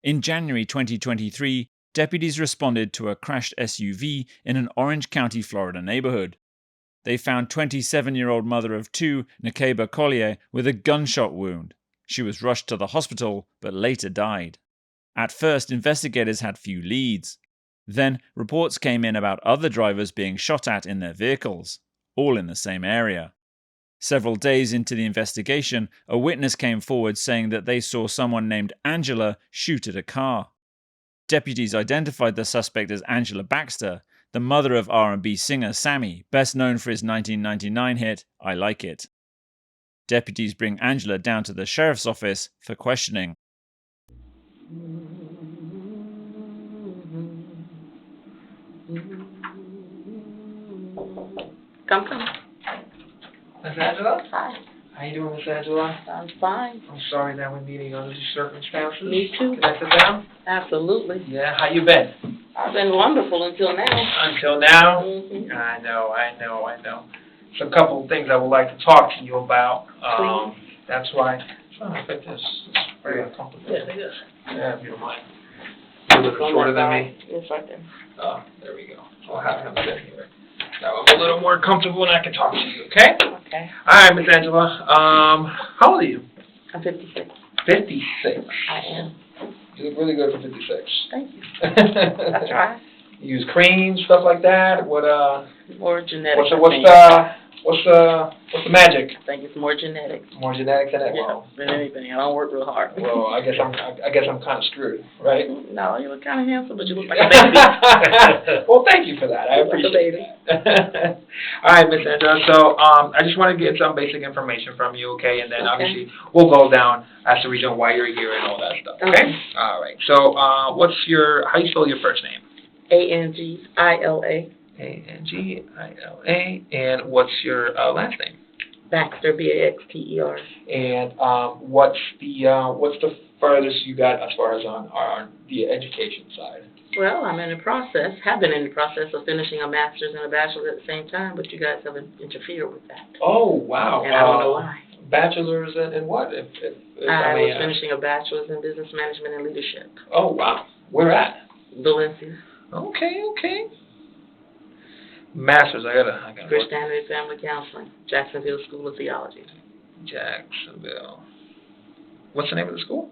In January 2023, deputies responded to a crashed SUV in an Orange County, Florida neighborhood. They found 27-year-old mother of two, Nekaybaw Collier, with a gunshot wound. She was rushed to the hospital, but later died. At first, investigators had few leads. Then, reports came in about other drivers being shot at in their vehicles, all in the same area. Several days into the investigation, a witness came forward saying that they saw someone named Angila shoot at a car. Deputies identified the suspect as Angela Baxter, the mother of R&B singer Sammy, best known for his 1999 hit, I Like It. Deputies bring Angela down to the sheriff's office for questioning. Come. Miss Angela? Hi. How you doing, Miss Angela? I'm fine. I'm sorry that we're meeting under these circumstances. Me too. Can I sit down? Absolutely. Yeah, how you been? I've been wonderful until now. Until now? Mm-hmm. I know. So a couple of things I would like to talk to you about. Please. That's why. I'm trying to fit this. It's very uncomfortable. Yes, it is. Yeah, if you don't mind. You're looking shorter than me. Yes, right there. Oh, there we go. I'll have him sit here. Now I'm a little more comfortable and I can talk to you, okay? Okay. All right, Miss Angela. How old are you? I'm 56. 56. I am. You look really good for 56. Thank you. That's right. You use creams, stuff like that. What More genetics. what's the magic? I think it's more genetics. More genetics in it. Yeah, Well, than anything. I don't work real hard. well, I guess I'm kind of screwed, right? No, you look kind of handsome, but you look like a baby. Well, thank you for that. I appreciate it. All right, Miss Angela. So, I just want to get some basic information from you, okay? And then Okay. obviously we'll go down as the reason why you're here and all that stuff. Okay? All right. So, how do you spell your first name? Angila. Angila. And what's your last name? Baxter, Baxter. And what's the furthest you got as far as on the education side? Well, I'm in the process, have been in the process of finishing a master's and a bachelor's at the same time, but you guys haven't interfered with that. Oh, wow. And I don't know why. Bachelor's in what? If I may was ask. finishing a bachelor's in business management and leadership. Oh, wow. Where at? Valencia. Okay. Master's, I gotta. Christianity and Family Counseling, Jacksonville School of Theology. Jacksonville. What's the name of the school?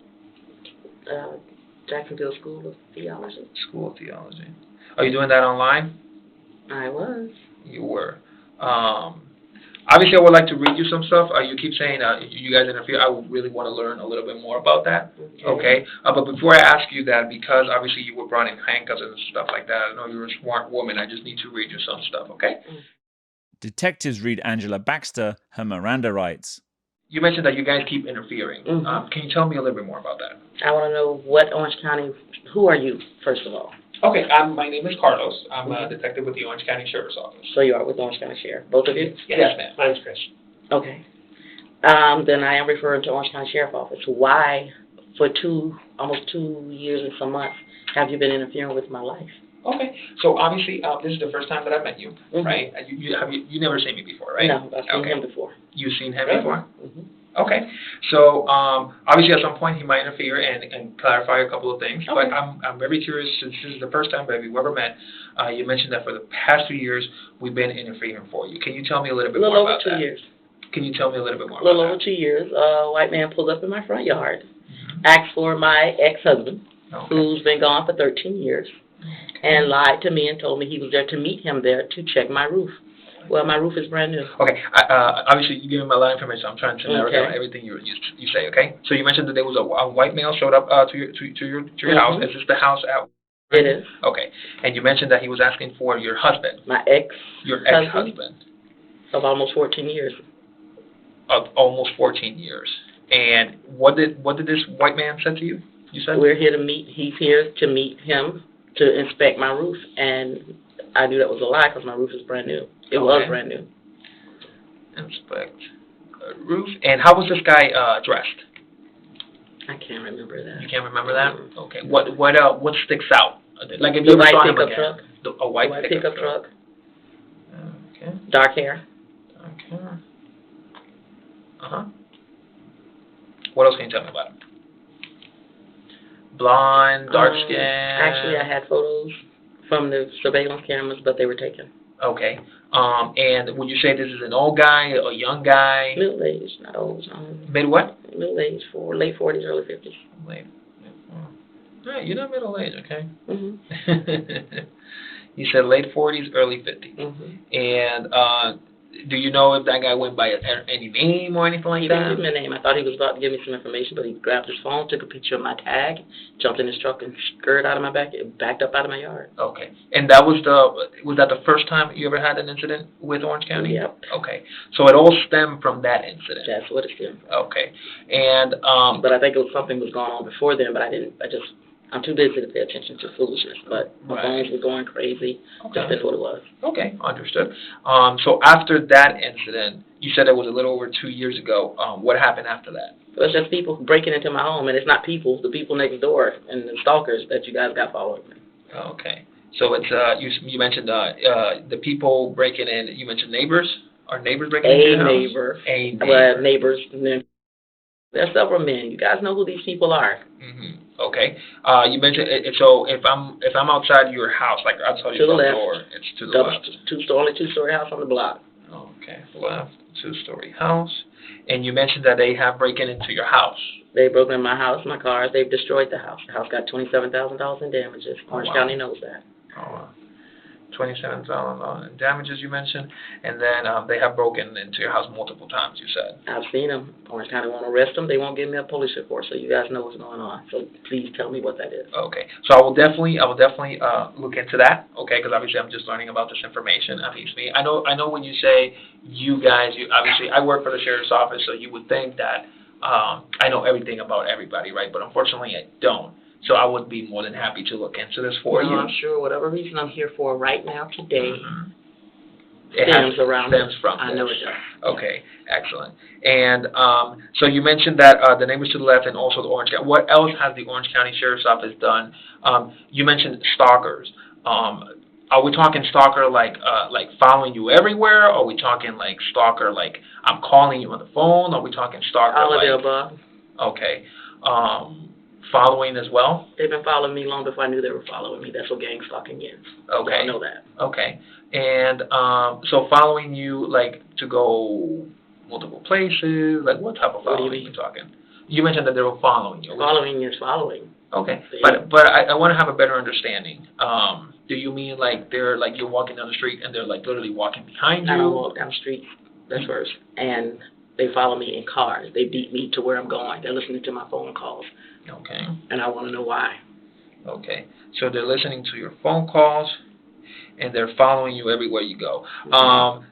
Jacksonville School of Theology. School of Theology. Are you doing that online? I was. You were. Obviously, I would like to read you some stuff. You keep saying you guys interfere. I would really want to learn a little bit more about that. Okay? But before I ask you that, because obviously you were brought in handcuffs and stuff like that, I know you're a smart woman. I just need to read you some stuff, okay? Detectives read Angela Baxter her Miranda rights. You mentioned that you guys keep interfering. Mm-hmm. Can you tell me a little bit more about that? I want to know what Orange County, who are you, first of all? Okay, my name is Carlos. I'm a detective with the Orange County Sheriff's Office. So you are with Orange County Sheriff, both of you? Yes, ma'am. Mine's Chris. Okay. Then I am referring to Orange County Sheriff's Office. Why, for almost 2 years and some months, have you been interfering with my life? Okay, so obviously this is the first time that I've met you, right? You never seen me before, right? No, I've seen him before. You've seen him before? Mm-hmm. Okay, so obviously at some point he might interfere and clarify a couple of things, Okay. but I'm very curious, since this is the first time that we've ever met, you mentioned that for the past 2 years we've been interfering for you. Can you tell me a little bit more about that? A little over 2 years. Can you tell me a little bit more about that? A little over that? 2 years. A white man pulled up in my front yard, asked for my ex-husband, who's been gone for 13 years, and lied to me and told me he was there to meet him there to check my roof. Well, my roof is brand new. Okay, obviously you gave me a lot of information. I'm trying to narrow down everything you say. Okay, so you mentioned that there was a white male showed up to your house. Is this the house out? It is. Okay, and you mentioned that he was asking for your husband. My ex. Your ex-husband. Of almost 14 years. Of almost 14 years. And what did this white man say to you? You said we're here to meet. He's here to meet him to inspect my roof, and I knew that was a lie because my roof is brand new. It was brand new. Inspect roof. And how was this guy dressed? I can't remember that. You can't remember that? Okay. What sticks out? Like if you ever saw him again. Truck. A white pickup truck. Okay. Dark hair. Dark hair. What else can you tell me about him? Blonde, dark skin? Actually, I had photos from the surveillance cameras, but they were taken. Okay. And would you say this is an old guy, a young guy? Middle age, not old. Mid what? Middle age, for late 40s, early 50s. Late. Yeah, you're not middle age, okay? You said late 40s, early 50s. And do you know if that guy went by any name or anything like He that? didn't give me a name. I thought he was about to give me some information, but he grabbed his phone, took a picture of my tag, jumped in his truck, and scurried out of my backed up out of my yard. Okay. And that was that the first time you ever had an incident with Orange County? Yep. Okay. So it all stemmed from that incident. That's what it stemmed from. Okay. And but I think something was going on before then, but I'm too busy to pay attention to foolishness, but my phones were going crazy. Okay. Just what it was. Okay, understood. So after that incident, you said it was a little over 2 years ago. What happened after that? It was just people breaking into my home, and it's not people, the people next door and the stalkers that you guys got following me. Okay. So it's you mentioned the people breaking in. You mentioned neighbors. Are neighbors breaking into your house? A neighbor. Well, neighbors. There are several men. You guys know who these people are. Okay. You mentioned so if I'm outside your house, like outside your front door, it's to the left. Two-story house on the block. Okay, left, two-story house. And you mentioned that they have breaking into your house. They broke into my house, my cars. They've destroyed the house. The house got $27,000 in damages. Orange County knows that. Oh, $27,000 in damages you mentioned, and then they have broken into your house multiple times. You said. I've seen them. Orange County won't arrest them. They won't give me a police report. So you guys know what's going on. So please tell me what that is. Okay. So I will definitely look into that. Okay, because obviously I'm just learning about this information. At least me. I know when you say you guys, obviously I work for the sheriff's office, so you would think that I know everything about everybody, right? But unfortunately I don't. So I would be more than happy to look into this for you. I'm sure whatever reason I'm here for right now today stems from I know it does. Okay, excellent. And so you mentioned that the neighbors to the left and also the Orange County. What else has the Orange County Sheriff's Office done? You mentioned stalkers. Are we talking stalker like following you everywhere? Or are we talking like stalker like I'm calling you on the phone? Or are we talking stalker all of the above? Okay. Following as well? They've been following me long before I knew they were following me. That's what gang stalking is. Okay. I know that. Okay. And so following you, like, to go multiple places, like what type of following are you talking? You mentioned that they were following you. Following is following. Okay. But I want to have a better understanding. Do you mean like they're like you're walking down the street and they're like literally walking behind you? I don't walk down the street. That's first. And they follow me in cars. They beat me to where I'm going. They're listening to my phone calls. Okay. And I want to know why. Okay. So they're listening to your phone calls, and they're following you everywhere you go.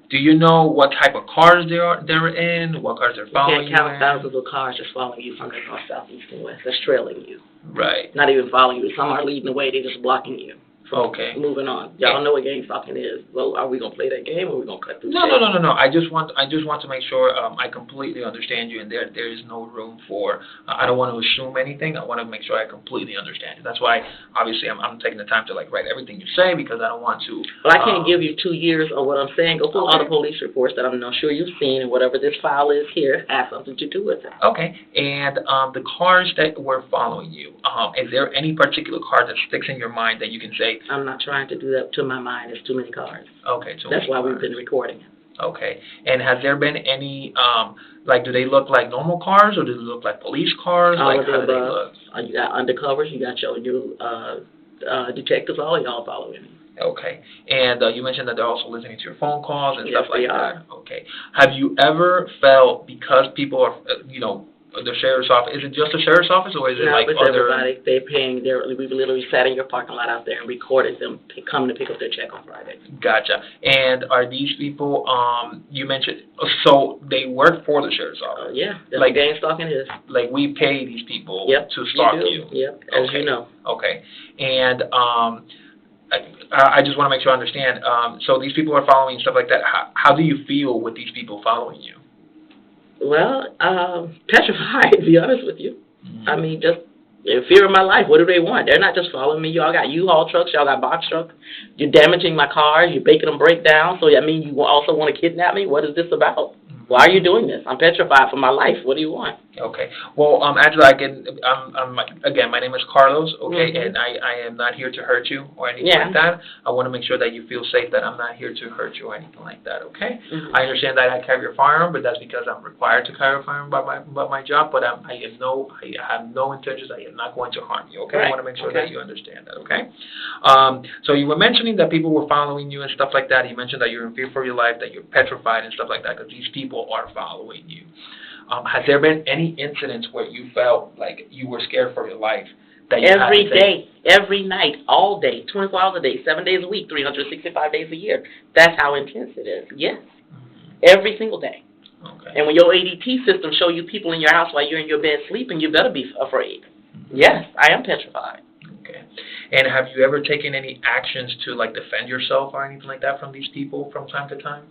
Do you know what type of cars they're in? What cars they're following you? You can't count thousands of cars just following you from the north, south, east, and west. That's trailing you. Right. Not even following you. Some are leading the way. They're just blocking you. Okay. Moving on. Y'all know what gang stalking is. Well, are we gonna play that game or are we gonna cut through? No. I just want to make sure I completely understand you, and there is no room for. I don't want to assume anything. I want to make sure I completely understand you. That's why, obviously, I'm taking the time to like write everything you say because I don't want to. Well, I can't give you 2 years of what I'm saying. Go through all the police reports that I'm not sure you've seen, and whatever this file is here has something to do with it. Okay. And the cars that were following you, is there any particular car that sticks in your mind that you can say? I'm not trying to do that to my mind. There's too many cars. Okay. That's why we've been recording it. Okay. And has there been any, like, do they look like normal cars or do they look like police cars? All like, of the how do they above. look? You got undercovers. You got your detectives. All of y'all following me. Okay. And you mentioned that they're also listening to your phone calls and stuff like they are. that. Okay. Have you ever felt because people are, the sheriff's office, is it just the sheriff's office or is it like it's other? Everybody. They're paying. We've literally sat in your parking lot out there and recorded them coming to pick up their check on Friday. Gotcha. And are these people, you mentioned, so they work for the sheriff's office? Yeah, that's like what gang stalking is. Like we pay these people to stalk you? Yep, as you know. Okay. And I just want to make sure I understand. So these people are following stuff like that. How do you feel with these people following you? Well, petrified, to be honest with you. I mean, just in fear of my life. What do they want? They're not just following me. Y'all got U-Haul trucks. Y'all got box trucks. You're damaging my cars. You're making them break down. So, I mean, you also want to kidnap me? What is this about? Why are you doing this? I'm petrified for my life. What do you want? Okay. Well, Angela, again, my name is Carlos, okay, Mhm. and I am not here to hurt you or anything Yeah. like that. I want to make sure that you feel safe, that I'm not here to hurt you or anything like that, okay? Mhm. I understand that I carry a firearm, but that's because I'm required to carry a firearm by my job, but I have no intentions. I am not going to harm you, okay? I Right. want to make sure Okay. that you understand that, okay? So you were mentioning that people were following you and stuff like that. You mentioned that you're in fear for your life, that you're petrified and stuff like that, because these people are following you. Has there been any incidents where you felt like you were scared for your life? That you had Every to take- day, every night, all day, 24 hours a day, 7 days a week, 365 days a year. That's how intense it is. Yes. Every single day. Okay. And when your ADT system show you people in your house while you're in your bed sleeping, you better be afraid. Yes, I am petrified. Okay. And have you ever taken any actions to like defend yourself or anything like that from these people from time to time?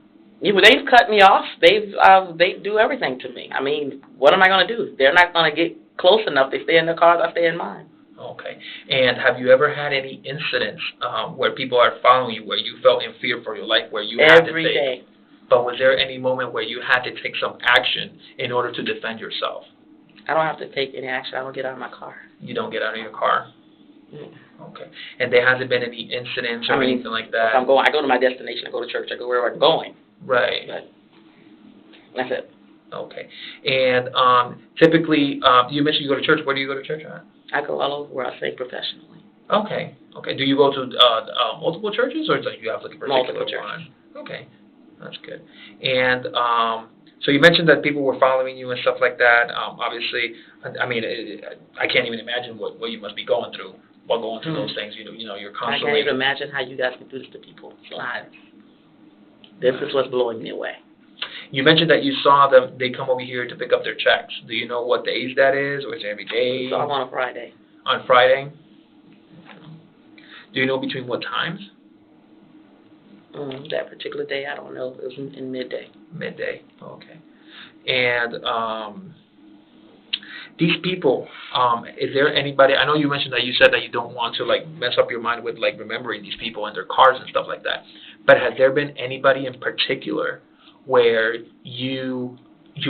Yeah, well, they've cut me off. They do everything to me. I mean, what am I going to do? They're not going to get close enough. They stay in their cars, I stay in mine. Okay. And have you ever had any incidents where people are following you, where you felt in fear for your life, where you had to Every take? day. But was there any moment where you had to take some action in order to defend yourself? I don't have to take any action. I don't get out of my car. You don't get out of your car? Mm. Okay. And there hasn't been any incidents or anything like that? If I go to my destination, I go to church, I go wherever I'm going. Right. But that's it. Okay. And typically, you mentioned you go to church. Where do you go to church at? I go all over where I sing professionally. Okay. Okay. Do you go to multiple churches, or do you have like a particular Multiple churches. one? Okay. That's good. And so you mentioned that people were following you and stuff like that. Obviously, I mean, I can't even imagine what you must be going through while going through those things. You know, you're I constantly. can't even imagine how you guys can do this to people's lives. This is what's blowing me away. You mentioned that you saw them. They come over here to pick up their checks. Do you know what days that is, or is it every day? So I'm on a Friday. On Friday. Do you know between what times? That particular day, I don't know. It was in midday. Midday. Okay. And these people, is there anybody? I know you mentioned that you said that you don't want to like mess up your mind with like remembering these people and their cars and stuff like that. But has there been anybody in particular where you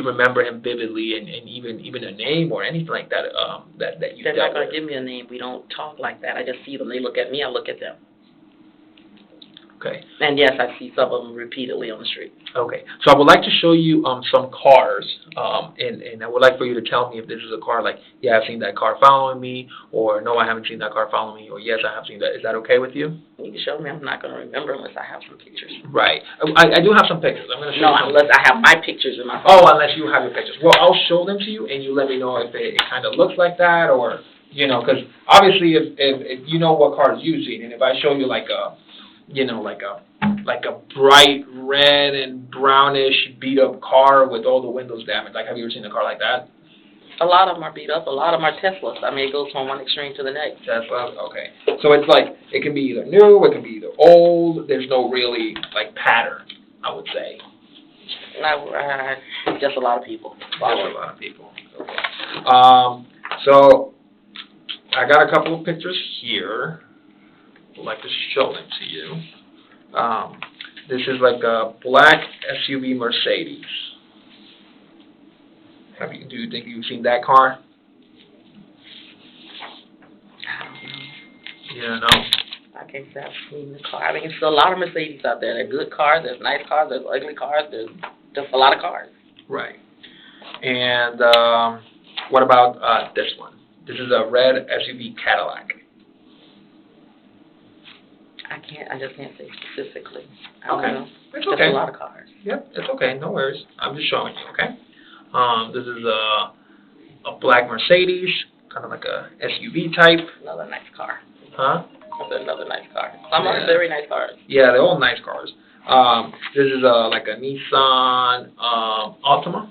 remember him vividly and even a name or anything like that that you They're dealt not going with? to give me a name. We don't talk like that. I just see them. They look at me. I look at them. Okay. And yes, I see some of them repeatedly on the street. Okay. So I would like to show you some cars, and I would like for you to tell me if this is a car like, yeah, I've seen that car following me, or no, I haven't seen that car following me, or yes, I have seen that. Is that okay with you? You can show me. I'm not going to remember unless I have some pictures. Right. I do have some pictures. I'm going to show you some. Unless I have my pictures in my phone. Oh, unless you have your pictures. Well, I'll show them to you, and you let me know if it kind of looks like that, or, you know, because obviously if you know what cars you've seen, and if I show you like a, you know, like a bright red and brownish beat up car with all the windows damaged, like have you ever seen a car like that? A lot of them are beat up. A lot of them are Teslas. I mean, it goes from one extreme to the next. Tesla, okay. So it's like, it can be either new, it can be either old, there's no really, like, pattern, I would say. Just a lot of people. Just a lot of people. Okay. So, I got a couple of pictures here. I'd like to show them to you. This is like a black SUV Mercedes. Do you think you've seen that car? I don't know. You don't know? I can't say I've seen the car. I mean, there's a lot of Mercedes out there. There are good cars, there's nice cars, there's ugly cars, there's just a lot of cars. Right. And what about this one? This is a red SUV Cadillac. I just can't say specifically. I Okay. don't know. It's Just okay. a lot of cars. Yep, it's okay. No worries. I'm just showing you, okay? This is a black Mercedes, kind of like a SUV type. Another nice car. Huh? That's another nice car. Some are very nice cars. Yeah, they're all nice cars. This is like a Nissan Altima.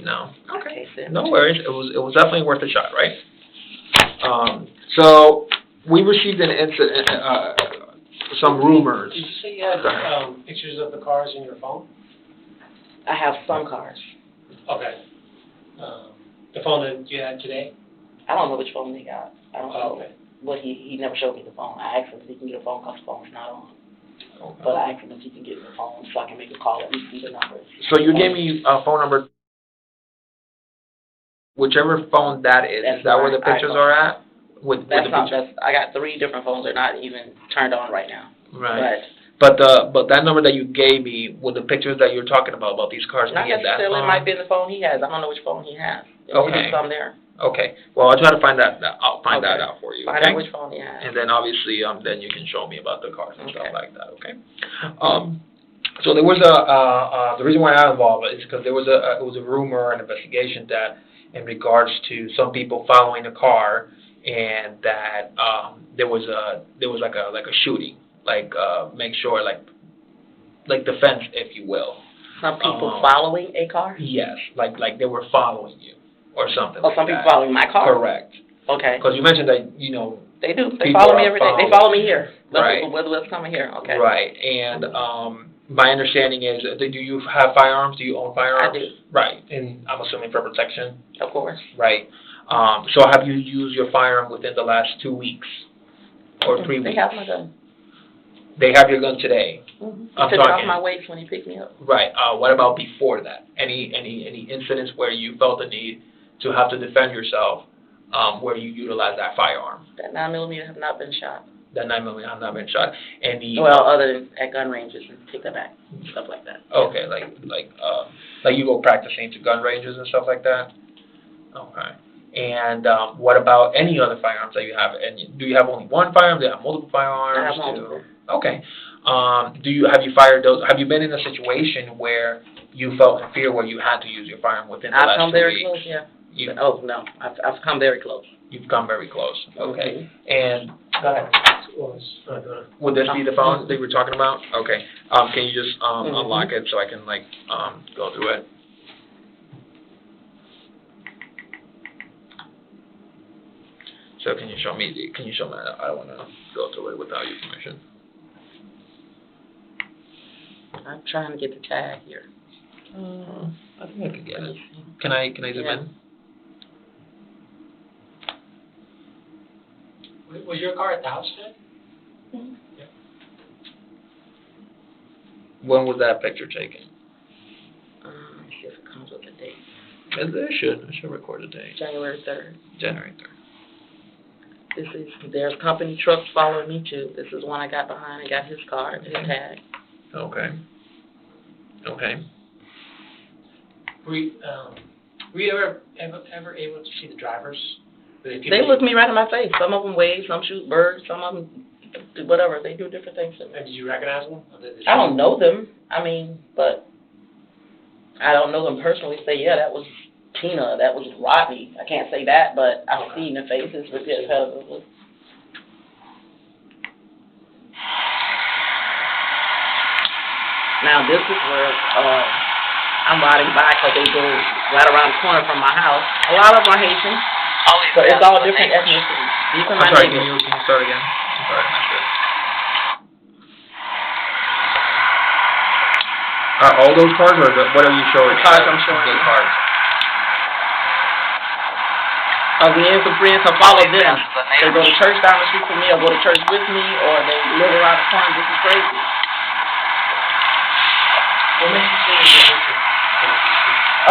No. Okay. No worries. It was definitely worth a shot, right? So we received an incident, some rumors. Did you say you had pictures of the cars in your phone? I have some cars. Okay. The phone that you had today? I don't know which phone they got. I don't know. Okay. But he never showed me the phone. I asked him if he can get a phone because the phone's not on. Okay. But I asked him if he can get me a phone so I can make a call and see the numbers. So you gave me a phone number, whichever phone that is that where the pictures are at? I got 3 different phones. They're not even turned on right now. Right. But that number that you gave me with the pictures that you're talking about these cars, not necessarily. It might be in the phone he has. I don't know which phone he has. Okay. Maybe some there. Okay. Well, I'll try to find that. I'll find that out for you. Find out which phone he has. And then obviously, then you can show me about the cars and stuff like that. Okay. So there was the reason why I got involved is because it was a rumor, an investigation that in regards to some people following a car, and that there was like a shooting, make sure like defense, if you will. Some people following a car? Yes, like they were following you or something. Oh, some people following my car? Correct. Okay. Because you mentioned that they do. They follow me every day. They follow me here. Right. What's coming here? Okay. Right. And my understanding is, do you have firearms? Do you own firearms? I do. Right. And I'm assuming for protection. Of course. Right. So have you used your firearm within the last 2 weeks or 3 weeks? They have my gun. They have your gun today. Mm-hmm. He took it off my waist when he picked me up. Right. What about before that? Any incidents where you felt the need to have to defend yourself, where you utilized that firearm? That 9mm have not been shot. That 9mm have not been shot. Other than at gun ranges and take that back, stuff like that. Okay, like you go practicing to gun ranges and stuff like that. Okay. And what about any other firearms that you have? And do you have only one firearm? Do you have multiple firearms? I have multiple. Okay. Have you fired those? Have you been in a situation where you felt in fear where you had to use your firearm within the last 2 weeks? I've come very close, yeah. No, I've come very close. You've come very close. Okay. Mm-hmm. And go ahead. Would this be the phone that you were talking about? Okay. Can you just unlock it so I can go through it? So can you show me? I don't want to go through it without your permission. I'm trying to get the tag here. I think I can get it. Can I zoom in? Was your car at the house today? Mm-hmm. Yeah. When was that picture taken? Let me see if it comes with the date. It should record the date. January 3rd. January 3rd. There's company trucks following me too. This is one I got behind and got his car and his tag. Okay. Were you ever able to see the drivers? They look me right in my face. Some of them wave, some shoot birds, some of them do whatever. They do different things to me. And did you recognize them? I don't know them. But I don't know them personally. Say, yeah, that was Tina, that was Rodney. I can't say that, but I've seen the faces repetitively. Now this is where I'm riding by because they go right around the corner from my house. A lot of them are Haitian, so it's all different ethnicities. These are my I'm sorry, neighbors. can you start again? I'm sorry, I'm not sure. Are all those cars, or what are you showing? The cars I'm showing. The cars. The friends have followed them. They go to church down the street from me, or go to church with me, or they live around the corner. This is crazy. What makes you think they're Haitian?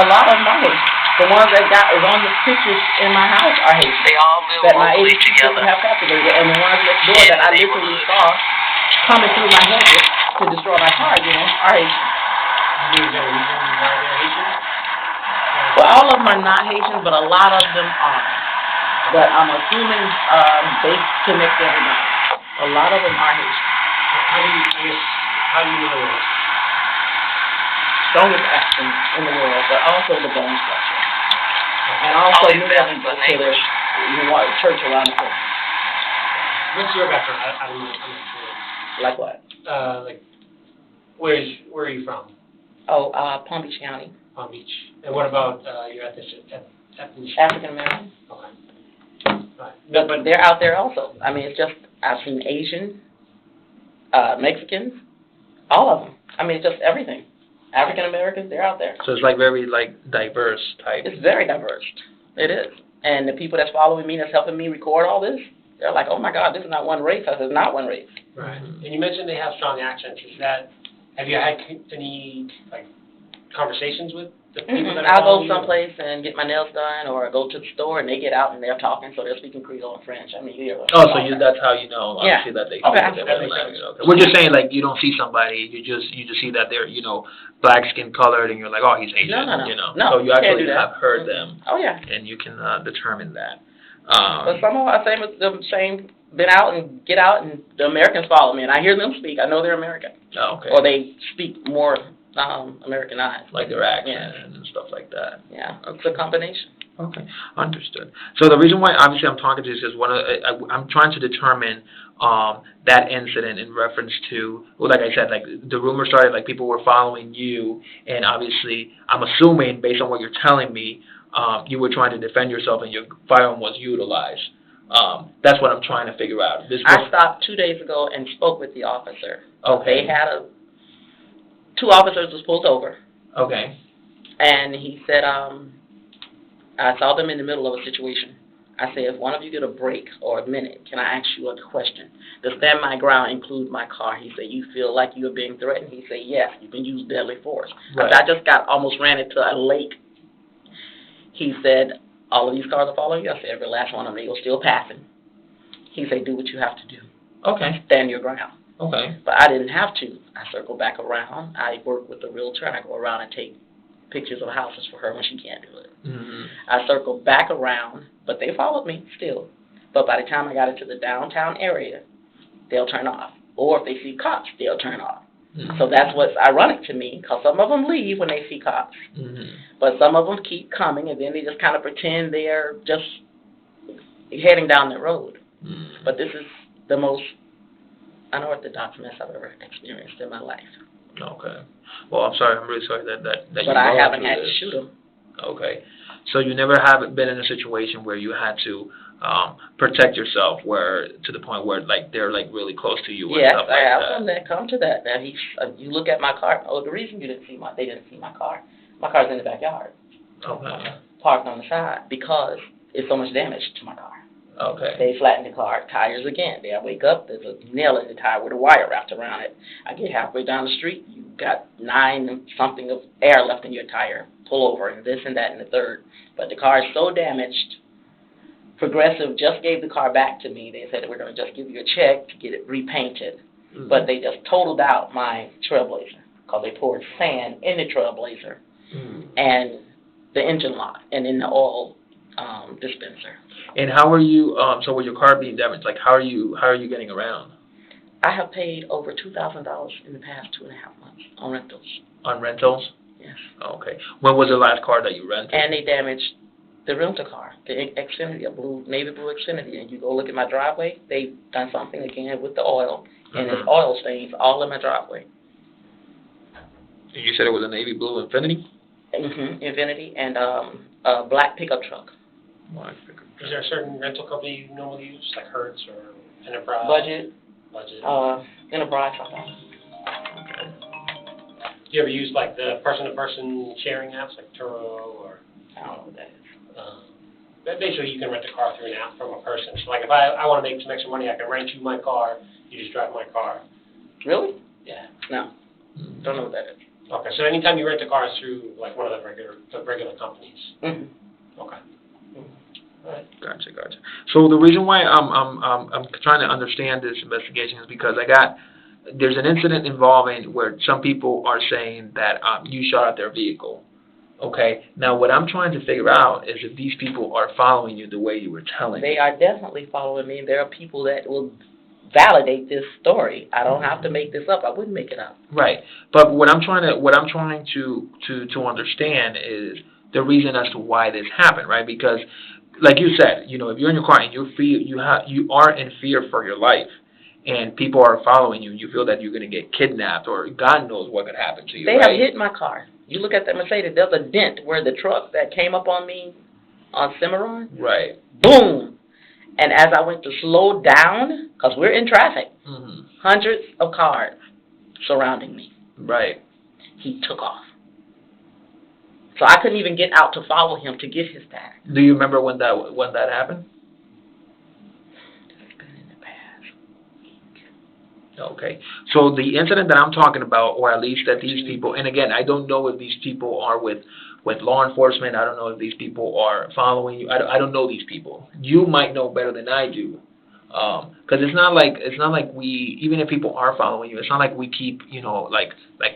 A lot of them are Haitian. The ones that is on the pictures in my house are Haitian. They all live that my locally agency together. have captivated, and the ones next door that I literally saw coming through my hedges to destroy my car, are Haitian. Is there a reason why they're Haitian? Well, all of them are not Haitian, but a lot of them are. But I'm assuming they connect everybody. A lot of them are Haitian. How do you know that? Strongest accent in the world, but also the bone structure. And also many of them go to the church around the corner. What's your background? I'm not sure. Like what? Where are you from? Oh, Palm Beach County. Palm Beach. And what about your ethnicity? African American. Okay. Right. But they're out there also. It's just, I've seen Asian, Mexicans, all of them. It's just everything. African Americans, they're out there. So it's very diverse type. It's very diverse. It is. And the people that's following me, that's helping me record all this, They're like, oh my God, this is not one race. I said, not one race. Right. And you mentioned they have strong accents. Have you had any, like, conversations with the people that are I'll go calling you? someplace and get my nails done, or go to the store and they get out and they're talking, so they're speaking Creole and French. I mean, you hear Oh, so that's how you know, Yeah. obviously, that they Okay. speak their language. Okay. We're just saying, like, you don't see somebody, you just see that they're, black skin colored, and you're like, oh, he's Asian. No. So you can't actually do that. have heard them, Oh, yeah. and you can determine that. But some of our same been out and get out, and the Americans follow me, and I hear them speak. I know they're American. Oh, okay. Or they speak more Americanized. Like their accent and stuff like that. Yeah, it's a combination. Okay, understood. So the reason why obviously I'm talking to you is I'm trying to determine that incident in reference to, well, like I said, like the rumor started, like people were following you, and obviously I'm assuming based on what you're telling me, you were trying to defend yourself and your firearm was utilized. That's what I'm trying to figure out. I stopped 2 days ago and spoke with the officer. Okay. They had two officers was pulled over. Okay. And he said, I saw them in the middle of a situation. I said, if one of you get a break or a minute, can I ask you a question? Does stand my ground include my car? He said, you feel like you are being threatened? He said, yes, you can use deadly force. Right. I just almost ran into a lake. He said, all of these cars are following you? I said, every last one of them, they were still passing. He said, do what you have to do. Okay. Stand your ground. Okay. But I didn't have to. I circle back around. I work with the realtor, and I go around and take pictures of houses for her when she can't do it. Mm-hmm. I circled back around, but they followed me still. But by the time I got into the downtown area, they'll turn off. Or if they see cops, they'll turn off. Mm-hmm. So that's what's ironic to me, because some of them leave when they see cops. Mm-hmm. But some of them keep coming, and then they just kind of pretend they're just heading down the road. Mm-hmm. But this is the most unorthodox mess I've ever experienced in my life. Okay. Well, I'm sorry. I'm really sorry that But I haven't had to shoot them. Okay. So you never have been in a situation where you had to protect yourself, where to the point where like they're like really close to you and yes, stuff like that. Yes, I have some that come to that. Now you look at my car. Oh, the reason they didn't see my car. My car's in the backyard. Okay. Parked on the side because it's so much damage to my car. Okay. They flattened the car tires again. I wake up, there's a nail in the tire with a wire wrapped around it. I get halfway down the street, you've got 9 something of air left in your tire. Pull over, and this and that and the third. But the car is so damaged. Progressive just gave the car back to me. They said we're going to just give you a check to get it repainted. Mm-hmm. But they just totaled out my Trailblazer because they poured sand in the Trailblazer and the engine lock and in the oil dispenser. And how are you? So with your car being damaged, like how are you getting around? I have paid over $2,000 in the past 2.5 months on rentals. On rentals? Yes. Okay. When was the last car that you rented? And they damaged the rental car, the Xfinity, a navy blue Xfinity. And you go look at my driveway, they've done something again with the oil, and there's oil stains all in my driveway. And you said it was a navy blue Infiniti? Mm-hmm. Infiniti and a black pickup truck. Black pickup truck. Is there a certain rental company you normally use, like Hertz or Enterprise? Budget. Enterprise. Okay. Do you ever use like the person-to-person sharing apps like Turo or? I don't know what that is. Basically, you can rent a car through an app from a person. So like if I want to make some extra money, I can rent you my car. You just drive my car. Really? Yeah. No. Don't know what that is. Okay. So anytime you rent a car, it's through like one of the regular companies. Mm-hmm. Okay. All right. Gotcha. So the reason why I'm trying to understand this investigation is because there's an incident involving where some people are saying that you shot at their vehicle. Okay. Now what I'm trying to figure out is if these people are following you the way you were telling me. They are definitely following me. There are people that will validate this story. I don't have to make this up. I wouldn't make it up. Right. But what I'm trying to understand is the reason as to why this happened, right? Because like you said, if you're in your car and you are in fear for your life, and people are following you, you feel that you're going to get kidnapped or God knows what could happen to you. They have hit my car. You look at that Mercedes, there's a dent where the truck that came up on me on Cimarron. Right. Boom. And as I went to slow down, because we're in traffic, hundreds of cars surrounding me. Right. He took off. So I couldn't even get out to follow him to get his tag. Do you remember when that happened? Okay. So the incident that I'm talking about, or at least that these people, and again, I don't know if these people are with law enforcement. I don't know if these people are following you. I don't know these people. You might know better than I do. Because it's not like we, even if people are following you, it's not like we keep, like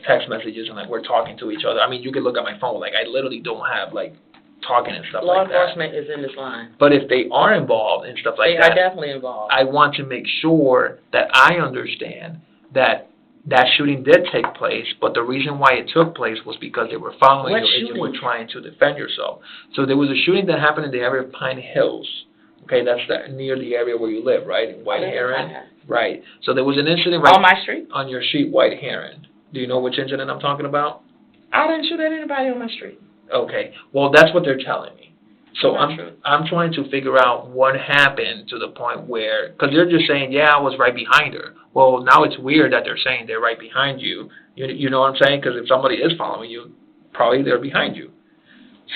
text messages and like we're talking to each other. I mean, you can look at my phone. Like, I literally don't have like talking and stuff Law like that. Law enforcement is in this line. But if they are involved and stuff like They that, are definitely involved. I want to make sure that I understand that shooting did take place, but the reason why it took place was because they were following What you and shooting? you were trying to defend yourself. So there was a shooting that happened in the area of Pine Hills. Okay, that's near the area where you live, right? In White Heron. Right. So there was an incident right on my street. On your street, White Heron. Do you know which incident I'm talking about? I didn't shoot at anybody on my street. Okay. Well, that's what they're telling me. So Not true. I'm trying to figure out what happened to the point where, because they're just saying, yeah, I was right behind her. Well, now it's weird that they're saying they're right behind you. You know what I'm saying? Because if somebody is following you, probably they're behind you.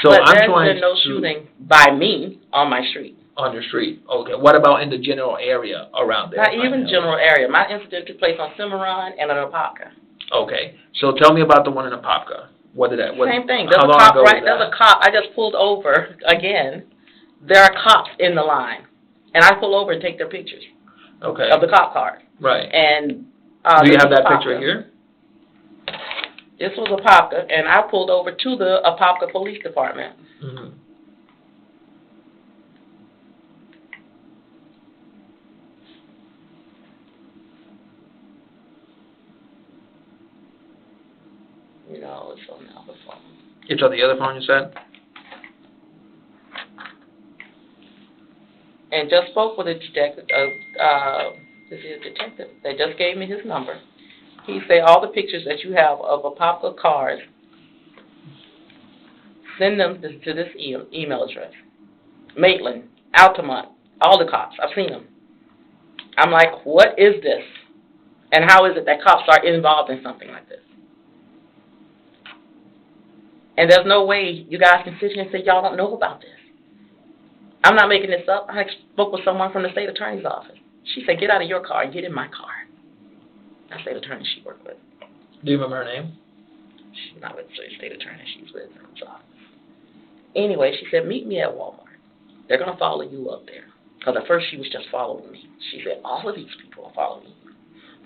So but I'm trying been no shooting by me on my street. On your street. Okay. What about in the general area around there? Not even general area. My incident took place on Cimarron and in Apopka. Okay. So tell me about the one in Apopka. Same thing. There's a cop there's a cop. I just pulled over again. There are cops in the line, and I pull over and take their pictures. Okay. Of the cop car. Right. And do you have that picture here? This was Apopka, and I pulled over to the Apopka Police Department. Mm-hmm. No, it's on the other phone. It's on the other phone, you said? And just spoke with a detective. This is a detective. They just gave me his number. He said all the pictures that you have of Apopka cars, send them to this email address. Maitland, Altamont, all the cops. I've seen them. I'm like, what is this? And how is it that cops are involved in something like this? And there's no way you guys can sit here and say y'all don't know about this. I'm not making this up. I spoke with someone from the state attorney's office. She said, get out of your car and get in my car. That's the state attorney she worked with. Do you remember her name? She's not with the state attorney. She's with her office. Anyway, she said, meet me at Walmart. They're going to follow you up there. Because at first she was just following me. She said, all of these people are following me.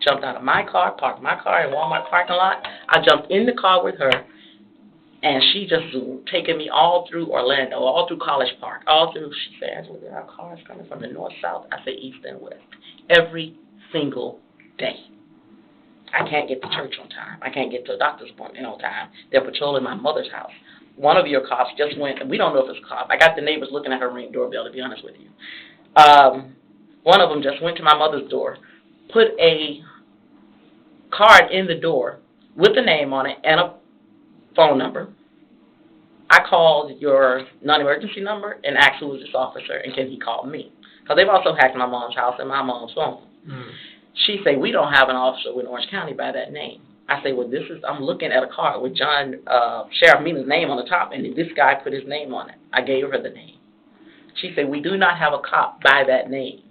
Jumped out of my car, parked my car in Walmart parking lot. I jumped in the car with her. And she just taking me all through Orlando, all through College Park, all through. She said, Angela, there are cars coming from the north, south. I say east and west. Every single day. I can't get to church on time. I can't get to a doctor's appointment on time. They're patrolling my mother's house. One of your cops just went, we don't know if it's a cop. I got the neighbors looking at her ring doorbell, to be honest with you. One of them just went to my mother's door, put a card in the door with a name on it and a phone number. I called your non-emergency number and asked who was this officer and can he call me? Because they've also hacked my mom's house and my mom's phone. Mm. She said, we don't have an officer in Orange County by that name. I say, well, I'm looking at a card with Sheriff Meelan's name on the top, and this guy put his name on it. I gave her the name. She said, we do not have a cop by that name.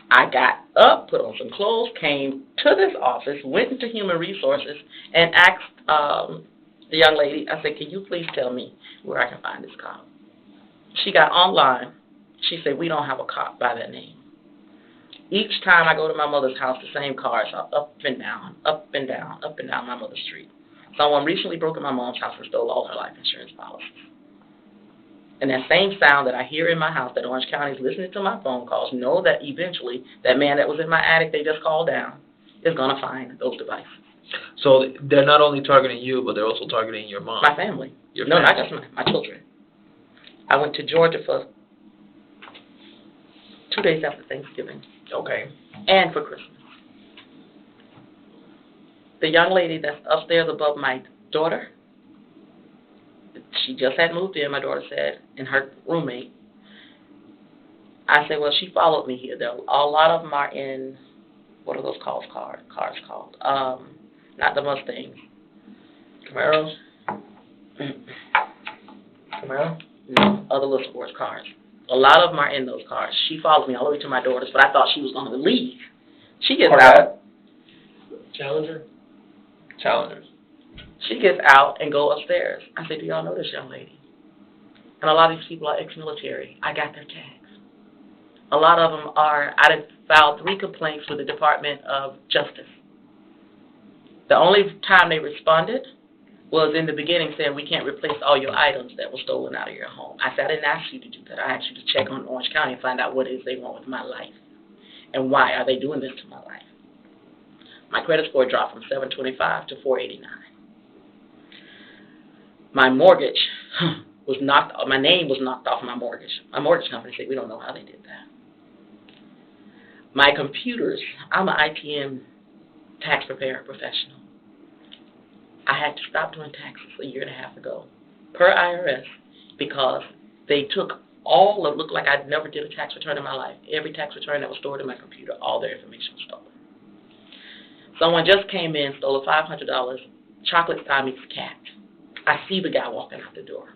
I got up, put on some clothes, came to this office, went into Human Resources, and asked the young lady, I said, can you please tell me where I can find this cop? She got online. She said, we don't have a cop by that name. Each time I go to my mother's house, the same cars are up and down, up and down, up and down my mother's street. Someone recently broke in my mom's house and stole all her life insurance policies. And that same sound that I hear in my house, that Orange County is listening to my phone calls, know that eventually that man that was in my attic they just called down is going to find those devices. So they're not only targeting you, but they're also targeting your mom. My family. Your family. Not just my children. I went to Georgia for 2 days after Thanksgiving. Okay. And for Christmas. The young lady that's upstairs above my daughter, she just had moved in, my daughter said, and her roommate. I said, well, she followed me here. There, a lot of them are in, what are those cars called? Not the Mustangs. Camaros? Camaro? No, other little sports cars. A lot of them are in those cars. She followed me all the way to my daughter's, but I thought she was going to leave. She gets out. Challenger? Challengers. She gets out and go upstairs. I said, do y'all know this young lady? And a lot of these people are ex-military. I got their tags. A lot of them are, I done filed 3 complaints with the Department of Justice. The only time they responded was in the beginning saying, we can't replace all your items that were stolen out of your home. I said, I didn't ask you to do that. I asked you to check on Orange County and find out what it is they want with my life. And why are they doing this to my life? My credit score dropped from 725 to 489. My mortgage was knocked, my name was knocked off my mortgage. My mortgage company said, we don't know how they did that. My computers, I'm an ITM tax preparer professional. I had to stop doing taxes a year and a half ago per IRS because they took all of, looked like I never did a tax return in my life. Every tax return that was stored in my computer, all their information was stolen. Someone just came in, stole a $500 chocolate Siamese cat. I see the guy walking out the door.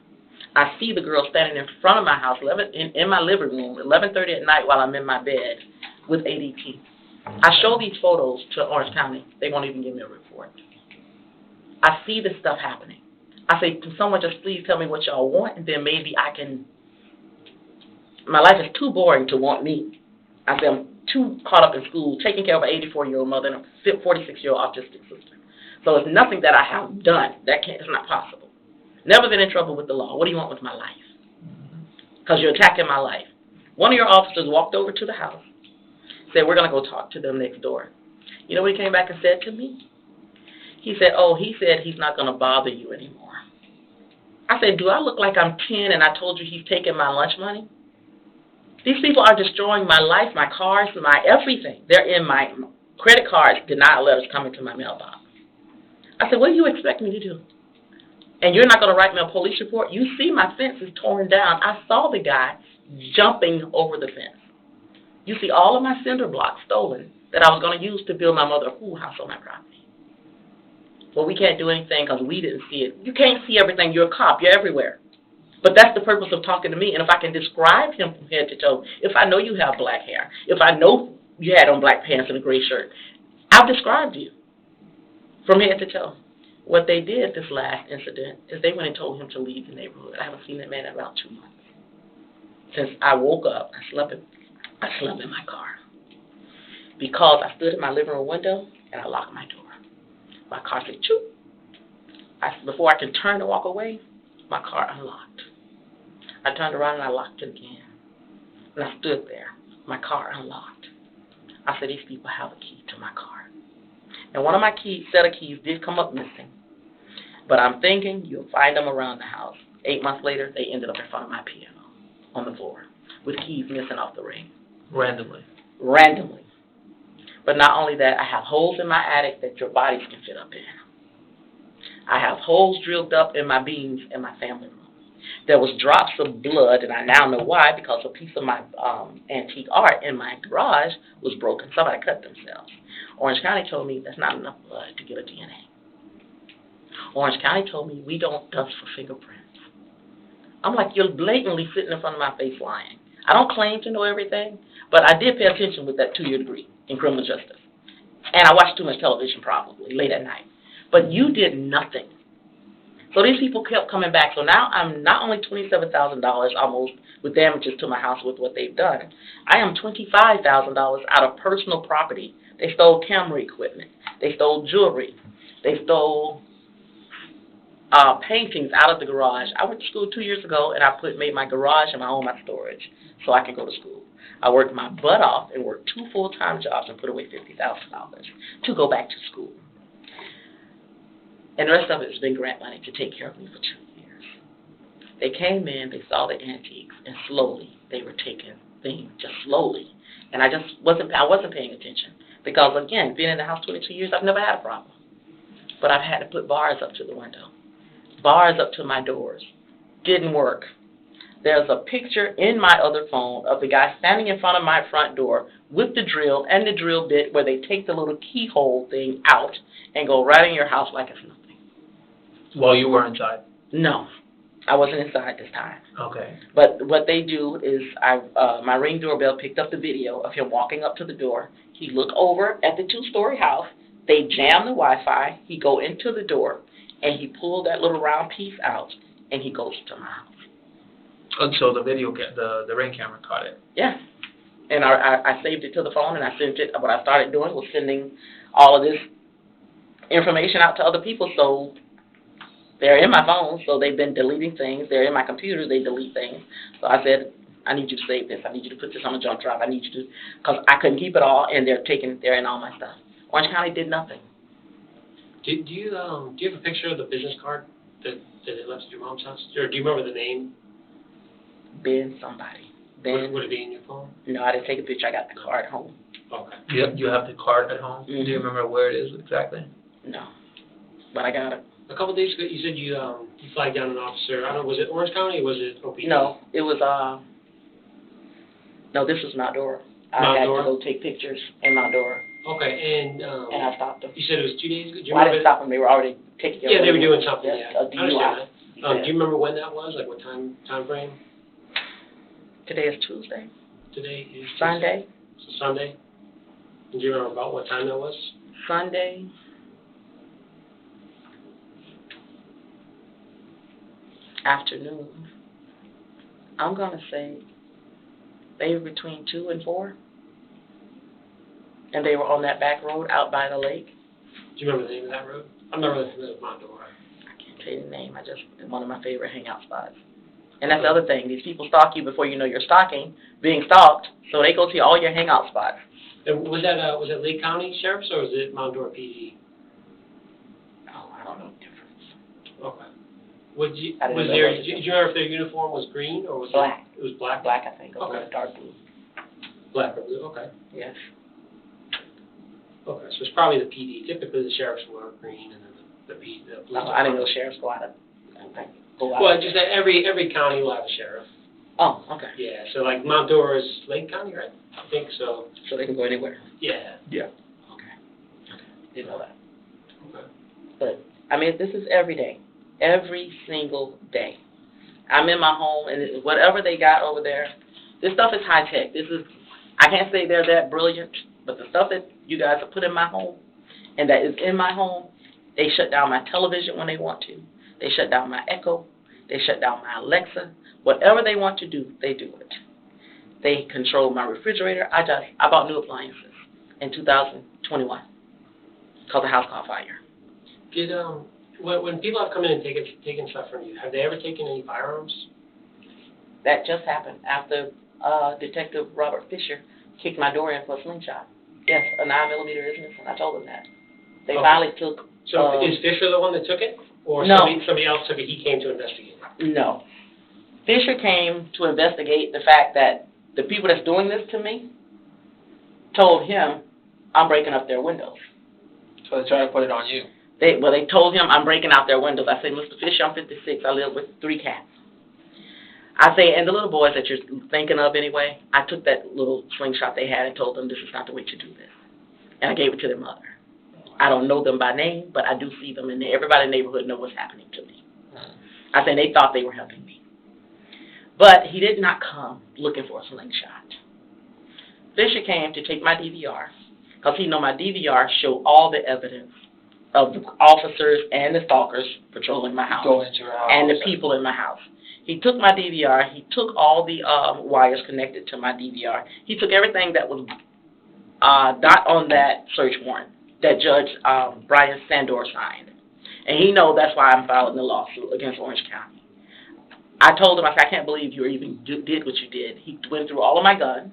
I see the girl standing in front of my house, in my living room, 11:30 at night while I'm in my bed with ADT. I show these photos to Orange County. They won't even give me a report. I see this stuff happening. I say, can someone just please tell me what y'all want, and then maybe I can, my life is too boring to want me. I say, I'm too caught up in school, taking care of an 84-year-old mother and a 46-year-old autistic sister. So it's nothing that I have done. It's not possible. Never been in trouble with the law. What do you want with my life? Because you're attacking my life. One of your officers walked over to the house, said, we're going to go talk to them next door. You know what he came back and said to me? He said, oh, he said he's not going to bother you anymore. I said, do I look like I'm 10 and I told you he's taking my lunch money? These people are destroying my life, my cars, my everything. They're in my credit cards, denial letters coming to my mailbox. I said, what do you expect me to do? And you're not going to write me a police report? You see my fence is torn down. I saw the guy jumping over the fence. You see all of my cinder blocks stolen that I was going to use to build my mother a pool house on my property. Well, we can't do anything because we didn't see it. You can't see everything. You're a cop. You're everywhere. But that's the purpose of talking to me. And if I can describe him from head to toe, if I know you have black hair, if I know you had on black pants and a gray shirt, I've described you from head to toe. What they did this last incident is they went and told him to leave the neighborhood. I haven't seen that man in about 2 months. Since I woke up, I slept in my car because I stood in my living room window and I locked my door. My car said, choo. Before I could turn to walk away, my car unlocked. I turned around and I locked it again. And I stood there. My car unlocked. I said, these people have a key to my car. And one of my set of keys did come up missing. But I'm thinking you'll find them around the house. 8 months later, they ended up in front of my piano on the floor with keys missing off the ring. Randomly. Randomly. But not only that, I have holes in my attic that your bodies can fit up in. I have holes drilled up in my beams in my family room. There was drops of blood, and I now know why, because a piece of my antique art in my garage was broken. Somebody cut themselves. Orange County told me that's not enough blood to get a DNA. Orange County told me we don't dust for fingerprints. I'm like, you're blatantly sitting in front of my face lying. I don't claim to know everything, but I did pay attention with that 2-year degree in criminal justice. And I watched too much television probably late at night. But you did nothing. So these people kept coming back. So now I'm not only $27,000 almost with damages to my house with what they've done. I am $25,000 out of personal property. They stole camera equipment. They stole jewelry. They stole paintings out of the garage. I went to school 2 years ago, and I made my garage and my home my storage so I could go to school. I worked my butt off and worked 2 full-time jobs and put away $50,000 to go back to school. And the rest of it has been grant money to take care of me for 2 years. They came in, they saw the antiques, and slowly they were taking things, just slowly. And I wasn't paying attention because, again, being in the house 22 years, I've never had a problem. But I've had to put bars up to the window, bars up to my doors. Didn't work. There's a picture in my other phone of the guy standing in front of my front door with the drill and the drill bit where they take the little keyhole thing out and go right in your house like it's nothing. While you were inside? No, I wasn't inside this time. Okay. But what they do is my Ring doorbell picked up the video of him walking up to the door. He looked over at the 2-story house, They jam the Wi-Fi. He go into the door, and he pulled that little round piece out, and he goes to my house. And so the video, the Ring camera caught it. Yeah. And I saved it to the phone, and I sent it. What I started doing was sending all of this information out to other people, so they're in my phone, so they've been deleting things. They're in my computer, they delete things. So I said, I need you to save this. I need you to put this on a jump drive. I need you to, because I couldn't keep it all, and they're in all my stuff. Orange County did nothing. Do you have a picture of the business card that they left at your mom's house? Or do you remember the name? Ben somebody. Ben. Would it be in your phone? No, I didn't take a picture. I got the card home. Okay. You have the card at home? Mm-hmm. Do you remember where it is exactly? No, but I got it. A couple of days ago, you said you flagged down an officer. I don't know, was it Orange County or was it OPD? No, it was, no, this was Mount Dora. I Mount had Dora? to go take pictures in Mount Dora, Okay, and I stopped them. you said it was 2 days ago? Do you Well, I remember didn't stop them. They were already taking care Yeah, of they were it. doing something, Yes, yeah. a I understand DUI. that. Do you remember when that was? Like what time frame? Today is Tuesday. Today is Sunday. So Sunday. Do you remember about what time that was? Sunday. Afternoon. I'm going to say they were between 2 and 4. And they were on that back road out by the lake. Do you remember the name of that road? I'm not really familiar with Mount Dora. I can't tell you the name. It's one of my favorite hangout spots. And that's the other thing. These people stalk you before you know you're being stalked. So they go to all your hangout spots. And was that Lake County Sheriff's or was it Mount Dora PD? Oh, I don't know the difference. Okay. I didn't know Do that. you remember if their uniform was green or was Black. It was black? Black, I think. Or Okay. dark blue. Black or blue, okay. Yes. Okay, so it's probably the PD. Typically the sheriffs wear green and then the police. No, I didn't know sheriffs go out. Well, just that every county will have a sheriff. Oh, okay. Yeah, so like Mount Dora is Lake County, right? I think so. So they can go anywhere. Yeah. Yeah. Okay. Didn't know that. Okay. But, I mean, this is every day. Every single day. I'm in my home, and whatever they got over there, this stuff is high tech. I can't say they're that brilliant, but the stuff that you guys have put in my home, and that is in my home, they shut down my television when they want to. They shut down my Echo. They shut down my Alexa. Whatever they want to do, they do it. They control my refrigerator. I bought new appliances in 2021 because the house caught fire. When people have come in and taken stuff from you, have they ever taken any firearms? That just happened after Detective Robert Fisher kicked my door in for a slingshot. Yes, a 9mm is missing. I told them that. They finally took. So is Fisher the one that took it, or no. somebody else took it? He came to investigate it. No. Fisher came to investigate the fact that the people that's doing this to me told him I'm breaking up their windows. So they try to put it on you. They told him I'm breaking out their windows. I say, Mr. Fisher, I'm 56. I live with 3 cats. I say, and the little boys that you're thinking of anyway, I took that little slingshot they had and told them this is not the way to do this. And I gave it to their mother. I don't know them by name, but I do see them, and everybody in the neighborhood knows what's happening to me. I say, they thought they were helping me. But he did not come looking for a slingshot. Fisher came to take my DVR, because he know my DVR showed all the evidence of the officers and the stalkers patrolling my house. Go into your house. And the people in my house. He took my DVR. He took all the wires connected to my DVR. He took everything that was not on that search warrant that Judge Brian Sandor signed. And he knows that's why I'm filing the lawsuit against Orange County. I told him, I said, I can't believe you even did what you did. He went through all of my guns.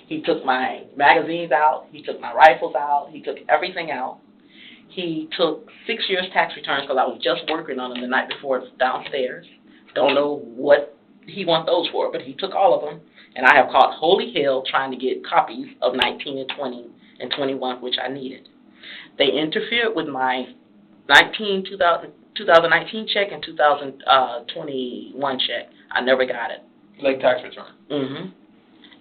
He took my magazines out. He took my rifles out. He took everything out. He took 6 years tax returns because I was just working on them the night before downstairs. Don't know what he wants those for, but he took all of them. And I have caught holy hell trying to get copies of 19 and 20 and 21, which I needed. They interfered with my 2019 check and 2021 check. I never got it. Like tax return. Mm-hmm.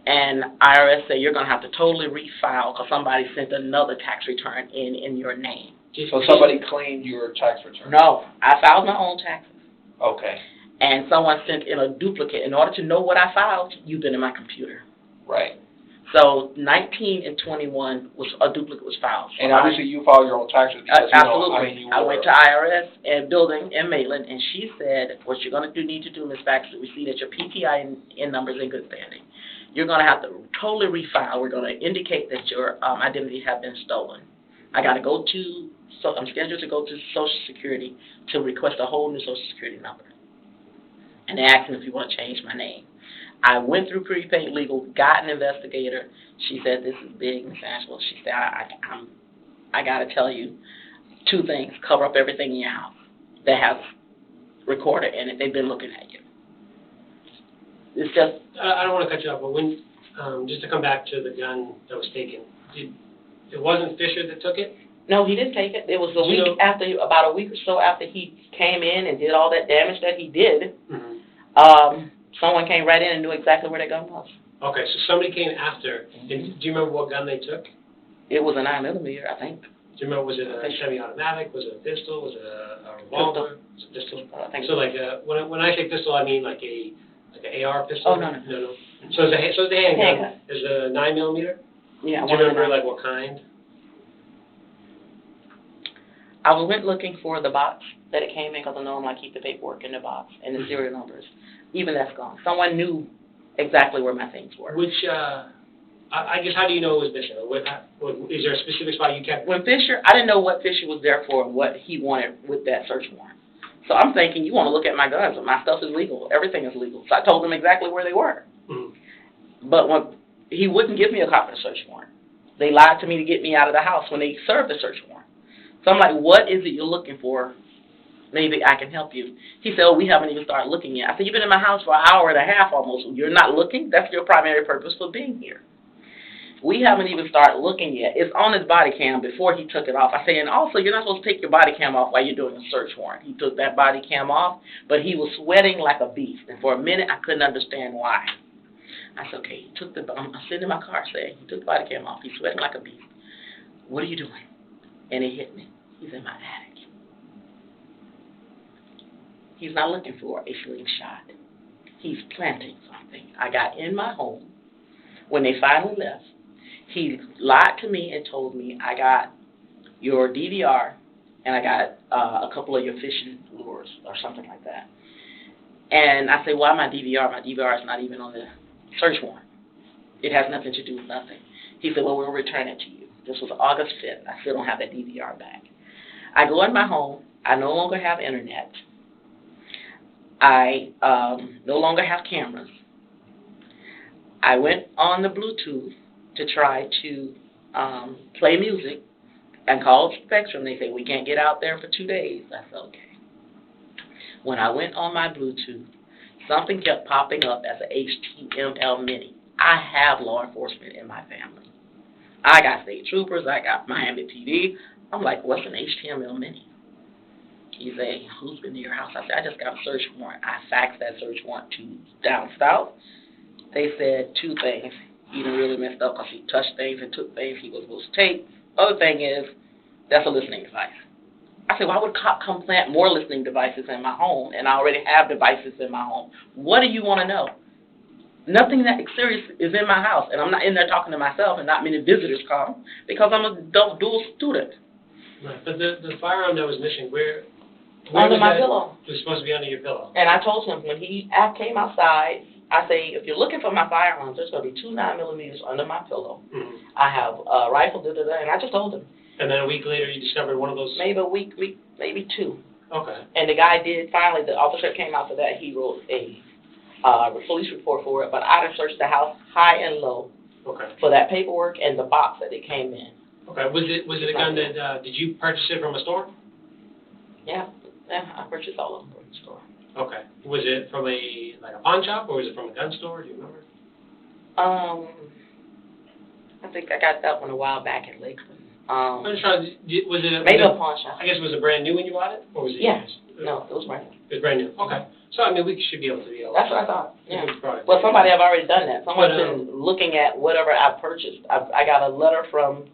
And IRS said you're going to have to totally refile because somebody sent another tax return in your name. So somebody claimed your tax return? No, I filed my own taxes. Okay. And someone sent in a duplicate. In order to know what I filed, you've been in my computer. Right. So 19 and 21 was a duplicate was filed. So And obviously you filed your own taxes because, absolutely. I went to IRS and building in Maitland, and she said, what you're going to need to do, Ms. Baxter, we see that your PTIN number is in good standing. You're going to have to totally refile. We're going to indicate that your identity has been stolen. I got to go to, so I'm scheduled to go to Social Security to request a whole new Social Security number. And they asked me if you want to change my name. I went through prepaid legal, got an investigator. She said, this is big, Ms. Angela. She said, I got to tell you two things. Cover up everything in your house that has recorder in it. They've been looking at you. It's just... I don't want to cut you off, but when, just to come back to the gun that was taken, it wasn't Fisher that took it? No, he didn't take it. It was about a week or so after he came in and did all that damage that he did. Mm-hmm. Someone came right in and knew exactly where their gun was. Okay, so somebody came after. And do you remember what gun they took? It was a 9mm, I think. Do you remember, was it a semi-automatic? Was it a pistol? Was it a revolver? Was it a pistol? I think so. Like when I say pistol, I mean like an AR pistol. Oh no. So it's a handgun. Is it a 9mm? Yeah. Do you remember like what kind? I went looking for the box that it came in because I normally keep the paperwork in the box and the serial numbers. Even that's gone. Someone knew exactly where my things were. Which, I guess, how do you know it was Fisher? Is there a specific spot you kept? When Fisher, I didn't know what Fisher was there for and what he wanted with that search warrant. So I'm thinking, you want to look at my guns, but my stuff is legal. Everything is legal. So I told him exactly where they were. Mm-hmm. But when he wouldn't give me a copy of the search warrant. They lied to me to get me out of the house when they served the search warrant. So I'm like, what is it you're looking for? Maybe I can help you. He said, oh, we haven't even started looking yet. I said, you've been in my house for an hour and a half almost. You're not looking? That's your primary purpose for being here. We haven't even started looking yet. It's on his body cam before he took it off. I say, and also, you're not supposed to take your body cam off while you're doing a search warrant. He took that body cam off, but he was sweating like a beast. And for a minute, I couldn't understand why. I said, okay, I'm sitting in my car saying, he took the body cam off. He's sweating like a beast. What are you doing? And it hit me. He's in my attic. He's not looking for a slingshot. He's planting something. I got in my home. When they finally left, he lied to me and told me, I got your DVR and I got a couple of your fishing lures or something like that. And I say, why my DVR? My DVR is not even on the search warrant. It has nothing to do with nothing. He said, well, we'll return it to you. This was August 5th. I still don't have that DVR back. I go in my home. I no longer have internet. I no longer have cameras. I went on the Bluetooth to try to play music and called Spectrum. They say, we can't get out there for 2 days. I said, okay. When I went on my Bluetooth, something kept popping up as an HTML mini. I have law enforcement in my family. I got state troopers. I got Miami PD. I'm like, what's an HTML mini? He say, who's been to your house? I said, I just got a search warrant. I faxed that search warrant to down south. They said two things. He done really messed up because he touched things and took things he was supposed to take. Other thing is, that's a listening device. I said, why would a cop come plant more listening devices in my home? And I already have devices in my home. What do you want to know? Nothing that serious is in my house, and I'm not in there talking to myself, and not many visitors come, because I'm a dual student. Right, but the firearm that was missing, where under my pillow. It was supposed to be under your pillow. And I told him, when he came outside, I say, if you're looking for my firearms, there's going to be 2 9mm under my pillow. Mm-hmm. I have a rifle, and I just told him. And then a week later, you discovered one of those? Maybe a week, maybe 2. Okay. And the guy did, finally, the officer came out for that. He wrote a police report for it, but I done searched the house high and low for that paperwork and the box that it came in. Okay. Was it a gun that, did you purchase it from a store? Yeah, I purchased all of them from the store. Okay. Was it from a pawn shop, or was it from a gun store? Do you remember? I think I got that one a while back in Lakeland. I'm just trying to, was it maybe a pawn shop? I guess, was it brand new when you bought it, or was it? Yeah. No, it was brand new. It was brand new. Okay. So I mean, we should be able to be able. That's what I thought. Yeah. Well, somebody have already done that. Someone's been looking at whatever I purchased. I got a letter from.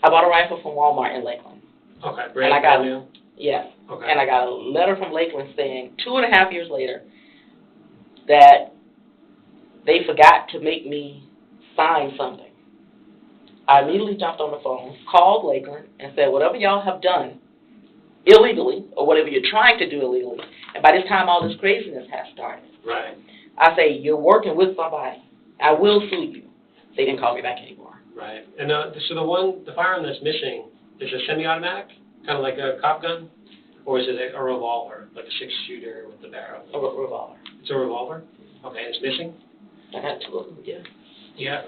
I bought a rifle from Walmart in Lakeland. Okay. Brand new. Yes. Okay. And I got a letter from Lakeland saying 2.5 years later that they forgot to make me signed something. I immediately jumped on the phone, called Lakeland, and said, whatever y'all have done illegally, or whatever you're trying to do illegally, and by this time all this craziness has started. Right. I say, you're working with somebody. I will sue you. They didn't call me back anymore. Right. And so the firearm that's missing is a semi-automatic, kind of like a cop gun, or is it a revolver, like a 6-shooter with the barrel? A revolver. It's a revolver. Okay, it's missing. I got 2 of them. Yeah. Yeah.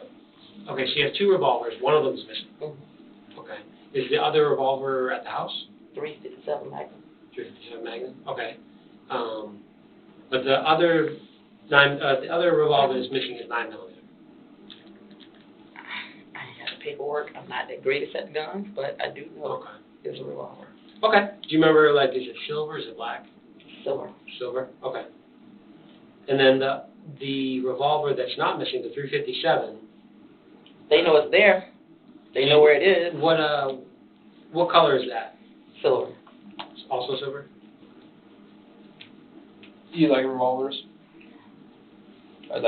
Okay, so you have 2 revolvers. One of them is missing. Mm-hmm. Okay. Is the other revolver at the house? 357 Magnum. 357 Magnum. Okay. But the other revolver that's missing is 9mm. I ain't got the paperwork. I'm not the greatest at guns, but I do know it's a revolver. Okay. Do you remember, like, is it silver? Is it black? Silver. Silver. Okay. And then the revolver that's not missing, the 357. They know it's there. They know where it is. What color is that? Silver. It's also silver. You like revolvers? I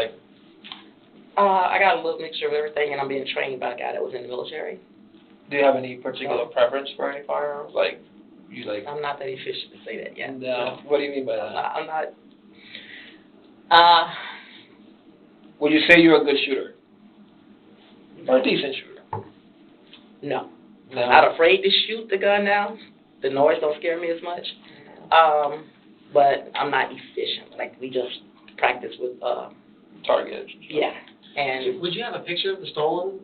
got a little mixture of everything, and I'm being trained by a guy that was in the military. Do you have any particular preference for any firearms? Like, you like? I'm not that efficient to say that yet. No. What do you mean by that? I'm not. Would you say you're a good shooter? Or a decent shooter? No. No. I'm not afraid to shoot the gun now. The noise don't scare me as much. But I'm not efficient. Like, we just practice with Target. Yeah. And would you have a picture of the stolen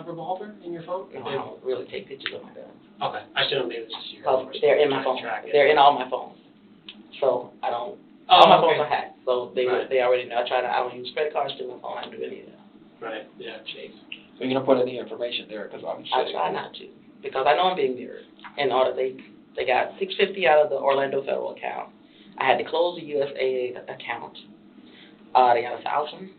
revolver in your phone? no, I don't really take pictures of my gun. Okay. I should have made this your Because they're in my phone. They're in all my phones. So I don't. Oh, all my okay. phones are hacked. So they already know. I don't use credit cards to my phone. I don't do any of that. Right. Yeah. Safe. So you're gonna put any information there because obviously. I try not to because I know I'm being mirrored. In order they got $650 out of the Orlando federal account. I had to close the USAA account. They got $1,000.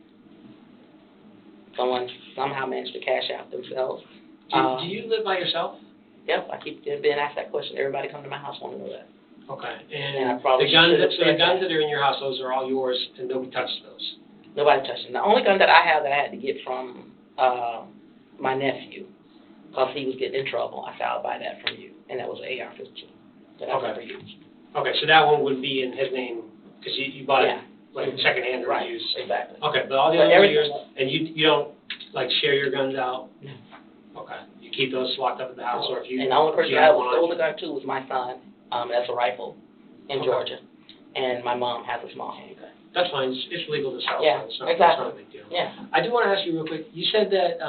Someone somehow managed to cash out themselves. Do you live by yourself? Yep, I keep being asked that question. Everybody come to my house want to know that. Okay. And I And probably the guns should have the said guns that. that are in your house, those are all yours, and nobody touched those. Nobody touched them. The only gun that I have that I had to get from my nephew, because he was getting in trouble, I said, I'll buy that from you. And that was an AR-15 that I've never used. Okay, so that one would be in his name because you bought it like secondhand or Right, used. exactly. Okay, but all the But others are everything yours, and you don't like share your guns out. No. Okay, you keep those locked up at the house, or if you. And the only person you I have ever one sold on the gun to was my son. That's a rifle in Okay. Georgia. And my mom has a small handgun. That's fine. It's legal to sell. Yeah, so it's not, exactly. It's not a big deal. Yeah. I do want to ask you real quick. You said that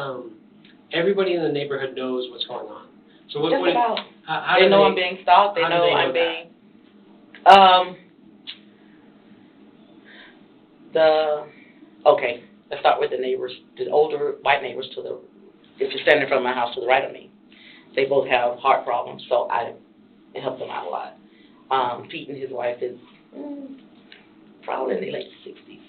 everybody in the neighborhood knows what's going on. So what? Just about. How They do know I'm being stalked. They how do know they know I'm that? being. Let's start with the neighbors, the older white neighbors if you're standing in front of my house to the right of me. They both have heart problems, so I help them out a lot. Pete and his wife is probably in their late 60s.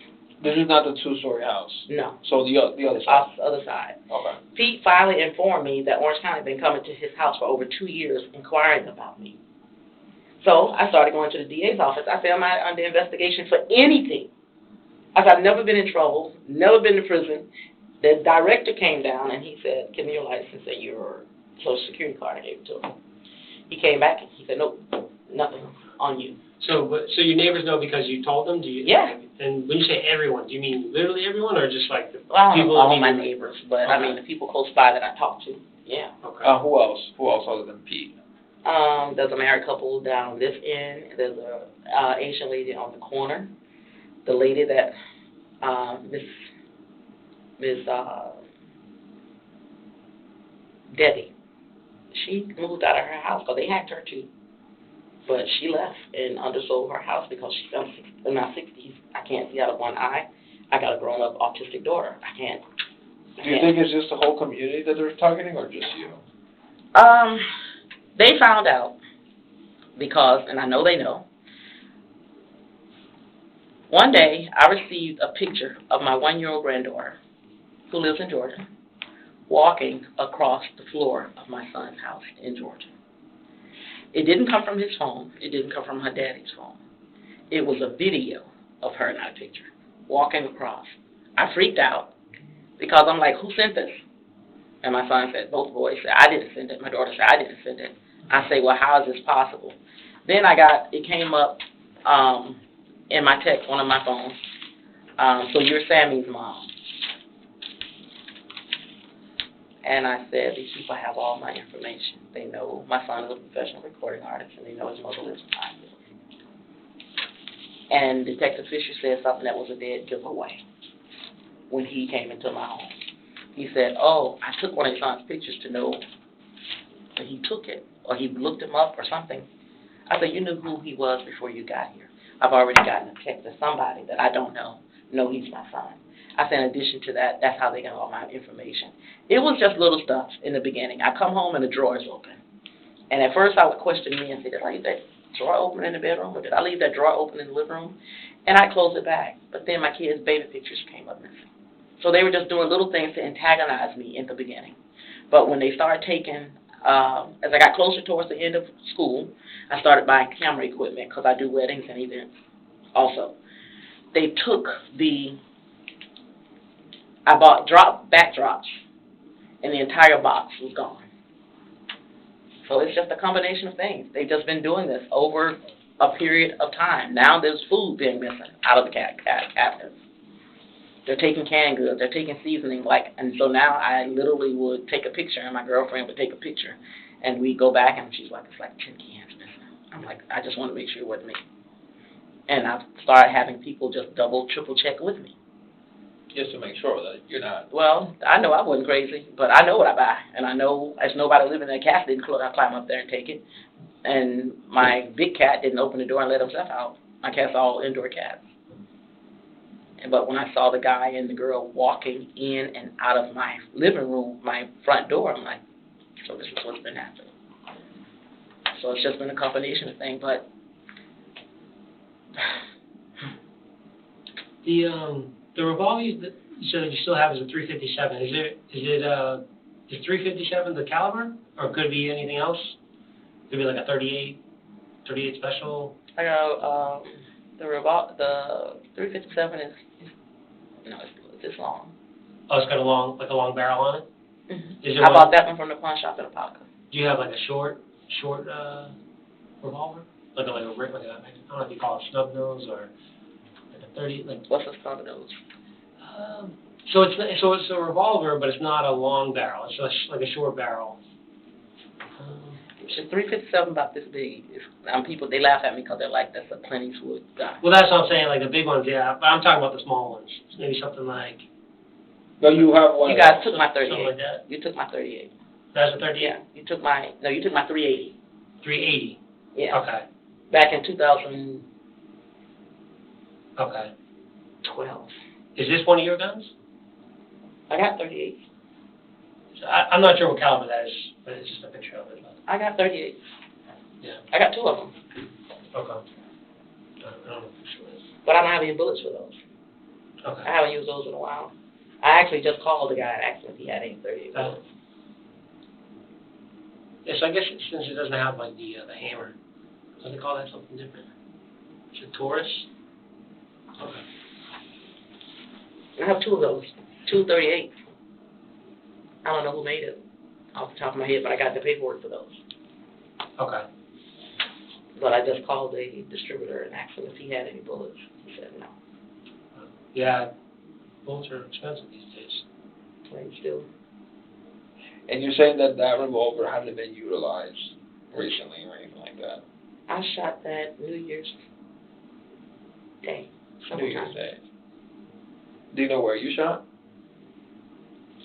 This is not the 2-story house. No. So the other side. Off the other side. Okay. Pete finally informed me that Orange County had been coming to his house for over 2 years inquiring about me. So I started going to the DA's office. I said, I'm not under investigation for anything. I said, I've never been in trouble, never been to prison. The director came down and he said, give me your license and your social security card. I gave it to him. He came back and he said, nope, nothing on you. So your neighbors know because you told them? Do you? Yeah. And when you say everyone, do you mean literally everyone, or just like the Well, I don't people? know all my immediately? neighbors, but I mean the people close by that I talk to. Yeah. Okay. Who else? Who else other than Pete? There's a married couple down this end. There's a Asian lady on the corner. The lady that Miss Debbie, she moved out of her house because they hacked her too. But she left and undersold her house because she's in my 60s. I can't see out of one eye. I got a grown-up autistic daughter. I can't. Do you think it's just the whole community that they're targeting, or just you? They found out because, and I know they know, one day I received a picture of my 1-year-old granddaughter, who lives in Georgia, walking across the floor of my son's house in Georgia. It didn't come from his phone. It didn't come from her daddy's phone. It was a video of her, not a picture, walking across. I freaked out, Because I'm like, who sent this? And my son said, both boys said, I didn't send it. My daughter said, I didn't send it. I say, well, how is this possible? Then it came up in my text, one of my phones. So you're Sammy's mom. And I said, these people have all my information. They know my son is a professional recording artist, and they know his mother lives in Pineville. And Detective Fisher said something that was a dead giveaway when he came into my home. He said, oh, I took one of his son's pictures to know that he took it, or he looked him up or something. I said, you knew who he was before you got here. I've already gotten a text to somebody that I don't know he's my son. I said, in addition to that, that's how they got all my information. It was just little stuff in the beginning. I come home and the drawer is open. And at first I would question me and say, did I leave that drawer open in the bedroom, or did I leave that drawer open in the living room? And I closed it back. But then my kids' baby pictures came up missing. So they were just doing little things to antagonize me in the beginning. But when they started taking, as I got closer towards the end of school, I started buying camera equipment because I do weddings and events also. They took I bought backdrops, and the entire box was gone. So it's just a combination of things. They've just been doing this over a period of time. Now there's food being missing out of the cabinets. They're taking canned goods. They're taking seasoning. And so now I literally would take a picture, and my girlfriend would take a picture, and we'd go back, and she's like, it's like 10 cans missing. I'm like, I just want to make sure it wasn't me. And I've started having people just double, triple check with me. Just to make sure that you're not. Well, I know I wasn't crazy, but I know what I buy, and I know as nobody living in a cat didn't climb up there and take it, and my big cat didn't open the door and let himself out. My cat's all indoor cats. But when I saw the guy and the girl walking in and out of my living room, my front door, I'm like, so this is what's been happening. So it's just been a combination of things, but the revolver that you said you still have is a 357. Is it 357 the caliber, or could it be anything else? Could it be like a 38 special? I got the 357 is it's this long. Oh, it's got a long barrel on it. Mm-hmm. I bought that one from the pawn shop in Apopka. Do you have like a short revolver, like a I don't know if you call it snub nose or like a 30 like. What's a snub nose? So it's a revolver, but it's not a long barrel. It's just like a short barrel. It's 357 about this big. People they laugh at me because they're like, that's a Clint Eastwood gun. Well, that's what I'm saying. Like the big ones, yeah. But I'm talking about the small ones. Maybe something like. No, you have one. You guys took my 38. Something like that. You took my 38. That's a 38. Yeah. You took my 380. 380. Yeah. Okay. Back in 2012. Okay. Is this one of your guns? I got 38. So I'm not sure what caliber that is, but it's just a picture of it. I got 38. Yeah. I got two of them. Okay. I don't know for sure. But I don't have any bullets for those. Okay. I haven't used those in a while. I actually just called the guy and asked him if he had any 38 bullets. Yes, I guess since it doesn't have like the hammer, do they call that something different? Is it Taurus? Okay. I have two of those, 238. I don't know who made it off the top of my head, but I got the paperwork for those. Okay. But I just called the distributor and asked him if he had any bullets. He said no. Yeah, bullets are expensive these days. Right, still. And you're saying that revolver hasn't been utilized recently or anything like that? I shot that New Year's Day. New Year's Day. Do you know where you shot?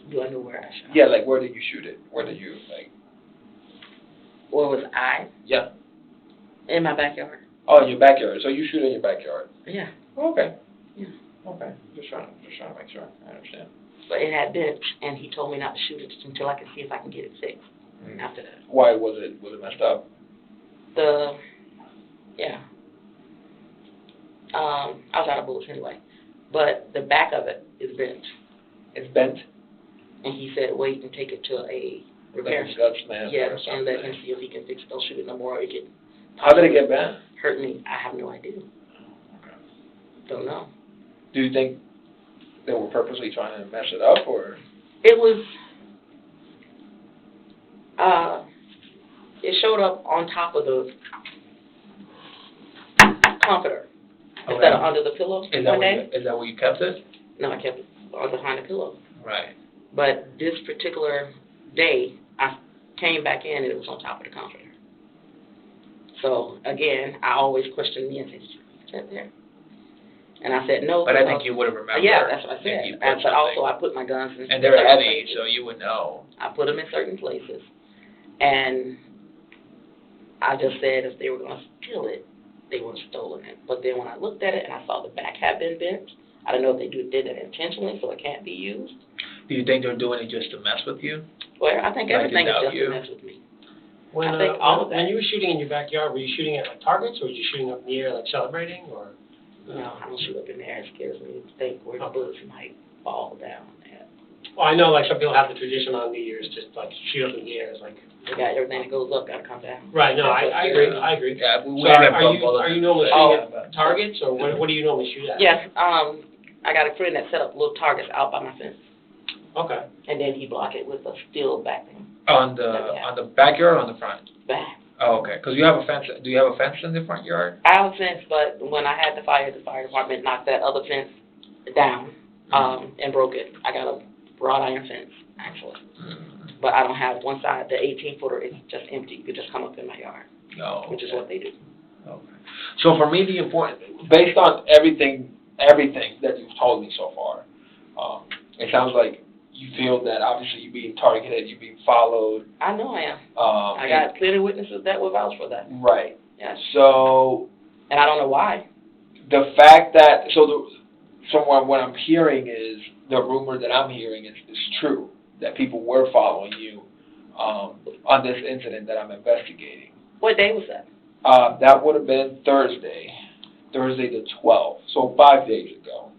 Do I know where I shot? Yeah, like where did you shoot it? Where did you, like? Where was I? Yeah. In my backyard. Oh, in your backyard. So you shoot in your backyard? Yeah. Okay. Yeah. Okay. Just trying to make sure I understand. But it had bent, and he told me not to shoot it until I could see if I can get it fixed. After that. Why was it messed up? I was out of bullets anyway. But the back of it is bent. It's bent? And he said wait and take it to a repair like shop. Dutchman Yeah, or something. and let him see if he can fix it. Don't shoot it no more or it could How did it get bent? hurt me. I have no idea. Okay. Don't know. Do you think they were purposely trying to mess it up, or? It was, it showed up on top of the comforter instead of under the pillow. Is that where you kept it? No, I kept it behind the pillow. Right. But this particular day, I came back in and it was on top of the comforter. So again, I always question the intention. There. And I said no. But I think you would have remembered. Yeah, that's what I said. But also, I put my guns in. And they're heavy, so you would know. I put them in certain places, and I just said if they were going to steal it, they would have stolen it. But then when I looked at it and I saw the back had been bent, I don't know if they did it intentionally, so it can't be used. Do you think they're doing it just to mess with you? Well, I think everything is just to mess with me. When, I think all of that. When you were shooting in your backyard, were you shooting at like targets, or were you shooting up in the air like celebrating, or? No, I don't shoot up in the air. It scares me to think where the bullets might fall down at. Well, I know like some people have the tradition on New Year's just like shoot up in the air. It's like they got everything that goes up got to come down. Right. No, I agree. I agree. Yeah. So are you normally shooting at targets, or what do you normally shoot at? Yes. I got a friend that set up little targets out by my fence. Okay. And then he blocked it with a steel backing. On the backyard or on the front? Back. Oh, okay. Because you have a fence. Do you have a fence in the front yard? I have a fence, but when I had the fire department knocked that other fence down and broke it. I got a wrought iron fence, actually. But I don't have one side. The 18-footer is just empty. You could just come up in my yard, which is what they do. Okay. So for me, based on everything that you've told me so far, it sounds like you feel that obviously you're being targeted, you're being followed. I know I am. I got plenty of witnesses that will vouch for that. Right. Yes. So. And I don't know why. The fact that what I'm hearing is the rumor that I'm hearing is true, that people were following you on this incident that I'm investigating. What day was that? That would have been Thursday the 12th, so 5 days ago.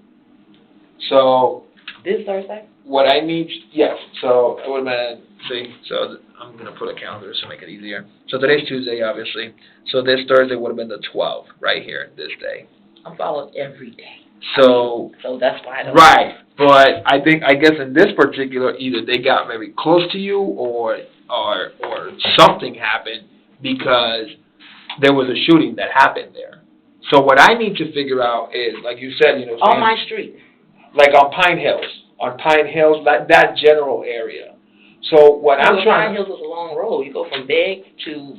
So. This Thursday? What I need, yes. So it would have been, so I'm going to put a calendar to make it easier. So today's Tuesday, obviously. So this Thursday would have been the 12th, right here, this day. I'm followed every day. So that's why I don't. Right. But I guess in this particular, either they got very close to you or something happened because there was a shooting that happened there. So what I need to figure out is, like you said, on my street. Like on Pine Hills, that general area. So Pine Hills is a long road. You go from Big to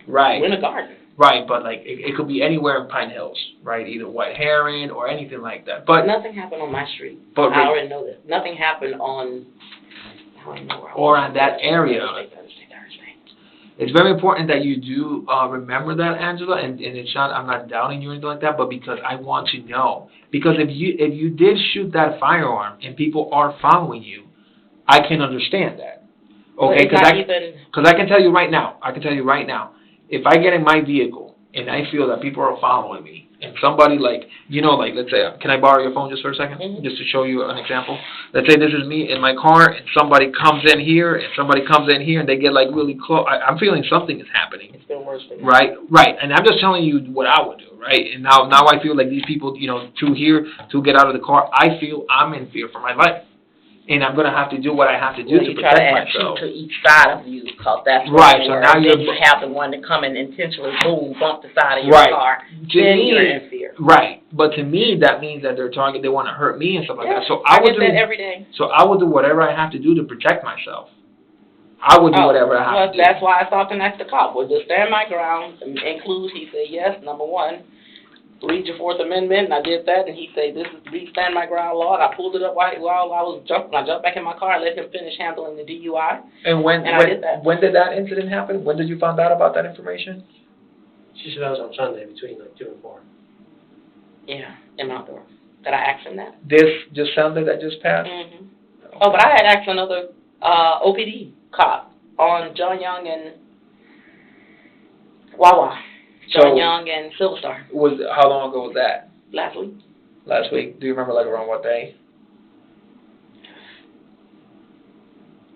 Winter Garden. Right, but like it could be anywhere in Pine Hills, right? Either White Heron or anything like that. But nothing happened on my street. But I already know that. Nothing happened on. On that area. It's very important that you do remember that, Angela, and it's not, I'm not doubting you or anything like that, but because I want to know. Because if you did shoot that firearm and people are following you, I can understand that. Okay, because I can tell you right now, if I get in my vehicle and I feel that people are following me, and somebody let's say, can I borrow your phone just for a second, just to show you an example? Let's say this is me in my car, and somebody comes in here, and they get like really close. I'm feeling something is happening. It's been worse than that. Right. And I'm just telling you what I would do, right? And now I feel like these people, to get out of the car, I feel I'm in fear for my life. And I'm going to have to do what I have to do to protect myself. You try to add two to each side of you, because that's right. So now you have the one to come and intentionally bump the side of your car. Then you're in fear. Right. But to me, that means that they want to hurt me and stuff like that. So I get that every day. So I will do whatever I have to do to protect myself. I will do whatever I have to do. That's why I stopped and asked the cop. Well, just stand my ground. Includes, he said, yes, number one. Read your Fourth Amendment, and I did that, and he said, this is the stand my ground law, and I pulled it up while I was jumping. I jumped back in my car and let him finish handling the DUI. And when did that. When did that incident happen? When did you find out about that information? She said that was on Sunday between like 2 and 4. Yeah, in my door. Did I ask him that? This just Sunday that just passed? Mm-hmm. Okay. Oh, but I had asked another OPD cop on John Young and Wawa. John Young and Silver Star. How long ago was that? Last week. Last week. Do you remember like around what day?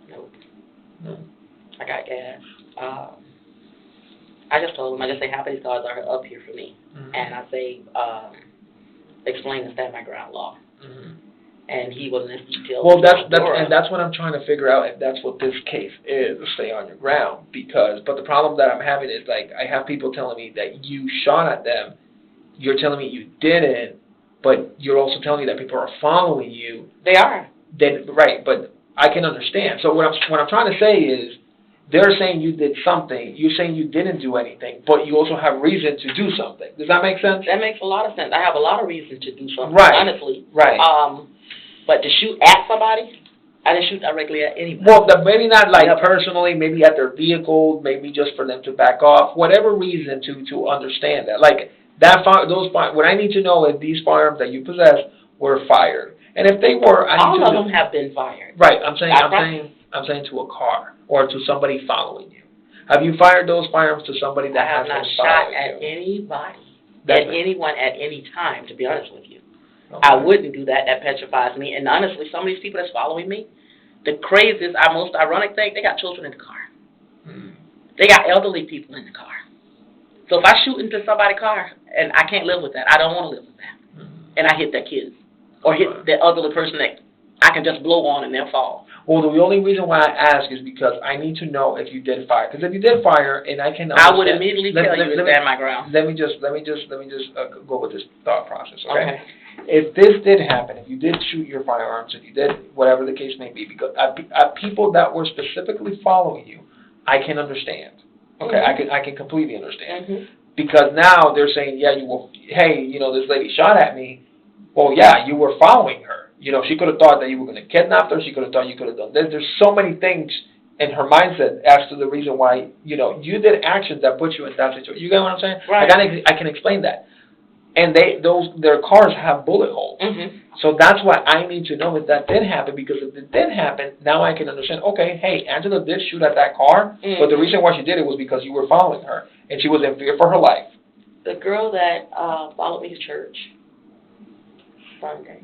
Nope. No. I got gas. I just told him, I just say half of these cars are up here for me. Mm-hmm. And I say, explain the stand my ground law. Mm-hmm. and he wasn't as detailed. Well, that's what I'm trying to figure out, if that's what this case is, stay on your ground. But the problem that I'm having is, like, I have people telling me that you shot at them. You're telling me you didn't, but you're also telling me that people are following you. They are. Right, but I can understand. So what I'm trying to say is, they're saying you did something. You're saying you didn't do anything, but you also have reason to do something. Does that make sense? That makes a lot of sense. I have a lot of reason to do something, right. honestly. Right. But to shoot at somebody, I didn't shoot directly at anybody. Well, maybe not like personally, maybe at their vehicle, maybe just for them to back off, whatever reason to understand that. Like, what I need to know is these firearms that you possess were fired. And if they were, all of them have been fired. Right. I'm saying to a car or to somebody following you. Have you fired those firearms to somebody that has been following you? I have not shot at anybody, anyone at any time, to be honest with you. Okay. I wouldn't do that. That petrifies me. And honestly, some of these people that's following me, the craziest, most ironic thing, they got children in the car. Mm. They got elderly people in the car. So if I shoot into somebody's car, and I can't live with that, I don't want to live with that, and I hit that kid, or hit the elderly person that I can just blow on and they'll fall. Well, the only reason why I ask is because I need to know if you did fire. Because if you did fire, and I can I would immediately tell you to stand my ground. Let me just go with this thought process, okay? If this did happen, if you did shoot your firearms, if you did whatever the case may be, because people that were specifically following you, I can understand. Okay, mm-hmm. I can completely understand. Mm-hmm. Because now they're saying, yeah, this lady shot at me. Well, yeah, you were following her. She could have thought that you were going to kidnap her. She could have thought you could have done this. There's so many things in her mindset as to the reason why, you did actions that put you in that situation. You get what I'm saying? Right. I can explain that. And their cars have bullet holes. Mm-hmm. So that's why I need to know if that did happen, because if it did happen, now I can understand, okay, hey, Angela did shoot at that car, mm-hmm. but the reason why she did it was because you were following her, and she was in fear for her life. The girl that followed me to church Sunday,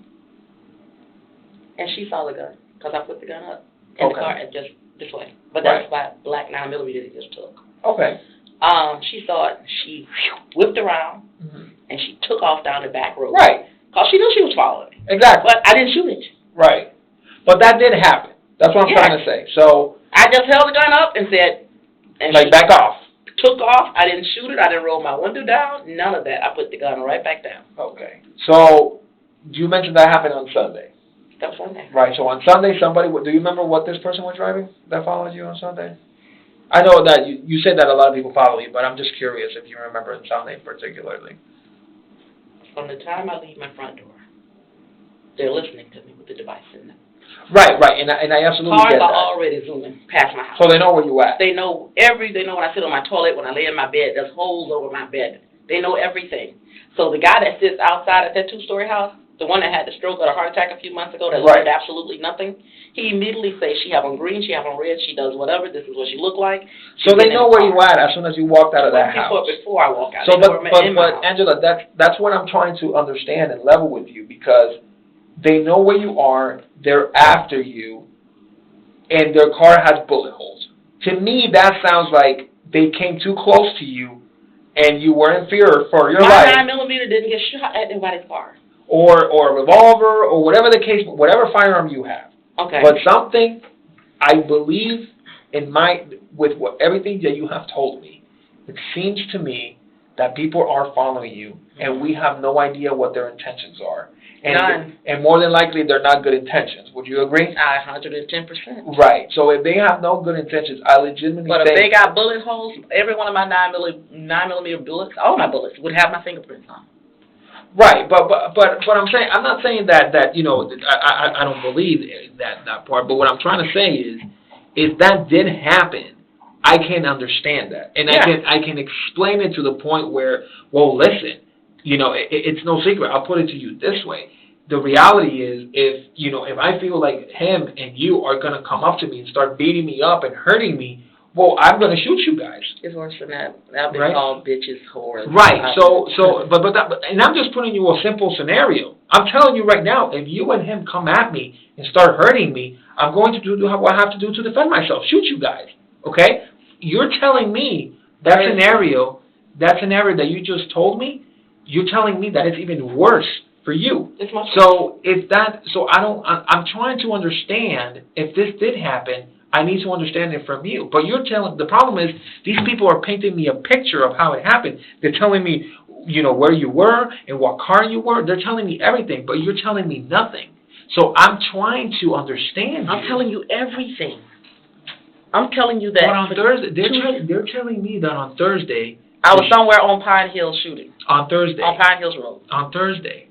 and she saw the gun, because I put the gun up in the car and just this way. But that's why black 9mm that he just took. Okay. She saw it, she whipped around, mm-hmm. and she took off down the back road. Right. Because she knew she was following me. Exactly. But I didn't shoot it. Right. But that did happen. That's what I'm trying to say. So I just held the gun up and said, back off. Took off. I didn't shoot it. I didn't roll my window down. None of that. I put the gun right back down. Okay. So you mentioned that happened on Sunday. That was Sunday. Right. So on Sunday, do you remember what this person was driving that followed you on Sunday? I know that you said that a lot of people follow you, but I'm just curious if you remember on Sunday particularly. From the time I leave my front door, they're listening to me with the device in them. Right, and I absolutely get that. Cars are already zooming past my house. So they know where you at. They know when I sit on my toilet, when I lay in my bed, there's holes over my bed. They know everything. So the guy that sits outside at that 2-story house, the one that had the stroke or the heart attack a few months ago that learned absolutely nothing, he immediately says she have on green, she have on red, she does whatever, this is what she look like. So they know where you at as soon as you walked out of that house. Before I walk out. So but Angela, that's what I'm trying to understand and level with you, because they know where you are, they're after you, and their car has bullet holes. To me, that sounds like they came too close to you and you were in fear for your life. My 9mm didn't get shot at anybody's car. Or a revolver, or whatever the case, whatever firearm you have. Okay. But something, I believe, with everything that you have told me, it seems to me that people are following you, and we have no idea what their intentions are. And more than likely, they're not good intentions. Would you agree? 110%. Right. So if they have no good intentions, I legitimately But if they got bullet holes, every one of my 9mm bullets, all my bullets, would have my fingerprints on. Right, but I'm saying, I'm not saying that I don't believe that part. But what I'm trying to say is that did happen. I can understand that, and I can explain it to the point where, well, listen, it's no secret. I'll put it to you this way: the reality is, if I feel like him and you are gonna come up to me and start beating me up and hurting me, well, I'm going to shoot you guys. It's worse than that. I've been called bitches, whores. Right. And I'm just putting you a simple scenario. I'm telling you right now, if you and him come at me and start hurting me, I'm going to do what I have to do to defend myself. Shoot you guys. Okay? You're telling me that scenario that you just told me, you're telling me that it's even worse for you. It's my So if that, so I'm trying to understand if this did happen. I need to understand it from you. But you're telling, the problem is these people are painting me a picture of how it happened. They're telling me, you know, where you were and what car you were. They're telling me everything, but you're telling me nothing. So I'm trying to understand. I'm telling you everything. I'm telling you that. But on Thursday, they're telling me that on Thursday. I was somewhere on Pine Hill shooting. On Thursday. On Pine Hills Road. On Thursday.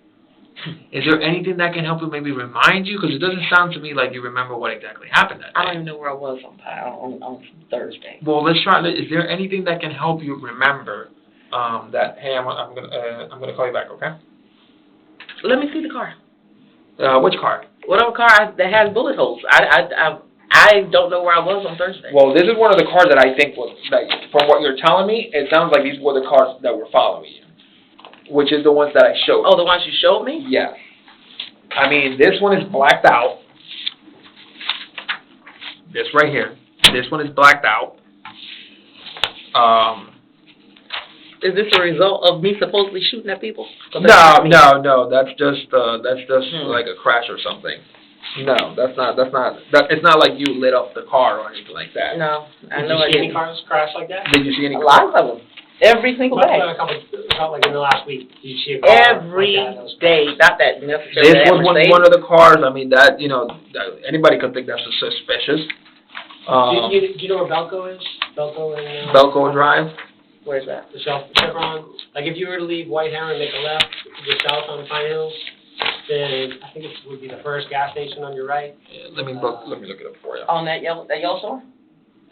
Is there anything that can help you maybe remind you? Because it doesn't sound to me like you remember what exactly happened that day. I don't even know where I was on Thursday. Well, let's try. Is there anything that can help you remember that? Hey, I'm gonna call you back. Okay. Let me see the car. Which car? Whatever car that has bullet holes. I don't know where I was on Thursday. Well, this is one of the cars that I think was, like, from what you're telling me, it sounds like these were the cars that were following you, which is the ones that I showed. Oh, the ones you showed me? Yeah. I mean, this one is blacked out. This right here. This one is blacked out. Is this a result of me supposedly shooting at people? No. That's just like a crash or something. No, it's not like you lit up the car or anything like that. No, I Did know you I see any didn't. cars crash like that? Did you see any A cars? lot of them. Every single day. Like in the last week, did you see a car Every like that was day. crashed? Not that necessarily. This was one of the cars. I mean, that, you know, anybody could think that's suspicious. Do you know where Belco is? Belco and Belco Drive. Where's that? the Chevron. Like if you were to leave White Heron and make a left, just south on Pine Hills, then I think it would be the first gas station on your right. Yeah, let me look it up for you. On that yellow store?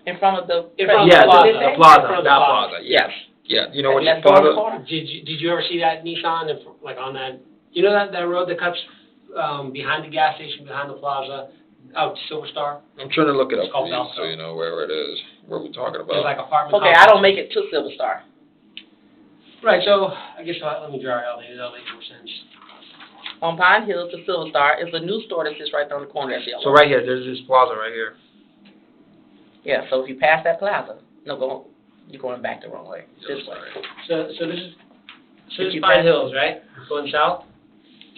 In front of the... In front of Yeah, the plaza. the In plaza. front of the That plaza. plaza. Yes. Yeah. You know what That's plaza? Did you ever see that Nissan like on that? You know that road that cuts behind the gas station, behind the plaza, out to Silver Star? I'm trying to look it up It's called for you, Belco. so you know where it is, where we're talking There's about. like apartment. Okay, I don't make it to Silver Star. Right. So I guess let me draw it out. That'll make more sense. On Pine Hills to Silver Star is a new store that sits right there on the corner of yellow. So right here, there's this plaza right here. Yeah, so if you pass that plaza, you're going back the wrong way. This way. So this is If you Pine pass- Hills, right? Going south.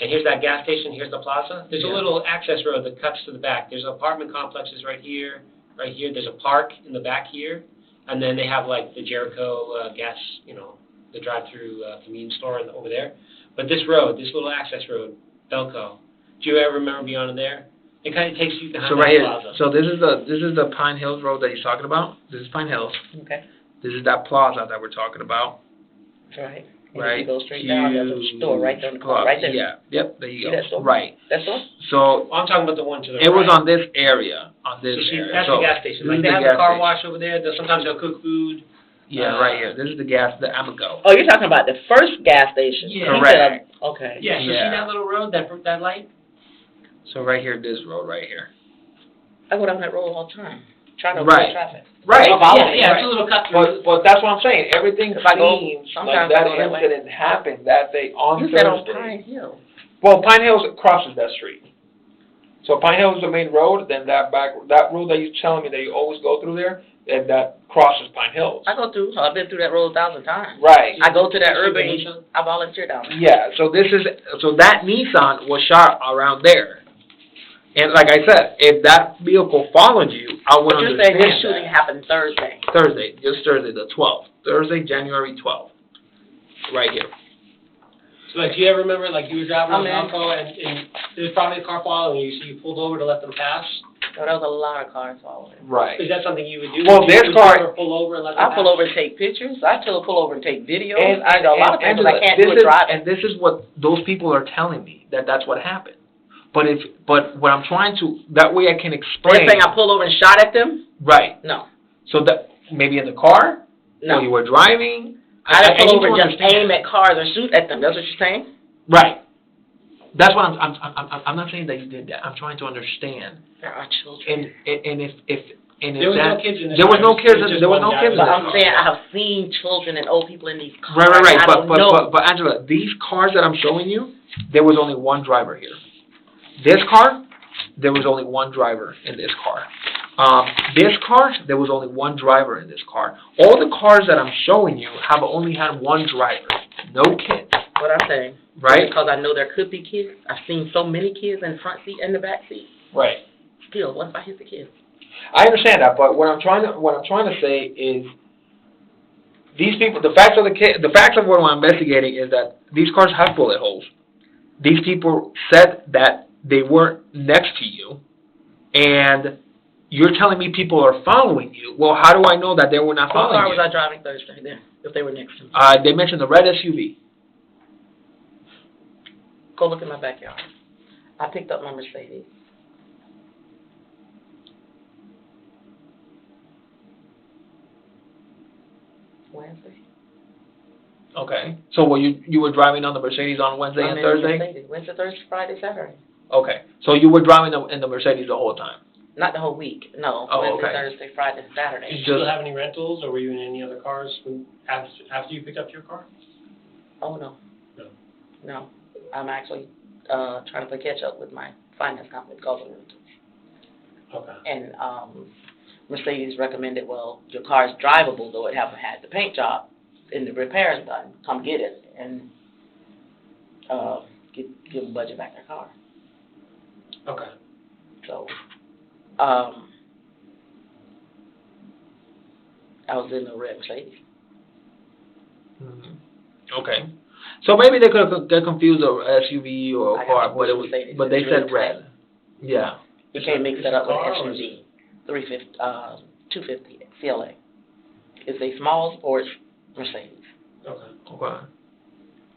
And here's that gas station, here's the plaza. There's a little access road that cuts to the back. There's apartment complexes right here. There's a park in the back here. And then they have like the Jericho gas, the drive-through convenience store over there. But this road, this little access road, Belco, do you ever remember being on there? It kind of takes you behind So that right here, plaza. so this is the Pine Hills road that he's talking about. This is Pine Hills. Okay, This is that plaza that we're talking about. right. And Right. if you go straight down, there's a store right there on the corner, right there. Yeah. Yep. There you See go. that store? Right. That store? So I'm talking about the one to the it was right. on this area. On this So see, area. that's So the gas station. this Like is they the have gas the car station. wash over there. Sometimes they'll cook food. Yeah, right here. This is the Amigo. Oh, you're talking about the first gas station? Yeah. He Correct. said, okay. Yeah, so see Yeah. that little road, that light? So right here, this road right here. I go down that road all the time, trying to Right. avoid traffic. Right. Oh, follow me, Yeah, right. it's a little cut through. But that's what I'm saying. Everything If I go- seems like sometimes I that go that way. incident happened that day on You said on Thursday. Pine Hill. Well, Pine Hills crosses that street. So Pine Hills is the main road. Then that road that you're telling me that you always go through there, and that crosses Pine Hills. I go through, I've been through that road 1,000 times. Right. I go to that You see the urban, Nissan? I volunteer down there. Yeah. So that Nissan was shot around there. And like I said, if that vehicle followed you, I would But you're saying understand this shooting that. happened Thursday. Thursday, the 12th. Thursday, January 12th. Right here. So like, do you ever remember, like, you were driving on I'm in. Belco and there was probably a car following you, so you pulled over to let them pass? So there was a lot of cars following. Right. Is that something you would do? Well, Would this you car- ever pull over and let them I pass? pull over and take pictures. I pull over and take videos. And I do a lot of things that I can't do with driving. And this is what those people are telling me, that's what happened. But what I'm trying to, that way I can They're explain. saying I pulled over and shot at them? Right. No. So that, maybe in the car? No. Or you were driving? I didn't pull need over to and just understand. aim at cars and shoot at them. That's what you're saying? Right. That's what I'm not saying that you did that. I'm trying to understand. There are children. And if There was no kids in this there was no car. kids. It was just There was one no guy kids. in But the I'm car. saying I have seen children and old people in these cars. Right. I don't know. But Angela, these cars that I'm showing you, there was only one driver here. This car, there was only one driver in this car. This car, there was only one driver in this car. All the cars that I'm showing you have only had one driver, no kids. what I'm saying. Right? Because I know there could be kids. I've seen so many kids in the front seat and the back seat. Right. Still, what if I hit the kids? I understand that, but what I'm trying to say is these people. The facts of what I'm investigating is that these cars have bullet holes. These people said that they weren't next to you, and you're telling me people are following you. Well, how do I know that they were not What following car you? was I driving Thursday then, if they were next to me? They mentioned the red SUV. Go look in my backyard. I picked up my Mercedes. Wednesday. Okay. So you were driving on the Mercedes on Wednesday and Thursday? Mercedes. Wednesday, Thursday, Friday, Saturday. Okay. So you were driving in the Mercedes the whole time? Not the whole week, no. Oh, Wednesday, okay. Thursday, Friday, Saturday. Did you still have any rentals, or were you in any other cars after you picked up your car? Oh, no. No. No. I'm actually trying to play catch up with my finance company because of rentals. Okay. And Mercedes recommended, well, your car is drivable, though it haven't had the paint job and the repairs done. Come get it and give the budget back their car. Okay. So, I was in a red Mercedes. Mm-hmm. Okay. So maybe they could have got confused a SUV or a car, but they said red. Yeah. You can't mix that up with an SUV. 250 CLA. It's a small sports Mercedes. Okay.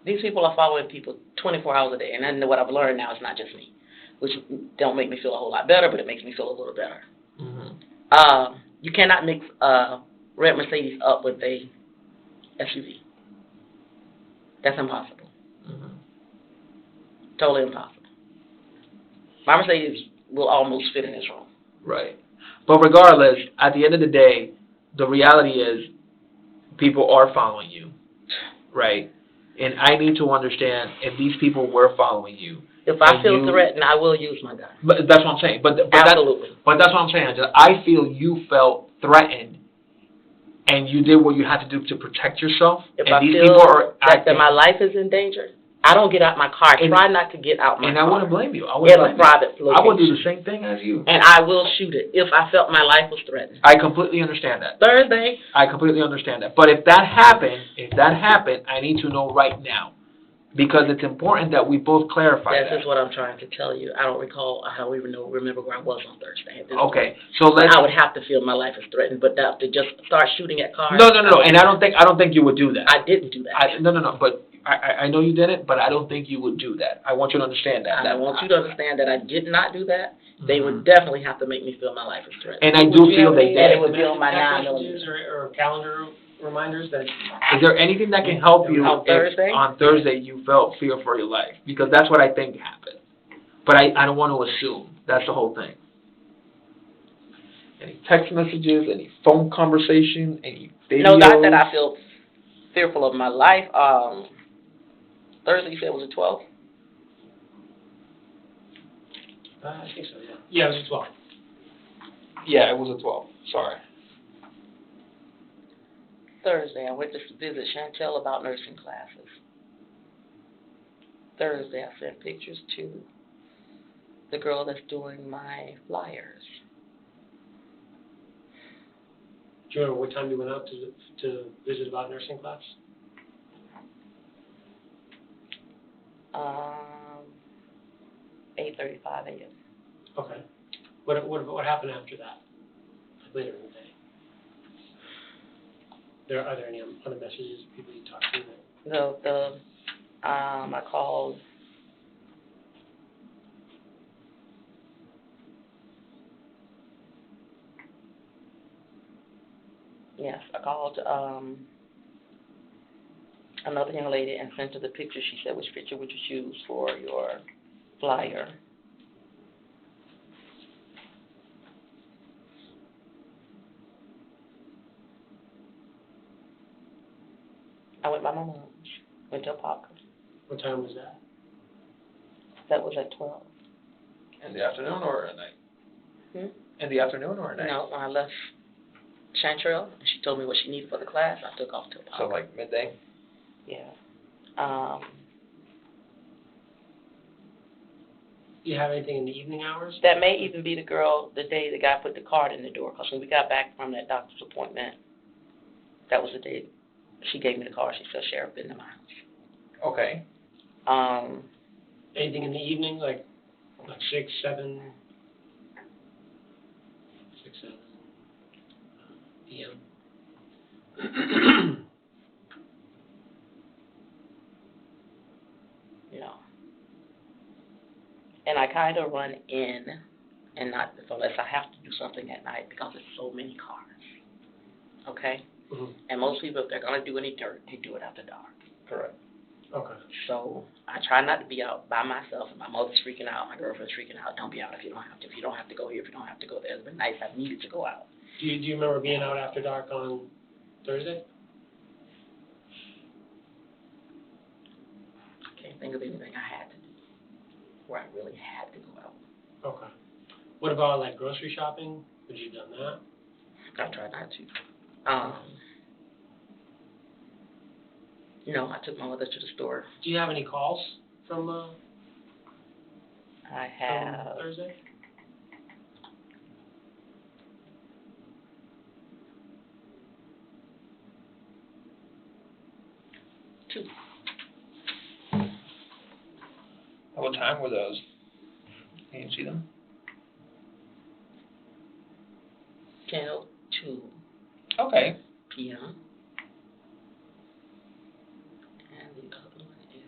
These people are following people 24 hours a day, and then what I've learned now is not just me, which don't make me feel a whole lot better, but it makes me feel a little better. Mm-hmm. You cannot mix a red Mercedes up with a SUV. That's impossible. Mm-hmm. Totally impossible. My Mercedes will almost fit in this room. Right. But regardless, at the end of the day, the reality is people are following you, right? And I need to understand if these people were following you. If I feel threatened, I will use my gun. But that's what I'm saying. But Absolutely. But that's what I'm saying, Angela. I feel you felt threatened, and you did what you had to do to protect yourself. If and I these feel people are that my life is in danger, I don't get out my car. I try not to get out my car. And I wouldn't blame you. In a private location. I would do the same thing as you. And I will shoot it if I felt my life was threatened. I completely understand that. Thursday. I completely understand that. But if that happened, I need to know right now. Because it's important that we both clarify that. This is what I'm trying to tell you. I don't recall, I don't even remember where I was on Thursday. Okay, so I would have to feel my life is threatened, but now to just start shooting at cars. No, and I don't think you would do that. I didn't do that. No, but I know you didn't, but I don't think you would do that. I want you to understand that. I want you to understand that I did not do that. They would definitely have to make me feel my life is threatened. And I do feel they did. And it would be on my 9mm. Or calendar reminders that. Is there anything that can help you on Thursday? On Thursday you felt fear for your life? Because that's what I think happened. But I don't want to assume. That's the whole thing. Any text messages, any phone conversation, any videos? No, not that I feel fearful of my life. Thursday you said was the 12th? I think so, yeah. Yeah, it was the 12th. Yeah, it was a 12. Sorry. Thursday, I went to visit Chantel about nursing classes. Thursday, I sent pictures to the girl that's doing my flyers. Do you remember what time you went out to visit about nursing class? 8:35 a.m. Okay. What happened after that? Later in the day. Are there any other messages, people you talked to? I called. Yes, I called another young lady and sent her the picture. She said, which picture would you choose for your flyer? I went by my mom's, went to a Parker. What time was that? That was at 12. In the afternoon or at night? In the afternoon or at night? No, when I left Chantrell, and she told me what she needed for the class, I took off to a Parker. So like midday? Yeah. Do you have anything in the evening hours? That may even be the girl, the day the guy put the card in the door, because when we got back from that doctor's appointment, that was the day she gave me the card. She said, Sheriff been to my house. Okay. Anything in the evening, like 6, 7 p.m.? No. And I kind of run in, and not unless I have to do something at night because there's so many cars. Okay? Mm-hmm. And most people, if they're going to do any dirt, they do it after dark. Correct. Okay. So I try not to be out by myself. If my mother's freaking out, my girlfriend's freaking out, don't be out if you don't have to. If you don't have to go here, if you don't have to go there. It's been nights I've needed to go out. Do you remember being out after dark on Thursday? I can't think of anything I had to do where I really had to go out. Okay. What about like grocery shopping? Would you have done that? I try not to. I took my mother to the store. Do you have any calls from I have from Thursday? two. What time were those? Can you see them? 10:02 Okay. p.m. And the other one is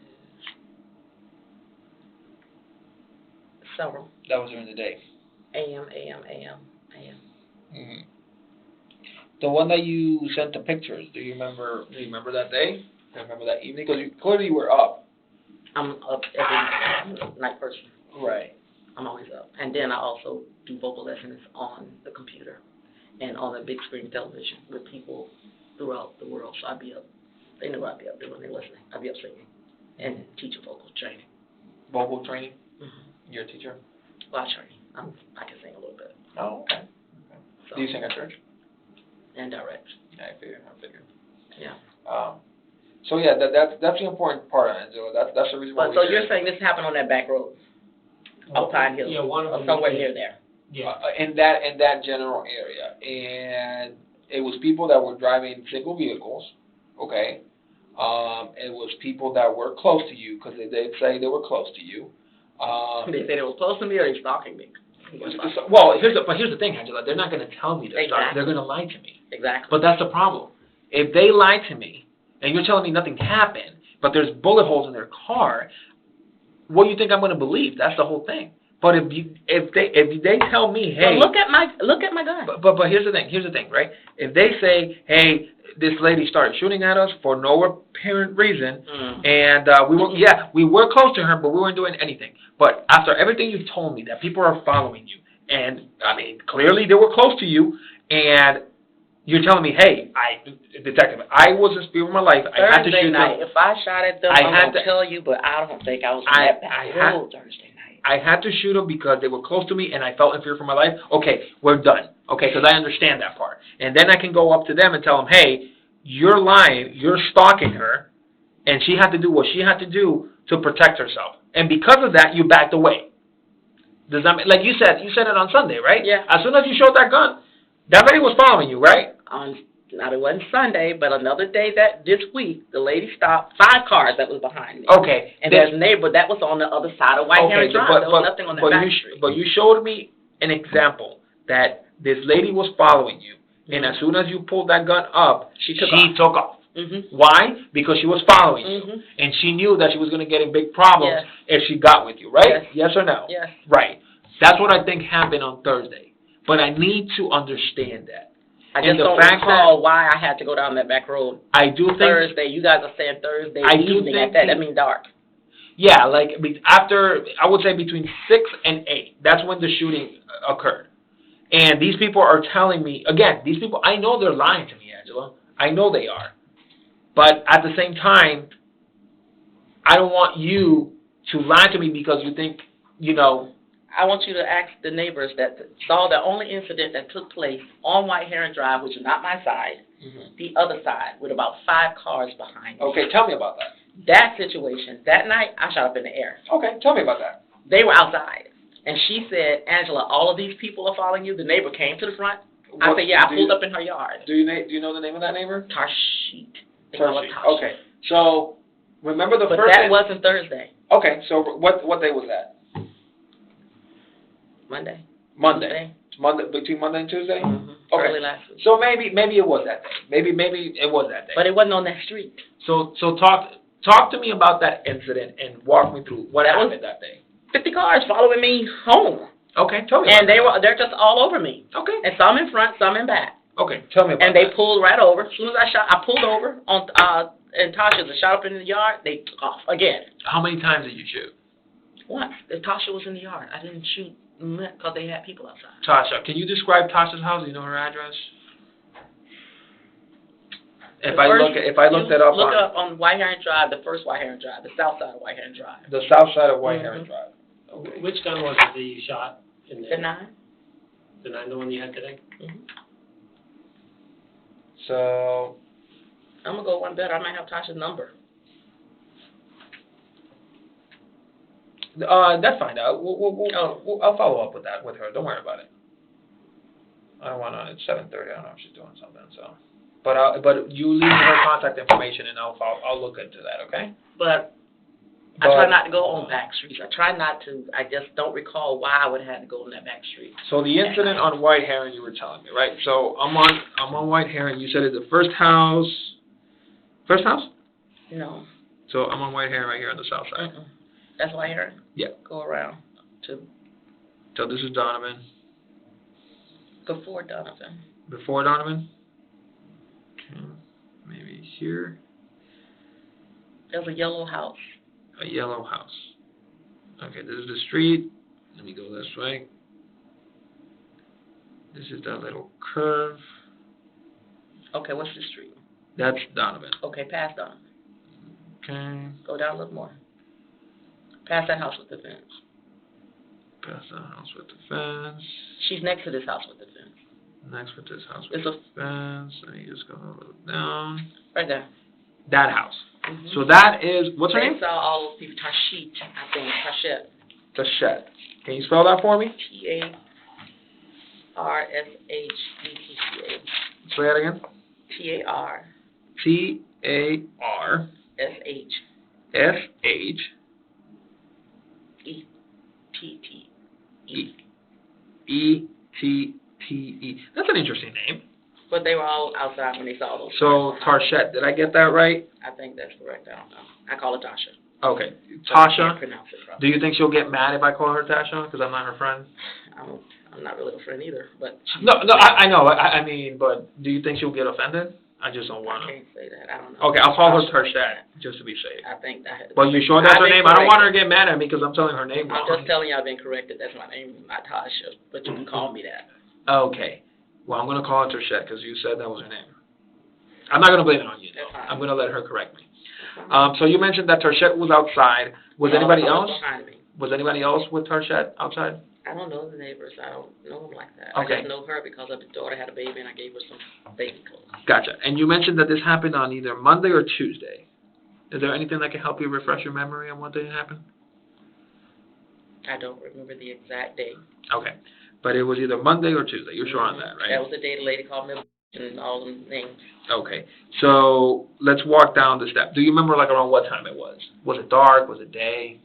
several. That was during the day. A.m. Mm-hmm. The one that you sent the pictures, do you remember that day? Do you remember that evening? Because clearly you were up. I'm up every night person. Right. I'm always up. And then I also do vocal lessons on the computer and on the big screen television with people throughout the world. So I'd be up. They know I'd be up there when they're listening. I'd be up singing and teaching vocal training. Vocal training? Mm-hmm. You're a teacher? Well, I train. I can sing a little bit. Oh, okay. So, Do you sing at church? and direct. Yeah, I figured. Yeah. So yeah, that's the important part, Angela. That's the reason why. But so you're saying this happened on that back road, up Pine Hill, Yeah, one of or them. somewhere near there. Yeah. In that general area, and it was people that were driving single vehicles. Okay. It was people that were close to you because they did say they were close to you. They say they were close to me, or they stalking me. Well, here's the thing, Angela. They're not going to tell me they're stalking. Exactly. They're going to lie to me. Exactly. But that's the problem. If they lie to me, and you're telling me nothing happened, but there's bullet holes in their car, what do you think I'm going to believe? That's the whole thing. But if they tell me, hey, well, look at my gun. But here's the thing, right? If they say, hey, this lady started shooting at us for no apparent reason, and we were close to her, but we weren't doing anything. But after everything you've told me, that people are following you, and I mean clearly they were close to you, and you're telling me, hey, detective, I was in fear of my life. I had to shoot night. them. If I shot at them, I'm gonna tell you, but I don't think I was on that back road Thursday night. I had to shoot them because they were close to me and I felt in fear for my life. Okay, we're done. Okay, because I understand that part. And then I can go up to them and tell them, hey, you're lying, you're stalking her, and she had to do what she had to do to protect herself. And because of that, you backed away. Does that like you said it on Sunday, right? Yeah. As soon as you showed that gun, that lady was following you, right? Now, it wasn't Sunday, but another day this week, the lady stopped 5 cars that was behind me. Okay. And there's a neighbor that was on the other side of White Harris Drive. There was nothing on that back street. But you showed me an example that this lady was following you, and as soon as you pulled that gun up, she took off. Mm-hmm. Why? Because she was following you, and she knew that she was going to get in big problems if she got with you, right? Yes or no? Yes. Right. That's what I think happened on Thursday. But I need to understand that. I just don't recall why I had to go down that back road. I do think Thursday. You guys are saying Thursday evening at that. That means dark. Yeah, like after, I would say between 6 and 8. That's when the shooting occurred. And these people are telling me, again, these people, I know they're lying to me, Angela. I know they are. But at the same time, I don't want you to lie to me because you think, I want you to ask the neighbors that saw the only incident that took place on White Heron Drive, which is not my side, the other side, with about 5 cars behind me. Okay, tell me about that. That situation, that night, I shot up in the air. Okay, tell me about that. They were outside. And she said, Angela, all of these people are following you. The neighbor came to the front. I What- said, yeah, I do pulled you- up in her yard. Do you know the name of that neighbor? Tarshit. They call her Percy. Tasha. Okay. So remember the But first that day? wasn't Thursday. Okay. So what day was that? Monday. Monday. Monday between Monday and Tuesday. Mm-hmm. Okay. Early last week. So maybe it was that day. Maybe it was that day. But it wasn't on that street. So talk to me about that incident and walk me through what happened that day. 50 cars following me home. Okay, tell me. And they're just all over me. Okay. And some in front, some in back. Okay, tell me about And they that. pulled right over. As soon as I pulled over on and Tasha was shot up in the yard. They took off again. How many times did you shoot? Once. Tasha was in the yard. I didn't shoot because they had people outside. Tasha, can you describe Tasha's house? Do you know her address? If I looked it up Look up on White Heron Drive, the first White Heron Drive, the south side of White Heron Drive. The south side of White Heron Drive. Okay. Which gun was it that you shot? In The 9. The 9, the one you had today? Mm-hmm. So I'm gonna go one better. I might have Tasha's number. that's fine. I'll follow up with that with her. Don't worry about it. I don't want to. It's 7:30. I don't know if she's doing something. So, but you leave me her contact information and I'll look into that. Okay. But I try not to go on back streets. I try not to. I just don't recall why I would have had to go on that back street. So the incident on White Heron, you were telling me, right? So I'm on White Heron. You said it's the first house. First house? No. So I'm on White Heron right here on the south side. That's White Heron? Yeah. Go around to. So this is Donovan. Before Donovan. Before Donovan? Okay. Maybe here. There's a yellow house. A yellow house. Okay, this is the street. Let me go this way. This is that little curve. Okay, what's the street? That's Donovan. Okay, past Donovan. Okay. Go down a little more. Past that house with the fence. Past that house with the fence. She's next to this house with the fence. Next with this house with It's the fence. Let me just go a little down. Right there. That house. So that is, what's her They name? saw all those people. Tarshit, I think. Tarshit. Tashet. Can you spell that for me? T-A-R-S-H-E-T-C-A. Say that again. T-A-R. T-A-R-S-H. S-H. E-T-T-E. E-T-T-E. That's an interesting name. But they were all outside when they saw those. So, Tarshette, did I get that right? I think that's correct. I don't know. I call her Tasha. Okay. So I Tasha, can't pronounce it do properly. you think she'll get mad if I call her Tasha because I'm not her friend? I'm not really a friend either, but No, I know. I mean, but do you think she'll get offended? I just don't want I to. can't say that. I don't know. Okay, I'll call her Tarshette just to be safe. I think that. But you sure that's her I've been name? I don't want her to corrected. get mad at me because I'm telling her name I'm wrong. just telling you I've been corrected. That's my name, not Tasha, but you can call me that. Okay. Well, I'm going to call her Tarshette because you said that was her name. I'm not going to blame it on you, though. That's fine. I'm going to let her correct me. So you mentioned that Tarshette was outside. Was anybody else? Behind me. Was anybody else with Tarshette outside? I don't know the neighbors. I don't know them like that. Okay. I just know her because her daughter had a baby and I gave her some baby clothes. Gotcha. And you mentioned that this happened on either Monday or Tuesday. Is there anything that can help you refresh your memory on what day it happened? I don't remember the exact date. Okay. But it was either Monday or Tuesday. You're sure on that, right? That was the day the lady called me and all them names. Okay. So let's walk down the step. Do you remember like around what time it was? Was it dark? Was it day?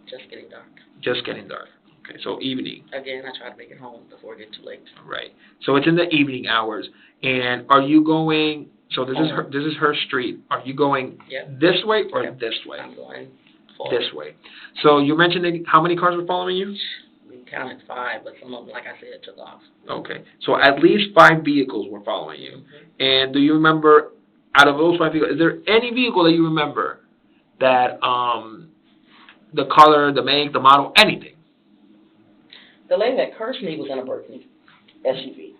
Just getting dark. Just getting dark. Okay. So evening. Again, I try to make it home before it gets too late. Right. So it's in the evening hours. And are you going? So this is her street. Are you going this way or this way? I'm going forward. This way. So you mentioned that how many cars were following you? We counted 5, but some of them, like I said, took off. Okay. So at least 5 vehicles were following you. And do you remember, out of those 5 vehicles, is there any vehicle that you remember that the color, the make, the model, anything? The lady that cursed me was in a Burgundy SUV.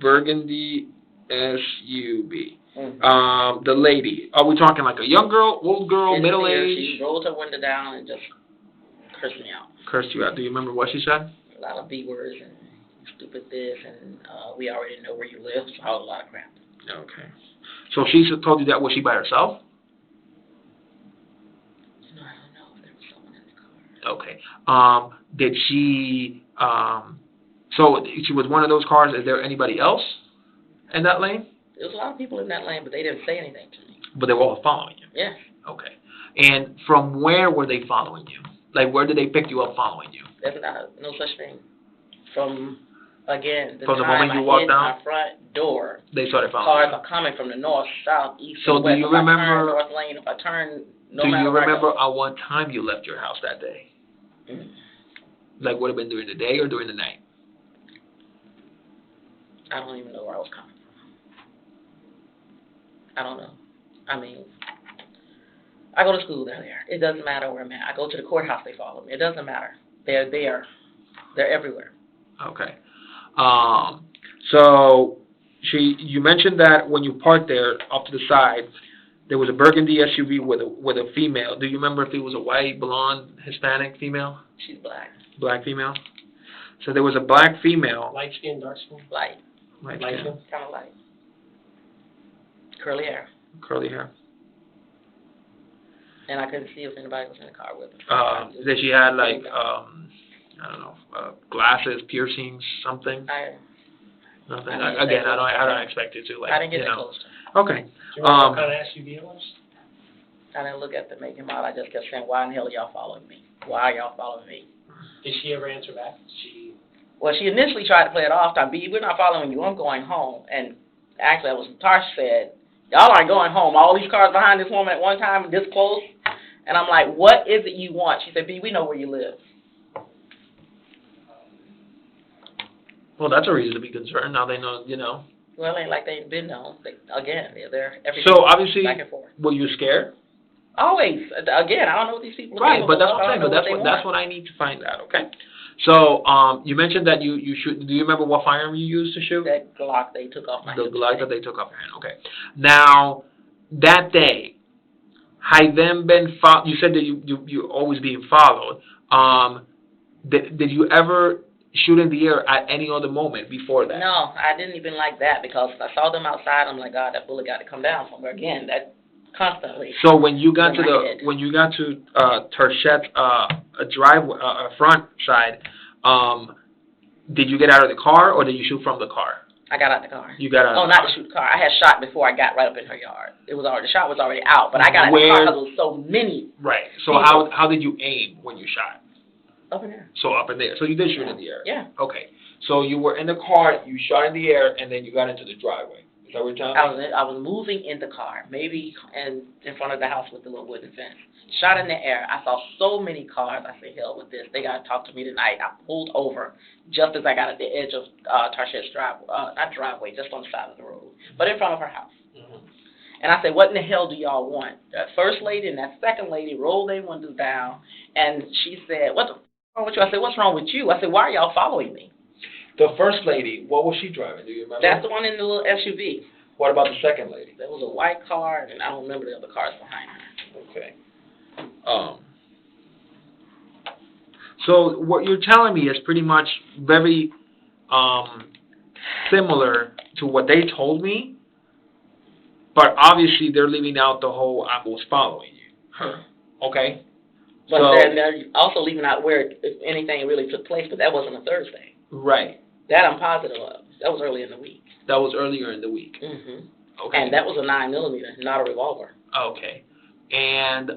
Burgundy SUV. Mm-hmm. The lady, are we talking like a young girl, old girl, middle age? She rolled her window down and just cursed me out. Cursed you out. Do you remember what she said? A lot of B words and stupid this and we already know where you live, so a lot of crap. Okay. So she told you that, was she by herself? I don't know if there was someone in the car. Okay. Did she, so she was one of those cars. Is there anybody else in that lane? There was a lot of people in that lane, but they didn't say anything to me. But they were all following you? Yes. Okay. And from where were they following you? Like, where did they pick you up following you? There's no such thing. From, again, From the moment you walked down? My front door, They started following cars are coming from the north, south, east, So and west. do you If I remember? turn north lane, if I turn, no Do matter you where I remember go. at what time you left your house that day? Mm. Like, would have been during the day or during the night? I don't even know where I was coming from. I don't know. I mean, I go to school, they're there. It doesn't matter where I'm at. I go to the courthouse, they follow me. It doesn't matter. They're there. They're everywhere. Okay. So you mentioned that when you parked there off to the side, there was a burgundy SUV with a female. Do you remember if it was a white, blonde, Hispanic female? She's black. Black female. So there was a black female. Light skin, dark skin? Light. Light Light skin. skin? Kind of light. Curly hair. Curly hair. And I couldn't see if anybody was in the car with her. That she had like I don't know, glasses, piercings, something. Nothing. Again, I don't expect you to like. I didn't get you that know. close to her. Okay. Do you remember what kind of SUV it was? I didn't look at the make and model. I just kept saying, why in the hell are y'all following me? Why are y'all following me? Did she ever answer back? Well, she initially tried to play it off. B, we're not following you. I'm going home. And actually, that was Tarsh said, y'all aren't going home. All these cars behind this woman at one time, this close. And I'm like, what is it you want? She said, B, we know where you live. Well, that's a reason to be concerned. Now they know, you know. Well, it ain't like they ain't been known. Again, they're every So obviously, back and forth. were you scared? Always. Again, I don't know what these people are Right, doing. but that's what I I'm don't saying. know But what that's what I need to find out. Okay. So you mentioned that you shoot. Do you remember what firearm you used to shoot? That Glock they took off my The hip. Glock that they took off your hand. Okay. Now that day, had them been you said that you always being followed. Did you ever shoot in the air at any other moment before that? No, I didn't even like that because I saw them outside. I'm like, God, that bullet got to come down somewhere. Again, that constantly. So when you got in to my head. Terchette's front side, did you get out of the car or did you shoot from the car? I got out the car. You got out. Oh, not to shoot the car. I had shot before I got right up in her yard. It was already the shot was already out, but I got out the car because there was so many. Right. So people. how did you aim when you shot? Up in there. So up in there. So you did shoot in the air. Yeah. Okay. So you were in the car, you shot in the air, and then you got into the driveway. Is that what you're telling me? I was moving in the car, maybe in front of the house with the little wooden fence. Shot in the air. I saw so many cars. I said, hell with this. They got to talk to me tonight. I pulled over just as I got at the edge of Tarshet's driveway, just on the side of the road, but in front of her house. Mm-hmm. And I said, what in the hell do y'all want? That first lady and that second lady rolled their windows down, and she said, what's wrong with you? I said, what's wrong with you? I said, why are y'all following me? The first lady, what was she driving? Do you remember? That's the one in the little SUV. What about the second lady? There was a white car, and I don't remember the other cars behind her. Okay. So what you're telling me is pretty much very similar to what they told me, but obviously they're leaving out the whole I was following you. Okay? But so, then they're also leaving out where if anything really took place, but that wasn't a Thursday. Right. That I'm positive of. That was early in the week. That was earlier in the week. Mm-hmm. Okay. And that was a 9mm, not a revolver. Okay. And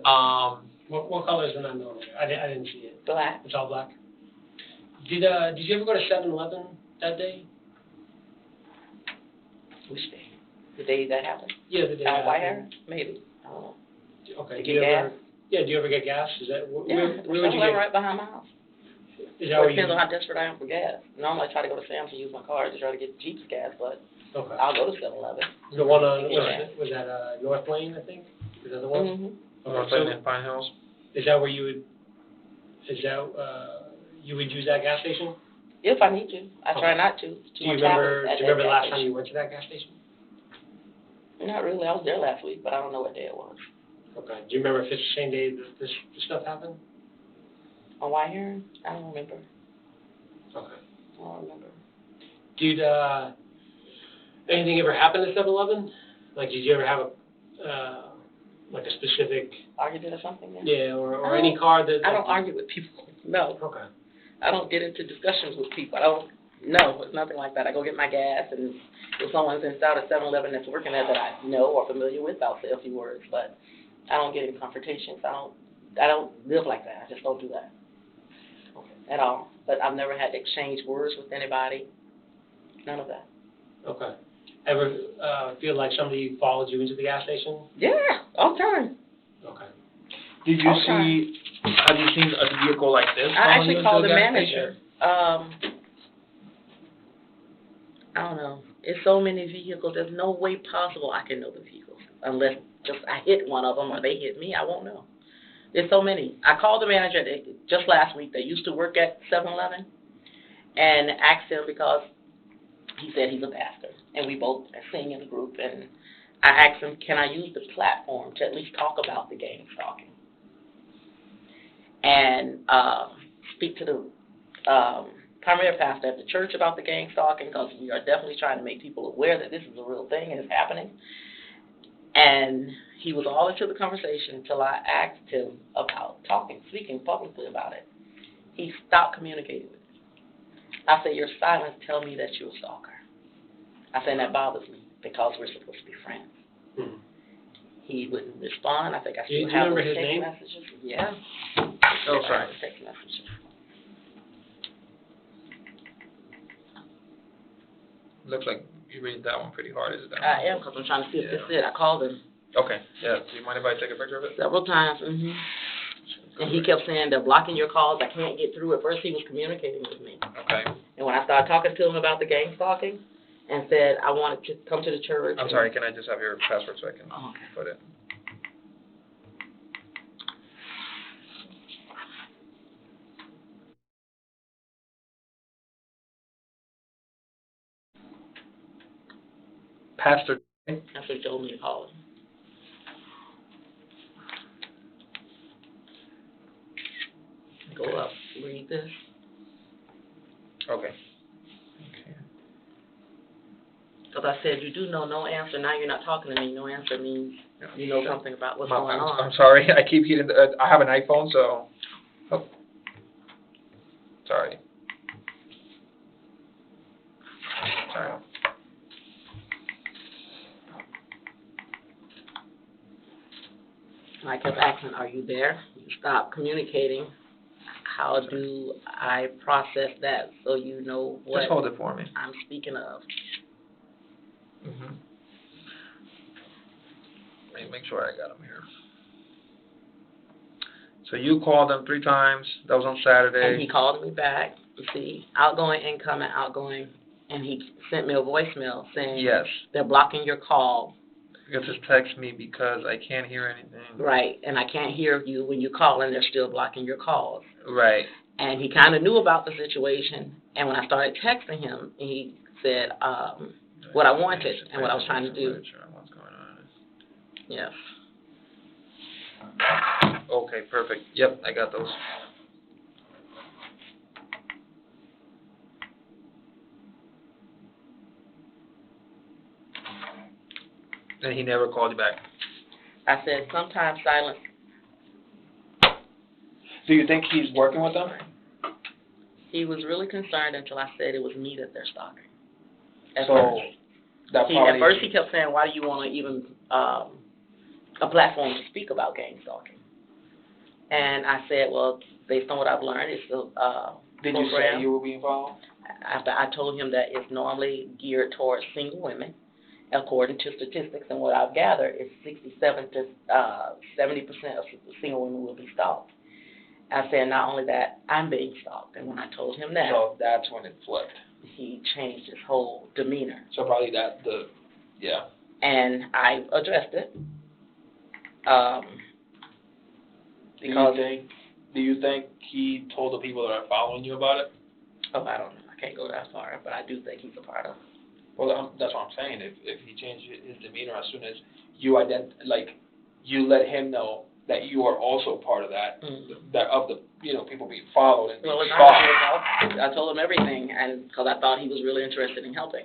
what color is the 9mm? I didn't see it. Black. It's all black. Did you ever go to 7-Eleven that day? Which day? The day that happened? Yeah, the day. White hair? Maybe. I don't know. Okay. To get gas? Yeah. Do you ever get gas? Is that where would you 7-Eleven get? right behind my house. Is that where Depends you? on how desperate I am for gas. Normally I try to go to Sam's and use my car to try to get Jeep's gas, but Okay. I'll go to 7-Eleven. The one on was that North Lane, I think? Is that the one? Mm-hmm. North Lane and Pine Hills. Is that where you would? Is that you would use that gas station? If I need to. I try not to. Do you remember the last time you went to that gas station? Not really. I was there last week, but I don't know what day it was. Okay. Do you remember if it's the same day that this stuff happened? On White Heron? I don't remember. Okay. I don't remember. Did anything ever happen at 7-Eleven? Like, did you ever have like a specific argument or something? Yeah, or any car that. I don't argue with people. No. Okay. I don't get into discussions with people. I don't, no, it's nothing like that. I go get my gas, and if someone's inside a 7-Eleven that's working there that I know or familiar with, I'll say a few words, but I don't get in confrontations. I don't live like that. I just don't do that at all. But I've never had to exchange words with anybody. None of that. Okay. Ever feel like somebody followed you into the gas station? Yeah, all the time. Okay. Did you see, have you seen a vehicle like this? I actually called the gas manager. station? I don't know. It's so many vehicles. There's no way possible I can know the vehicles unless just I hit one of them or they hit me. I won't know. There's so many. I called the manager just last week. They used to work at 7-Eleven, and asked him because he said he's a pastor, and we both sing in the group. And I asked him, can I use the platform to at least talk about the gang stalking and speak to the primary pastor at the church about the gang stalking, because we are definitely trying to make people aware that this is a real thing and it's happening. And he was all into the conversation until I asked him about speaking publicly about it. He stopped communicating with me. I said, your silence tells me that you're a stalker. I said, that bothers me because we're supposed to be friends. Mm-hmm. He wouldn't respond. I think I Do you still have remember those his text name? messages. Yeah. Oh, sorry. Text messages. Looks like you read that one pretty hard. Is it that I one? am, because I'm trying to see if this is it. I called him Okay, yeah. Do you mind if I take a picture of it? several times. And he kept saying they're blocking your calls. I can't get through. At first he was communicating with me. Okay. And when I started talking to him about the gang stalking and said I wanted to come to the church. I'm sorry, can I just have your password so I can Okay. put it? Pastor. That's what he told me to call him. Go up, read this. Okay. Because I said, you do know no answer. Now you're not talking to me. No answer means you know something about what's going on. I'm sorry, I keep hitting I have an iPhone, so. Oh. Sorry. Sorry. And I kept asking, are you there? You stopped communicating. How do I process that so you know what Just hold it for me. I'm speaking of? Mm-hmm. Let me make sure I got them here. So you called them 3 times. That was on Saturday. And he called me back to see outgoing, incoming, outgoing, and he sent me a voicemail saying Yes. they're blocking your call. You just text me because I can't hear anything. Right, and I can't hear you when you call, and they're still blocking your calls. Right. And he kind of knew about the situation, and when I started texting him, he said what I wanted and what I was trying to do. What's going on? Yes. Okay, perfect. Yep, I got those. And he never called you back. I said sometimes silence. Do you think he's working with them? He was really concerned until I said it was me that they're stalking. At first he kept saying, why do you want to even a platform to speak about gang stalking? And I said, well, based on what I've learned, it's a Did program. you say you were being followed? After I told him that it's normally geared towards single women, according to statistics and what I've gathered, it's 67 to 70% of single women will be stalked. I said, not only that, I'm being stalked. And when I told him that, So that's when it flipped. he changed his whole demeanor. So probably yeah. And I addressed it. Because Do you think he told the people that are following you about it? I don't know. I can't go that far, but I do think he's a part of it. Well, that's what I'm saying. If he changed his demeanor as soon as you you let him know that you are also part of that, that of the people being followed and Well, being stalked. I told him everything, and because I thought he was really interested in helping.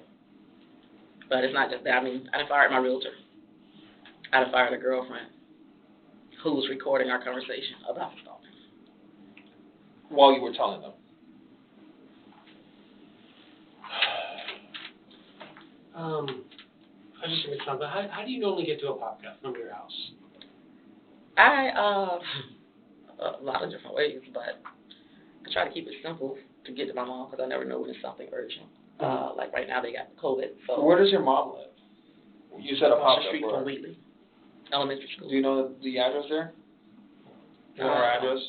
But it's not just that. I mean, I fired my realtor. I fired a girlfriend who was recording our conversation about the stalking. While you were telling them. I was just thinking something. How do you normally get to a Apopka from your house? I, a lot of different ways, but I try to keep it simple to get to my mom because I never know when it's something urgent. Like right now they got COVID, so. Where does your mom live? You said Across Apopka. the street from Wheatley Elementary School. Do you know the address there? You know her address?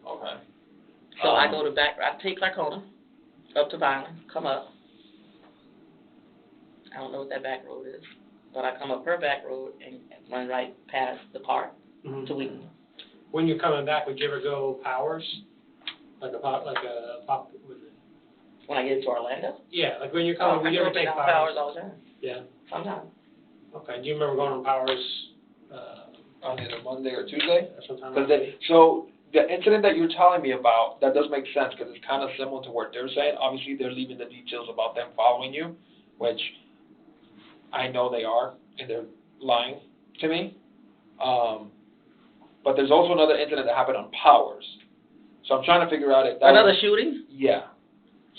Okay. So I go to I take Clarkona up to Violin, come up. I don't know what that back road is, but I come up her back road and run right past the park to Wheaton. When you're coming back, would you ever go Powers? Like a pop, When I get to Orlando? Yeah, like when you're coming, would you ever take Powers? Powers? All the time. Yeah. Sometimes. Okay. Do you remember going on Powers? On either Monday or Tuesday? Sometime. So the incident that you're telling me about, that does make sense because it's kind of similar to what they're saying. Obviously, they're leaving the details about them following you, which I know they are, and they're lying to me. But there's also another incident that happened on Powers. So I'm trying to figure out if that Another shooting? Yeah.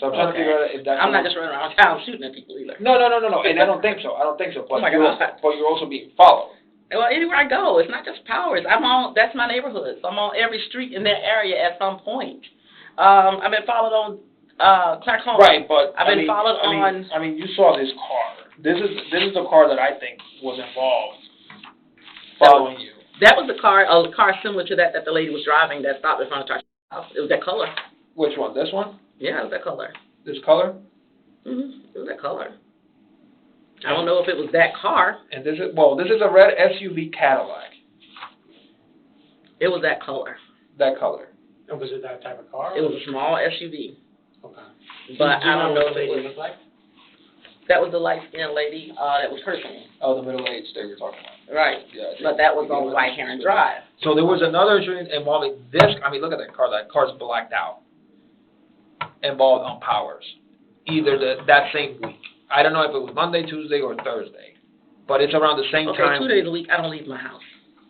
So I'm trying to figure out if that's... I'm not just running around town shooting at people either. No. And I don't think so. But, Oh my God. But you're also being followed. Well, anywhere I go, it's not just Powers. That's my neighborhood. So I'm on every street in that area at some point. I've been followed on Clarkona. Right, but I've been followed on. I mean, you saw this car. This is the car that I think was involved following you. That was a car similar to that the lady was driving that stopped in front of our house. It was that color. Which one? This one? Yeah, it was that color. This color? It was that color. I don't know if it was that car. And this is a red SUV Cadillac. It was that color. That color. And was it that type of car? It was a small SUV. Okay. But I don't know if what it the lady was. looked like? That was the light-skinned lady that was cursing me. Oh, the middle-aged that you're talking about. Right. Yeah. But that was on White Heron Drive. So there was another incident involving this. I mean, look at that car. That car's blacked out. Involved on Powers. Either that same week. I don't know if it was Monday, Tuesday, or Thursday. But it's around the same time. 2 days a week, I don't leave my house.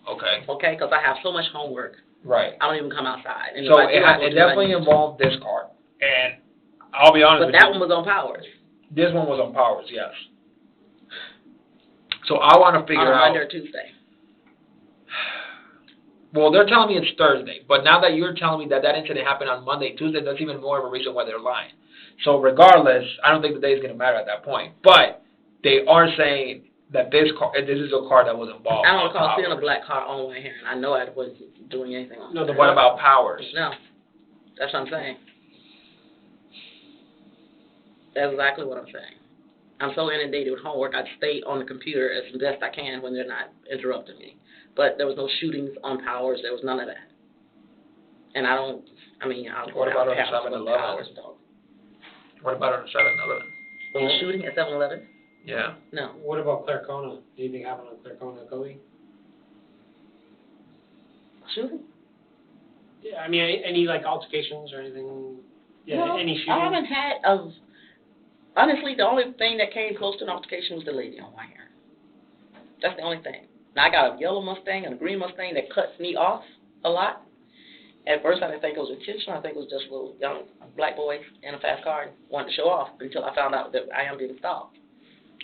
Okay. Okay, because I have so much homework. Right. I don't even come outside. And So it definitely involved this car. And I'll be honest with you. But that one was on Powers. This one was on Powers, yes. So I want to figure out. On Monday or Tuesday. Well, they're telling me it's Thursday, but now that you're telling me that incident happened on Monday, Tuesday, that's even more of a reason why they're lying. So regardless, I don't think the day's going to matter at that point. But they are saying that this is a car that was involved. I don't recall seeing a black car on White Heron. I know I wasn't doing anything on No, what about Powers? No. That's what I'm saying. That's exactly what I'm saying. I'm so inundated with homework, I stay on the computer as best I can when they're not interrupting me. But there was no shootings on Powers. There was none of that. And I'll go What about on downtown 7-Eleven? Powers, though. What about on 7-Eleven? Was shooting at 7-Eleven? Yeah. No. What about Clarkona? Anything happened on Clarkona, Kobe? Shooting? Yeah, I mean, any like altercations or anything? Yeah, No, any shooting? I haven't had honestly, the only thing that came close to an altercation was the lady on White Heron. That's the only thing. Now, I got a yellow Mustang and a green Mustang that cuts me off a lot. At first, I didn't think it was intentional. I think it was just little young black boys in a fast car and wanted to show off until I found out that I am being stalked.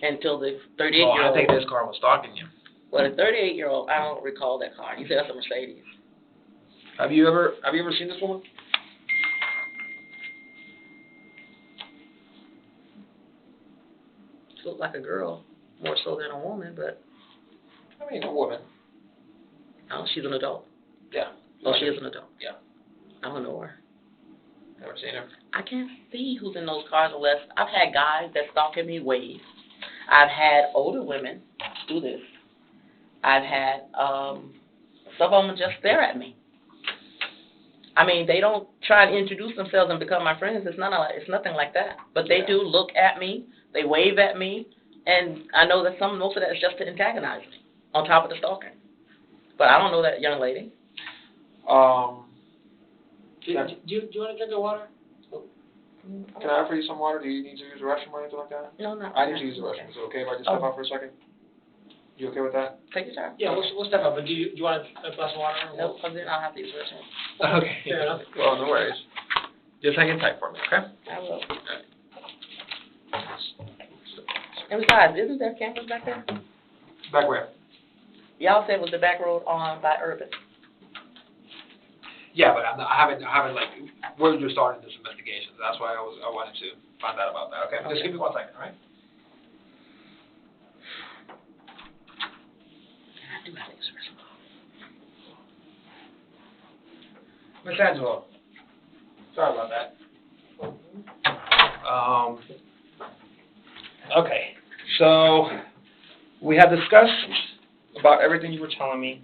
Until the 38-year-old. Well, I think this car was stalking you. Well, the 38-year-old, I don't recall that car. He said that's a Mercedes. Have you ever seen this woman? She looked like a girl, more so than a woman, but I mean, a woman. oh, she's an adult. Yeah. Oh, she is an adult. Yeah. I don't know her. Never seen her. I can't see who's in those cars unless I've had guys that stalking me wave. I've had older women do this. I've had some of them just stare at me. I mean, they don't try to introduce themselves and become my friends. It's nothing like that. But they do look at me. They wave at me, and I know that most of that is just to antagonize me. On top of the stalking. But I don't know that young lady. Do you want to drink the water? Can I offer you some water? Do you need to use the restroom or anything like that? No, not. I need to use the restroom. Is it okay if I just step out for a second? You okay with that? Take your time. Yeah, we'll step up, but do you want a glass of water? Or Nope, because then I'll have to use the restroom. Okay. Fair enough. Well, no worries. Just hang it tight for me, okay? I will. And besides, isn't there cameras back there? Back where? Y'all said it was the back road on by Urban. Yeah, but I haven't like, we're just starting this investigation. That's why I wanted to find out about that. Okay, just give me 1 second, all right? I do have to use the restroom. Miss Angela, sorry about that. Okay, so we had discussed about everything you were telling me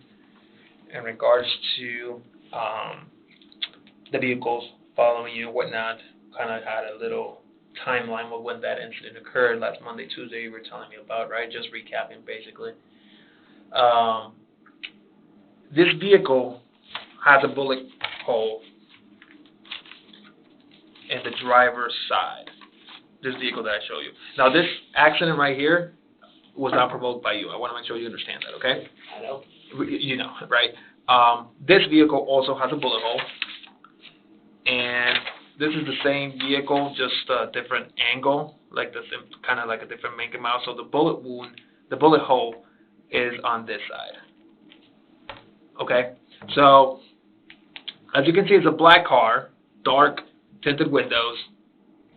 in regards to the vehicles following you and whatnot. Kind of had a little timeline of when that incident occurred last Monday, Tuesday. You were telling me about, right? Just recapping, basically. This vehicle has a bullet hole in the driver's side. This vehicle that I show you. Now, this accident right here was not provoked by you. I want to make sure you understand that, okay? I know. You know, right? This vehicle also has a bullet hole, and this is the same vehicle, just a different angle, like the kind of like a different make and model. So the bullet wound, the bullet hole, is on this side. Okay, so as you can see, it's a black car, dark tinted windows,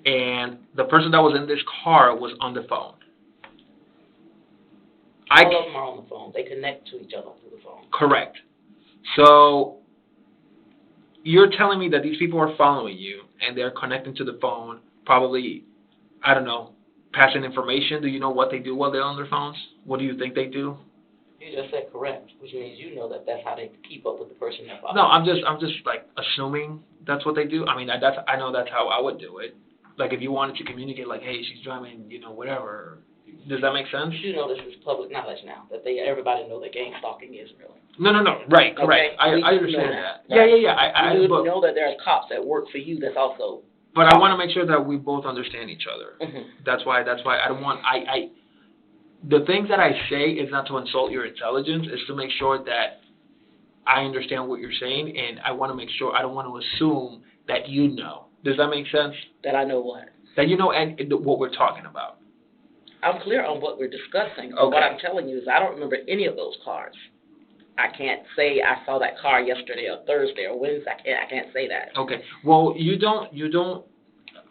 and the person that was in this car was on the phone. All of them are on the phone. They connect to each other through the phone. Correct. So you're telling me that these people are following you and they're connecting to the phone, probably, I don't know, passing information. Do you know what they do while they're on their phones? What do you think they do? You just said correct, which means you know that that's how they keep up with the person they're following. No, I'm just like assuming that's what they do. I mean, I know that's how I would do it. Like if you wanted to communicate, like, hey, she's driving, you know, whatever. Does that make sense? You know this is public knowledge now, that everybody know that gang stalking is real. No, right, correct. Okay? I We understand know that. right? Yeah. I We but, know that there are cops that work for you that's also... But I want to make sure that we both understand each other. Mm-hmm. That's why I don't want, the things that I say is not to insult your intelligence, is to make sure that I understand what you're saying, and I want to make sure, I don't want to assume that you know. Does that make sense? That I know what? That you know and what we're talking about. I'm clear on what we're discussing. Okay. What I'm telling you is I don't remember any of those cars. I can't say I saw that car yesterday or Thursday or Wednesday. I can't say that. Okay. Well, you don't,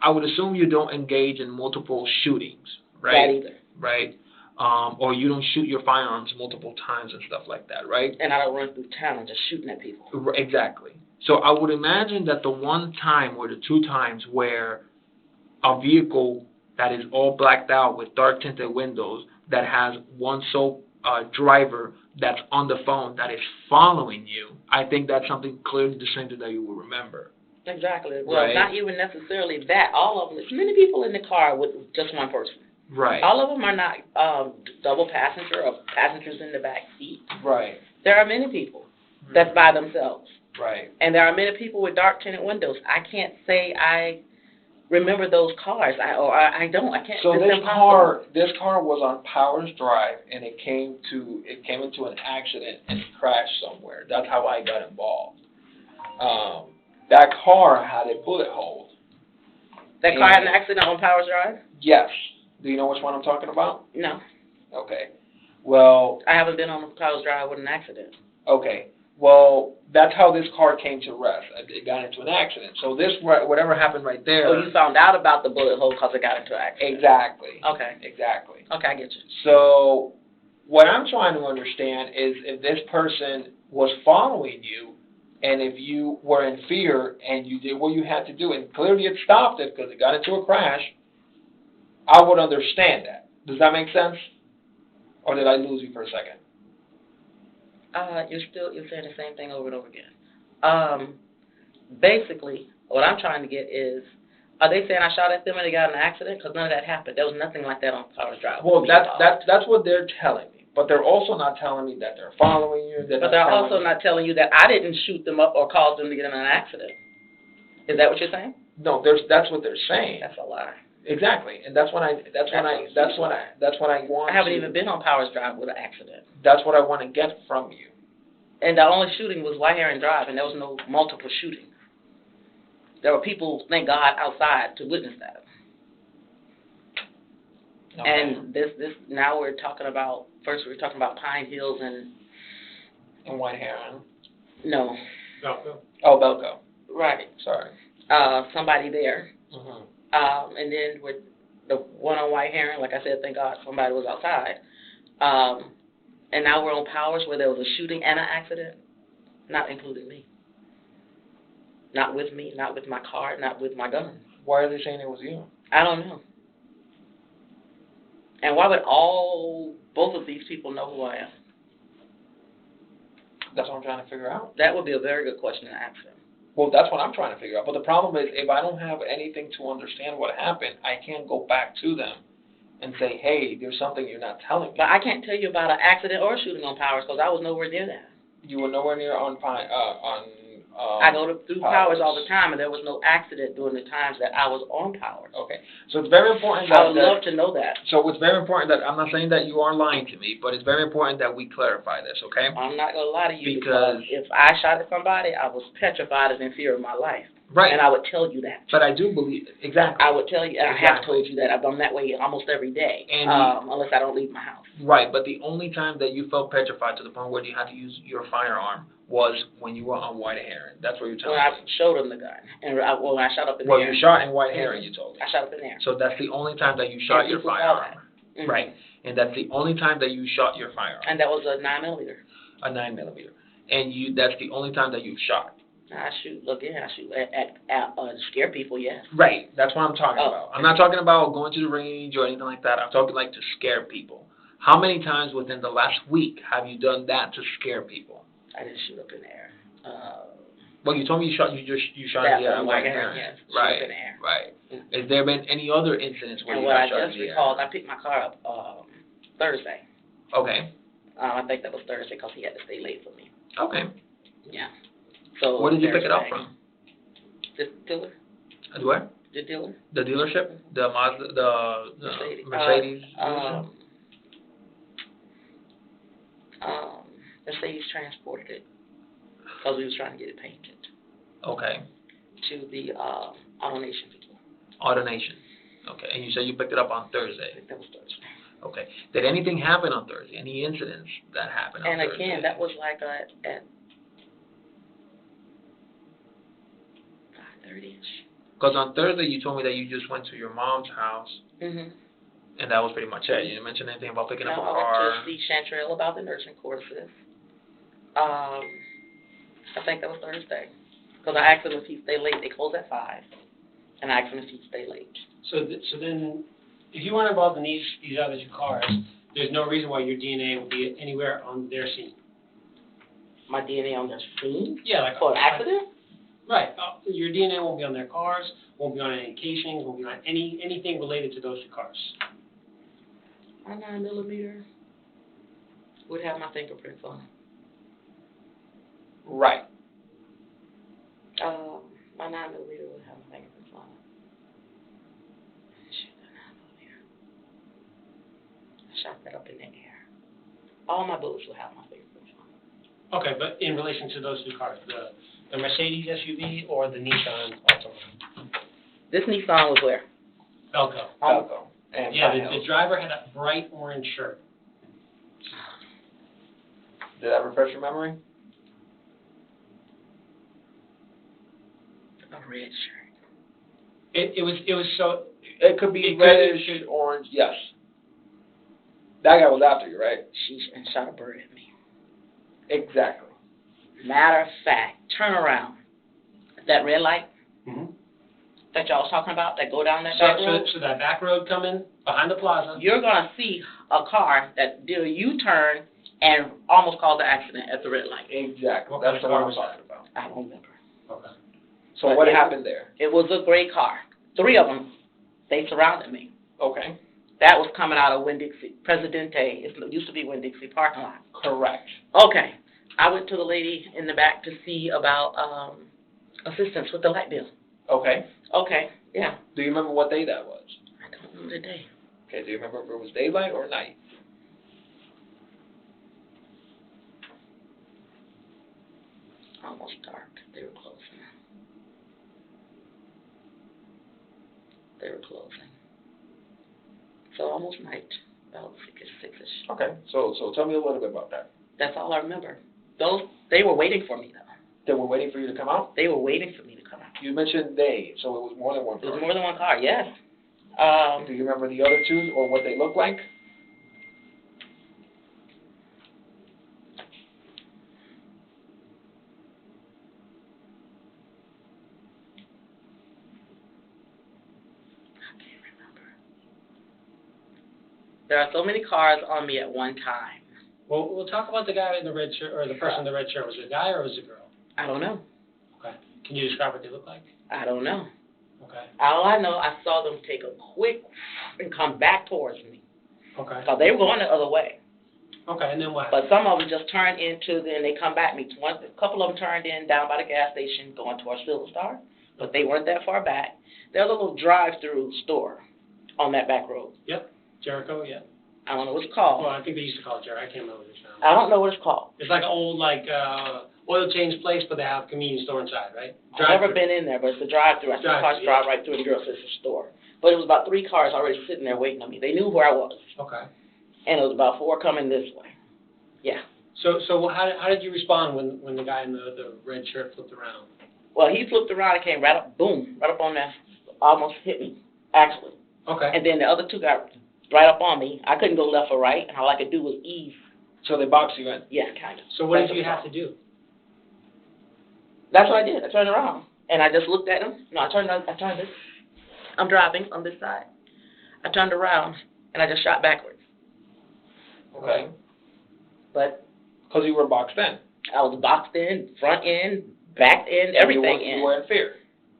I would assume you don't engage in multiple shootings, right? That either. Right? Or you don't shoot your firearms multiple times and stuff like that, right? And I don't run through town just shooting at people. Exactly. So I would imagine that the one time or the two times where a vehicle that is all blacked out with dark tinted windows that has one sole driver that's on the phone that is following you, I think that's something clearly distinctive that you will remember. Exactly. Well, Right. not even necessarily that. All of them. There's many people in the car with just one person. Right. All of them are not double passenger or passengers in the back seat. Right. There are many people that's by themselves. Right. And there are many people with dark tinted windows. I can't say I remember those cars. I don't. I can't. So it's this impossible. car was on Powers Drive, and it came into an accident and crashed somewhere. That's how I got involved. That car had a bullet hole. That car had an accident on Powers Drive? Yes. Do you know which one I'm talking about? No. Okay. Well. I haven't been on Powers Drive with an accident. Okay. Well, that's how this car came to rest. It got into an accident. So this, whatever happened right there. So you found out about the bullet hole because it got into an accident. Exactly. Okay. Exactly. Okay, I get you. So what I'm trying to understand is if this person was following you, and if you were in fear and you did what you had to do, and clearly it stopped it because it got into a crash, I would understand that. Does that make sense? Or did I lose you for a second? You're saying the same thing over and over again. Basically, what I'm trying to get is, are they saying I shot at them and they got in an accident? Because none of that happened. There was nothing like that on Powers Drive. Well, that's what they're telling me. But they're also not telling me that they're following you. But they're also not telling you that I didn't shoot them up or cause them to get in an accident. Is that what you're saying? No, that's what they're saying. That's a lie. Exactly, and that's when I want. I haven't even been on Powers Drive with an accident. That's what I want to get from you. And the only shooting was White Heron Drive, and there was no multiple shootings. There were people, thank God, outside to witness that. Okay. And this now we're talking about, first we were talking about Pine Hills and White Heron. No. Belco. Oh, Belco. Right. Sorry. Somebody there. Mm-hmm. And then with the one on White Heron, like I said, thank God somebody was outside. And now we're on Powers where there was a shooting and an accident, not including me. Not with me, not with my car, not with my gun. Why are they saying it was you? I don't know. And why would both of these people know who I am? That's what I'm trying to figure out. That would be a very good question to ask them. Well, that's what I'm trying to figure out. But the problem is, if I don't have anything to understand what happened, I can't go back to them and say, hey, there's something you're not telling me. But I can't tell you about an accident or shooting on Powers because I was nowhere near that. You were nowhere near on I go through Powers all the time, and there was no accident during the times that I was on Powers. Okay. So it's very important that... I would love to know that. So it's very important that... I'm not saying that you are lying to me, but it's very important that we clarify this, okay? I'm not going to lie to you because if I shot at somebody, I was petrified and in fear of my life. Right. And I would tell you that. But I do believe... Exactly. I would tell you, and I have told you that. I've done that way almost every day, And unless I don't leave my house. Right, but the only time that you felt petrified to the point where you had to use your firearm was when you were on White Heron. That's what you're telling me. When I showed him the gun, and when I shot up in the air. Well, you shot in White Heron, you told me. I shot up in there. So that's the only time that you shot your firearm. Mm-hmm. Right, and that's the only time that you shot your firearm. And that was a 9mm. A 9mm. And that's the only time that you've shot. I shoot at scare people, yes. Right, that's what I'm talking about. I'm not talking about going to the range or anything like that. I'm talking like to scare people. How many times within the last week have you done that to scare people? I didn't shoot up in the air. Well, you told me you shot in the air. White Heron, yes. Right, Shoot up in the air. right. Mm-hmm. Has there been any other incidents where and you what got I shot just in the recalled, I picked my car up Thursday. Okay. I think that was Thursday because he had to stay late for me. Okay. Yeah. So where did you pick it up from? The dealer. Where? The dealer. The dealership? The Mazda, the Mercedes dealership? Mercedes transported it because we was trying to get it painted. Okay. To the AutoNation people. AutoNation. Okay. And you said you picked it up on Thursday. I think that was Thursday. Okay. Did anything happen on Thursday? Any incidents that happened on Thursday? And again, that was like at 5:30ish. Because on Thursday you told me that you just went to your mom's house. Mm-hmm. And that was pretty much it. You didn't mention anything about picking up a car. I went to see Chantrell about the nursing courses. I think that was Thursday. Because I asked him if he'd stay late. They close at 5. And I asked him if he'd stay late. So then, if you weren't involved in these other two cars, there's no reason why your DNA would be anywhere on their scene. My DNA on their scene? Yeah, like for an accident? Right. Your DNA won't be on their cars, won't be on any casings, won't be on anything related to those two cars. My 9mm would have my fingerprints on it. Right. My 9mm would have my fingerprints on it. Shoot, that 9mm. I shot that up in the air. All my bullets will have my fingerprints on it. Okay, but in relation to those two cars, the Mercedes SUV or the Nissan Altima? This Nissan was where? Belco. Belco. And yeah, the driver had a bright orange shirt. Did that refresh your memory? A red shirt. It was so. It could be reddish, orange. Yes. That guy was after you, right? And shot a bird at me. Exactly. Matter of fact, turn around. That red light that y'all was talking about, that go down that back road. So that back road coming behind the plaza. You're going to see a car that did a U-turn and almost caused an accident at the red light. Exactly. That's what I'm talking about. I don't remember. Okay. So what happened there? It was a gray car. 3 of them. They surrounded me. Okay. That was coming out of Winn-Dixie, Presidente. It used to be Winn-Dixie parking lot. Correct. Okay. I went to the lady in the back to see about assistance with the light bill. Okay. Okay, yeah. Do you remember what day that was? remember the day. Okay, do you remember if it was daylight or night? Almost dark. They were closing. They were closing. So almost night, about 6-ish. Okay, so tell me a little bit about that. That's all I remember. They were waiting for me, though. They were waiting for you to come out? They were waiting for me to come out. You mentioned they, so it was more than one It car. was more than one car, yes. Do you remember the other two or what they looked like? There are so many cars on me at one time. Well, we'll talk about the guy in the red shirt, or the person in the red shirt. Was it a guy or was it a girl? I don't know. Okay. Can you describe what they look like? I don't know. Okay. All I know, I saw them take a quick and come back towards me. Okay. Because they were going the other way. Okay, and then what? But some of them just turned into, then they come back. A couple of them turned in down by the gas station going towards Silver Star. But they weren't that far back. There's a little drive-through store on that back road. Yep. Jericho, yeah. I don't know what it's called. Well, I think they used to call it Jericho. I can't remember what it's now. I don't know what it's called. It's like an old, oil change place, but they have a convenience store inside, right? I've never been in there, but it's a drive-through. I see cars drive right through and girls, it's a store. But it was about 3 cars already sitting there waiting on me. They knew where I was. Okay. And it was about 4 coming this way. Yeah. So how did you respond when the guy in the red shirt flipped around? Well, he flipped around and came right up, boom, right up on that, almost hit me, actually. Okay. And then the other 2 got right up on me. I couldn't go left or right, and all I could do was ease. So they boxed you in? Yeah, kind of. So what did you have to do? That's what I did. I turned around, and I just looked at him. No, I turned this. I'm driving on this side. I turned around, and I just shot backwards. Okay. But because you were boxed in. I was boxed in, front end, back end, everything in. You were in fear.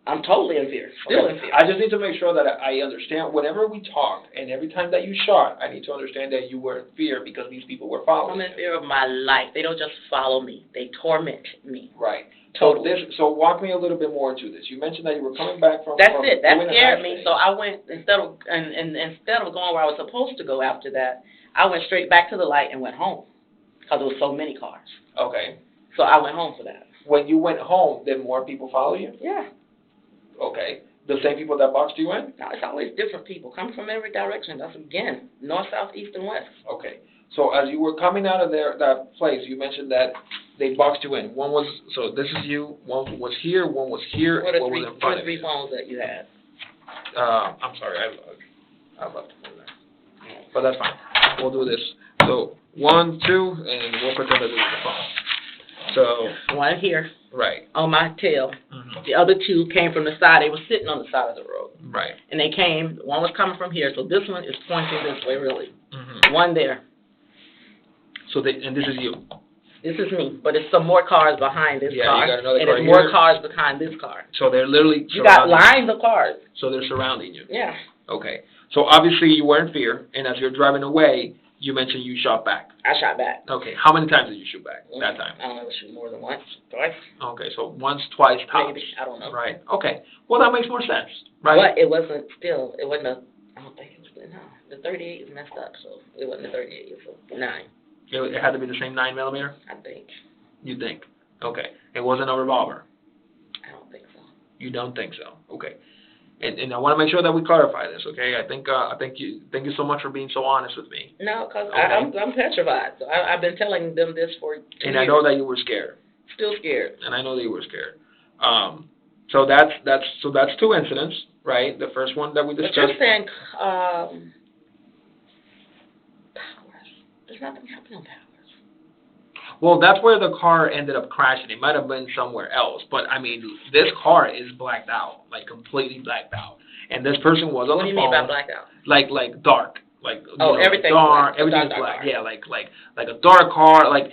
I'm totally in fear. Still in fear. I just need to make sure that I understand. Whenever we talk, and every time that you shot, I need to understand that you were in fear because these people were following I'm in fear of my life. They don't just follow me. They torment me. Right. Totally. So walk me a little bit more into this. You mentioned that you were coming back from. That's it. That doing a scared night me. thing. So I went instead of going where I was supposed to go after that, I went straight back to the light and went home because there was so many cars. Okay. So I went home for that. When you went home, did more people follow you? Yeah. Okay. The same people that boxed you in? No, it's always different people. Come from every direction. That's again north, south, east, and west. Okay. So as you were coming out of that place, you mentioned that they boxed you in. One was, so this is you, one was here, one was here, What are one was in front of you. 3 phones that you had? I'm sorry, I left it over there. But that's fine. We'll do this. So 1, 2, and we'll pretend that this is the phone. So One here right. on my tail. Mm-hmm. The other 2 came from the side. They were sitting on the side of the road. Right. And they came. One was coming from here. So this one is pointing this way, really. Mm-hmm. One there. So and this is you. This is me, but it's some more cars behind this Yeah, car. you got another and car there's more here. cars behind this car. So they're literally You got surrounding lines of cars. So they're surrounding you. Yeah. Okay. So obviously you were in fear, and as you're driving away, you mentioned you shot back. I shot back. Okay. How many times did you shoot back that time? I don't know, shoot more than once, twice, Okay. So once, twice, tops. maybe. I don't know. Right. Okay. Well, that makes more sense, right? But it wasn't I don't think it was, no. The 38 is messed up, so it wasn't a 38, it was a 9, It had to be the same 9mm? I think. You think? Okay. It wasn't a revolver? I don't think so. You don't think so? Okay. And I want to make sure that we clarify this, okay? Thank you so much for being so honest with me. No, because Okay. I'm petrified. So I've been telling them this for 2 years. And I know that you were scared. Still scared. And I know that you were scared. So that's 2 incidents, right? The first one that we But discussed. you're saying, Powers. There's nothing happening on Powers. Well, that's where the car ended up crashing. It might have been somewhere else, but I mean, this car is blacked out, like completely blacked out. And this person was on What the do you phone. mean by blacked out? Like dark, like everything's dark, black. everything's Dark black. car. Yeah, like a dark car. Like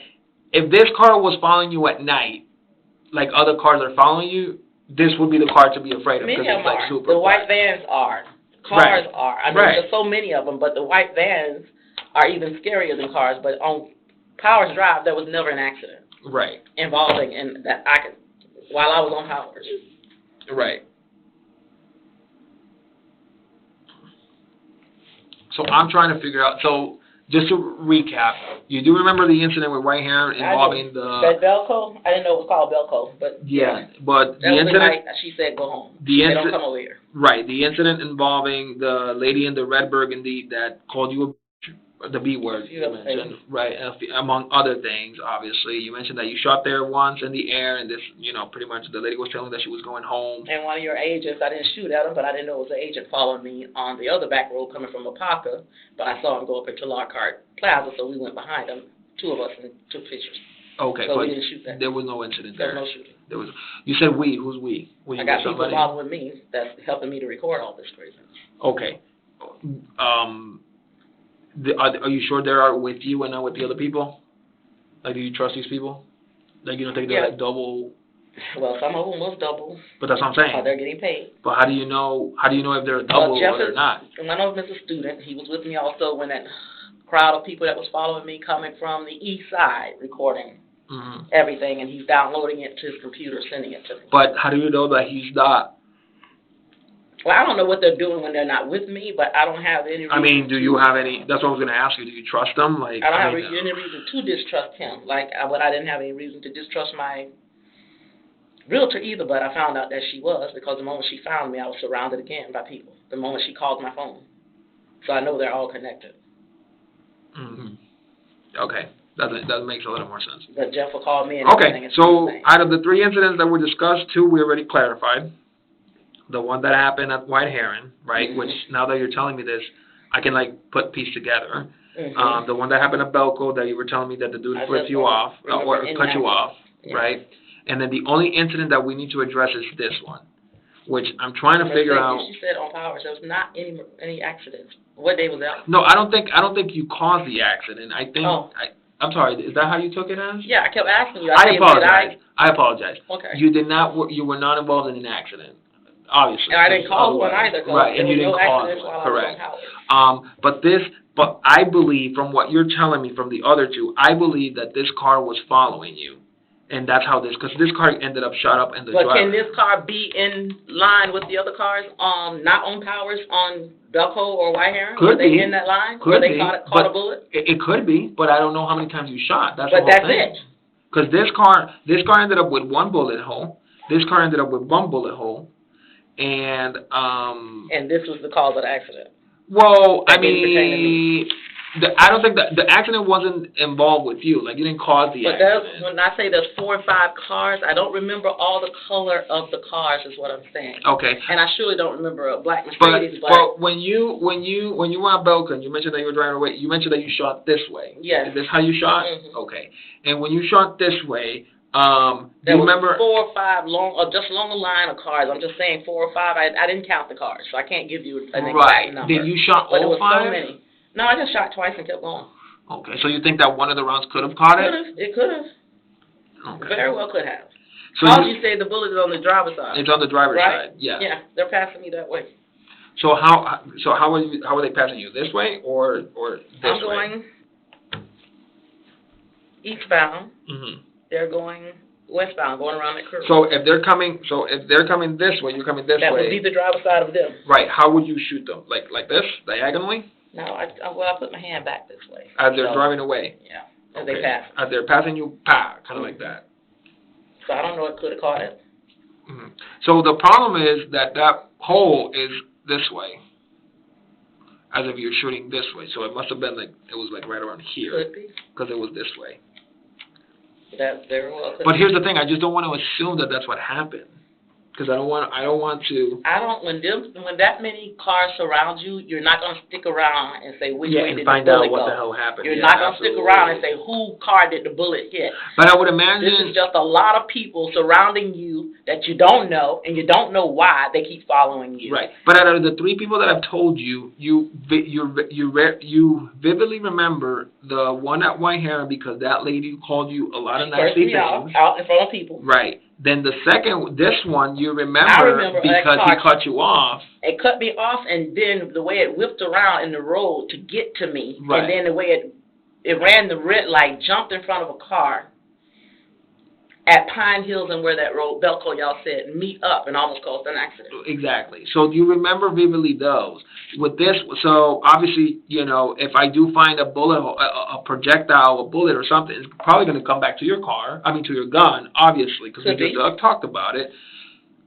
if this car was following you at night, like other cars are following you, this would be the car to be afraid of because Many of it's them like are. super The white black. vans are. Cars are. I mean, Right. there's so many of them, but the white vans are even scarier than cars. But on Powers Drive, there was never an accident Right, involving, and that I could, while I was on Powers. right. So I'm trying to figure out. So just to recap, you do remember the incident with white hair involving That Belco? I didn't know it was called Belco, but yeah, but that the was the incident. night she said go home. They don't come over here. Right, the incident involving the lady in the red burgundy that called you the B word you mentioned, right? Among other things, obviously, you mentioned that you shot there once in the air, and this, pretty much the lady was telling that she was going home. And one of your agents, I didn't shoot at him, but I didn't know it was an agent following me on the other back road coming from Apaka, but I saw him go up into Lockhart Plaza, so we went behind him, two of us, and took pictures. Okay, so but we didn't shoot that. There was no incident there. There was no shooting. There was. You said we. Who's we? I got people following me that's helping me to record all this craziness. Okay. Are you sure they are with you and not with the other people? Like, do you trust these people? Like, you don't think they're like double? Well, some of them was double. But that's what I'm saying. They're getting paid. But how do you know? How do you know if they're a double or they're not? One of them is a student. He was with me also when that crowd of people that was following me coming from the east side recording everything, and he's downloading it to his computer, sending it to me. But how do you know that he's not? Well, I don't know what they're doing when they're not with me, but I don't have any reason. I mean, do you have any, that's what I was going to ask you, do you trust them? Like, I don't have any reason to distrust him, but I didn't have any reason to distrust my realtor either, but I found out that she was, because the moment she found me, I was surrounded again by people, the moment she called my phone. So I know they're all connected. Okay. That makes a little more sense. But Jeff will call me and okay, so out of the 3 incidents that were discussed, 2 we already clarified. The one that happened at White Heron, right, which now that you're telling me this, I can, put piece together. The one that happened at Belco that you were telling me that the dude flipped you off, or cut you off, right? And then the only incident that we need to address is this one, which I'm trying to figure out. She said on Powers there was not any accidents. What day was that? No, I don't think you caused the accident. I think I'm sorry. Is that how you took it as? Yeah, I kept asking you. I apologize. I apologize. Okay. You did not. You were not involved in an accident. Obviously. And I didn't cause one either. Right, and you didn't cause one. Correct. But I believe, from what you're telling me from the other 2, I believe that this car was following you. And that's how because this car ended up shot up in the driver. But can this car be in line with the other cars, not on Powers, on Belco or White Heron? Could be. Are they in that line? Could be. Caught a bullet? It could be, but I don't know how many times you shot. That's it. Because this car ended up with 1 bullet hole. This car ended up with 1 bullet hole. And this was the cause of the accident. Well, I mean, I don't think that the accident wasn't involved with you. Like, you didn't cause the accident. When I say there's 4 or 5 cars, I don't remember all the color of the cars. Is what I'm saying. Okay. And I surely don't remember a black Mercedes. But when you were at Belkin, you mentioned that you were driving away. You mentioned that you shot this way. Yes. Is this how you shot? Okay. And when you shot this way. There you was remember 4 or 5 just along the line of cars. I'm just saying 4 or 5. I didn't count the cars, so I can't give you an exact number. Did you shot all 5? So many. No, I just shot twice and kept going. Okay, so you think that one of the rounds could have caught it? It could have. Okay. Very well could have. So how you say the bullet is on the driver's side? It's on the driver's side. Yeah. Yeah, they're passing me that way. So how are they passing you? This way or this way? I'm going eastbound. They're going westbound, going around that curve. So if they're coming this way, you're coming this way. That would be the driver's side of them. Right. How would you shoot them? Like this, diagonally? No, I put my hand back this way. As they're driving away. Yeah. As they pass. As they're passing you, kind of like that. So I don't know what could have caught it. So the problem is that hole is this way. As if you're shooting this way. So it must have been it was right around here. Could be. Because it was this way. That very well could But here's the thing, I just don't want to assume that that's what happened. Because I don't want to. When that many cars surround you, you're not going to stick around and say which way did the bullet go. Find out what the hell happened. You're not going to stick around and say who car did the bullet hit. But I would imagine this is just a lot of people surrounding you that you don't know, and you don't know why they keep following you. Right. But out of the 3 people that I've told you, you vividly remember the one at White Heron because that lady called you a lot of nasty things. Out in front of people. Right. Then this one you remember because he cut you off. It cut me off, and then the way it whipped around in the road to get to me, and then the way it ran the red light, jumped in front of a car, at Pine Hills and where that road, Belco, y'all said, meet up and almost caused an accident. Exactly. So do you remember vividly those? With this, so obviously, you know, if I do find a bullet, a projectile, a bullet or something, it's probably going to come back to your car, to your gun, obviously, because we just talked about it.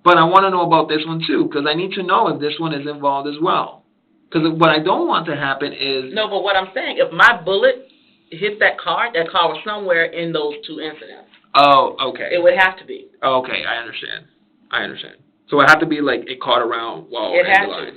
But I want to know about this one too, because I need to know if this one is involved as well. Because what I don't want to happen is... No, but what I'm saying, if my bullet hit that car was somewhere in those two incidents. Oh, okay. It would have to be. Okay, I understand. So it had to be like it caught around while it had the line.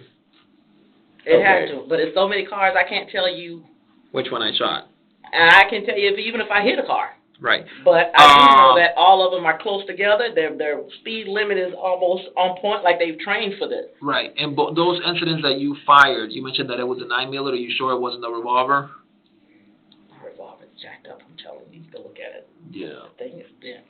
It had to. But it's so many cars, I can't tell you which one I shot. And I can tell you even if I hit a car. Right. But I do know that all of them are close together. Their speed limit is almost on point, like they've trained for this. Right. And those incidents that you fired, you mentioned that it was a 9mm. Are you sure it wasn't a revolver? My revolver's jacked up. I'm telling you. You can look at it. Yeah. The thing is bent.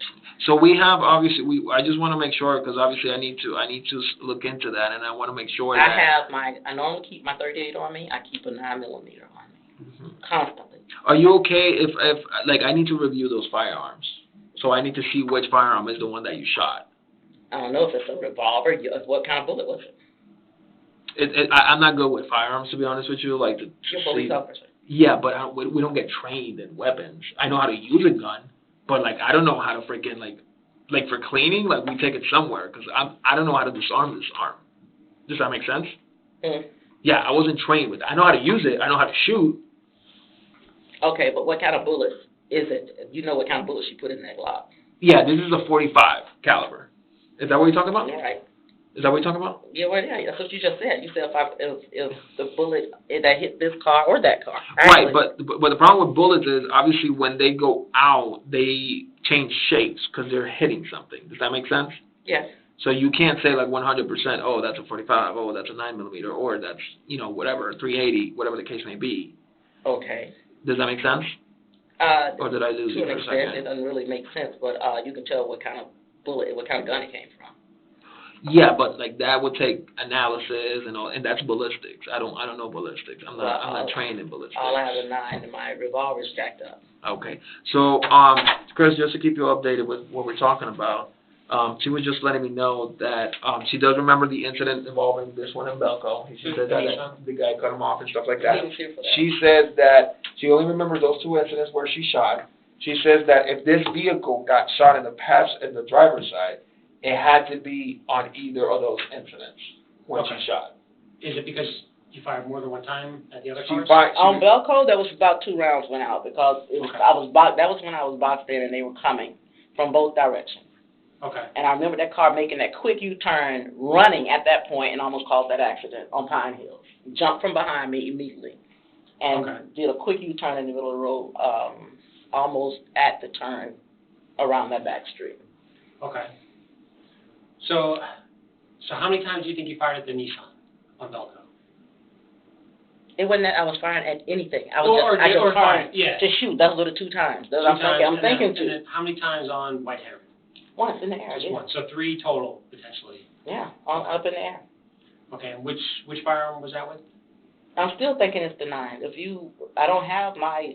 So we have obviously I just want to make sure, because obviously I need to look into that, and I want to make sure that I normally keep my 38 on me. I keep a 9mm on me constantly. Are you okay if like I need to review those firearms? So I need to see which firearm is the one that you shot. I don't know if it's a revolver. What kind of bullet was it? I'm not good with firearms, to be honest with you. Like You're a police officer. Yeah, but we don't get trained in weapons. I know how to use a gun, but like I don't know how to freaking like for cleaning. Like we take it somewhere because I don't know how to disarm this arm. Does that make sense? Mm. Yeah, I wasn't trained with it. I know how to use it. I know how to shoot. Okay, but what kind of bullets is it? You know what kind of bullets you put in that Glock? Yeah, this is a .45 caliber. Is that what you're talking about? Yeah, right. Is that what you're talking about? Yeah, well, yeah, that's what you just said. You said if the bullet that hit this car or that car. Actually. Right, but the problem with bullets is obviously when they go out, they change shapes because they're hitting something. Does that make sense? Yes. So you can't say like 100%, oh, that's a 45, oh, that's a 9mm, or that's, whatever, 380, whatever the case may be. Okay. Does that make sense? Or did I lose you for a second? It doesn't really make sense, but you can tell what kind of bullet, what kind of gun it came from. Yeah, but like that would take analysis and all, and that's ballistics. I don't know ballistics. I'm not trained in ballistics. All I have a 9 and my revolver's jacked up. Okay. So, Chris, just to keep you updated with what we're talking about, she was just letting me know that she does remember the incident involving this one in Belco. She said that the guy cut him off and stuff like that. She says that she only remembers those 2 incidents where she shot. She says that if this vehicle got shot in the driver's side, it had to be on either of those incidents when she shot. Is it because you fired more than one time at the other cars? On Belco, there was about 2 rounds went out because that was when I was boxed in and they were coming from both directions. Okay. And I remember that car making that quick U-turn, running at that point, and almost caused that accident on Pine Hills. Jumped from behind me immediately, and did a quick U-turn in the middle of the road, almost at the turn around that back street. Okay. So how many times do you think you fired at the Nissan on Belco? It wasn't that I was firing at anything. I was firing to shoot. Those were the 2 times. I'm thinking and then how many times on White Heron? Once in the air. Just one. So 3 total, potentially. Yeah, up in the air. Okay, and which firearm was that with? I'm still thinking it's the 9. I don't have my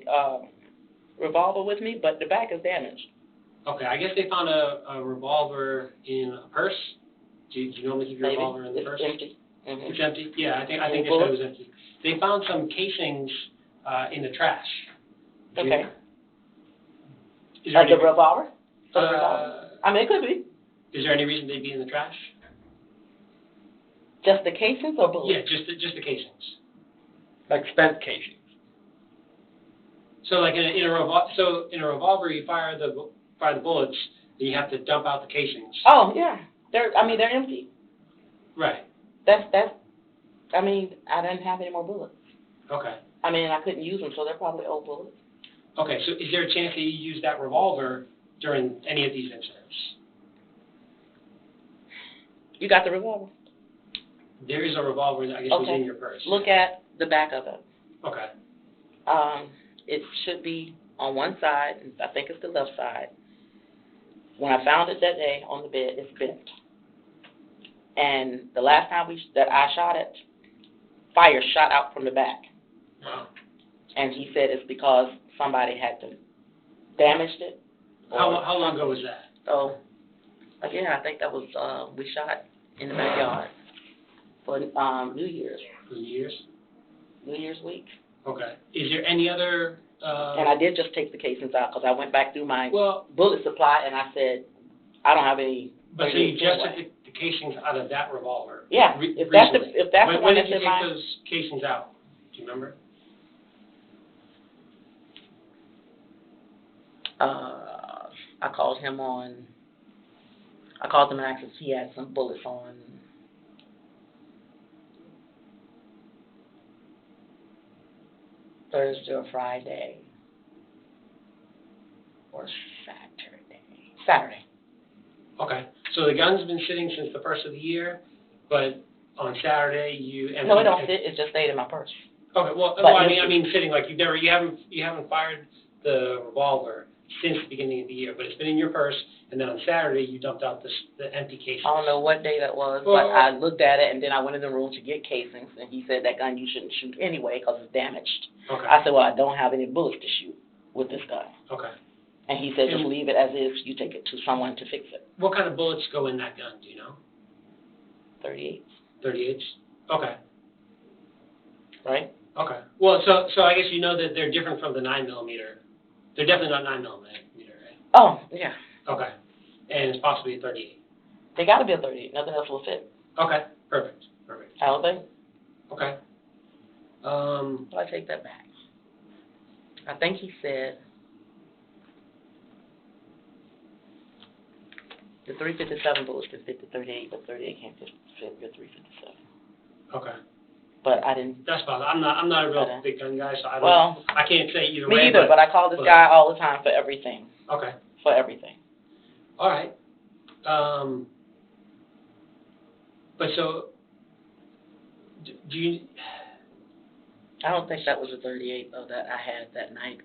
revolver with me, but the back is damaged. Okay, I guess they found a revolver in a purse. Do you normally keep your revolver in the purse? It's empty. Mm-hmm. It's empty? Yeah, I think they said it was empty. They found some casings in the trash. Okay. Is there the revolver? I mean, it could be. Is there any reason they'd be in the trash? Just the casings or bullets? Yeah, just the casings. Like spent casings. So like in a revolver, you fire the bullets, then you have to dump out the casings. Oh yeah, they're empty. Right. I didn't have any more bullets. Okay. I couldn't use them, so they're probably old bullets. Okay, so is there a chance that you used that revolver during any of these incidents? You got the revolver? There is a revolver that I guess was in your purse. Look at the back of it. Okay. It should be on one side. I think it's the left side. When I found it that day on the bed, it's bent. And the last time that I shot it, fire shot out from the back. Wow. And he said it's because somebody had damaged it. How long ago was that? So, again, I think that was, we shot in the backyard for New Year's. New Year's? New Year's week. Okay. Is there any other... And I did just take the casings out because I went back through my Well, bullet supply and I said, I don't have any. but so you just took the casings out of that revolver? Yeah, if that's the When one did that's you in take my. those casings out? Do you remember? I called him and asked if he had some bullets on Thursday or Friday or Saturday. Okay. So the gun's been sitting since the first of the year, but on Saturday you emptied... No, it don't sit. It just stayed in my purse. Okay. Well, But I mean sitting, like you haven't fired the revolver since the beginning of the year, but it's been in your purse, and then on Saturday you dumped out the empty casings. I don't know what day that was, Well, but I looked at it, and then I went in the room to get casings, and he said that gun you shouldn't shoot anyway because it's damaged. Okay. I said, well, I don't have any bullets to shoot with this gun. Okay. And he said, just leave it as is. You take it to someone to fix it. What kind of bullets go in that gun? Do you know? 38, 38s. Okay. right? Okay. Well, so I guess you know that they're different from the 9mm. They're definitely not 9mm, right? Oh, yeah. Okay. And it's possibly a 38. They got to be a 38. Nothing else will fit. Okay. Perfect. I don't think. Okay. Well, I take that back. I think he said the 357 bullets can fit the 38, but 38 can't fit your 357. Okay. But I didn't. That's fine. I'm not a real big gun guy, so I can't say either way. Me either, but I call this guy all the time for everything. Okay. For everything. All right. But so, do you... I don't think that was a 38, though, that I had that night.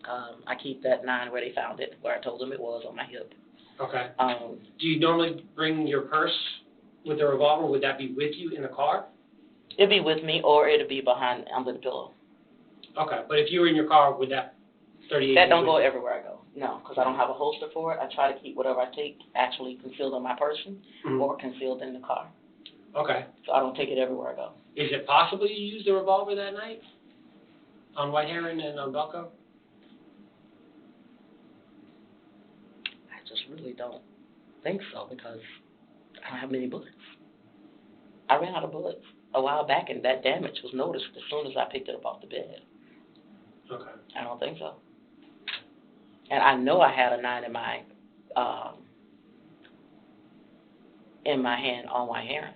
I keep that 9 where they found it, where I told them it was, on my hip. Okay. Um, Do you normally bring your purse with the revolver? Would that be with you in the car? it'd be with me, or it'd be behind, under the pillow. Okay. But if you were in your car, would that 38... That don't go everywhere I go. No, because I don't have a holster for it. I try to keep whatever I take actually concealed on my person or concealed in the car. Okay. So I don't take it everywhere I go. Is it possible you used the revolver that night on White Heron and on Belco? I just really don't think so because I don't have many bullets. I ran out of bullets a while back, and that damage was noticed as soon as I picked it up off the bed. Okay. I don't think so. And I know I had a 9 in my hand on White Heron.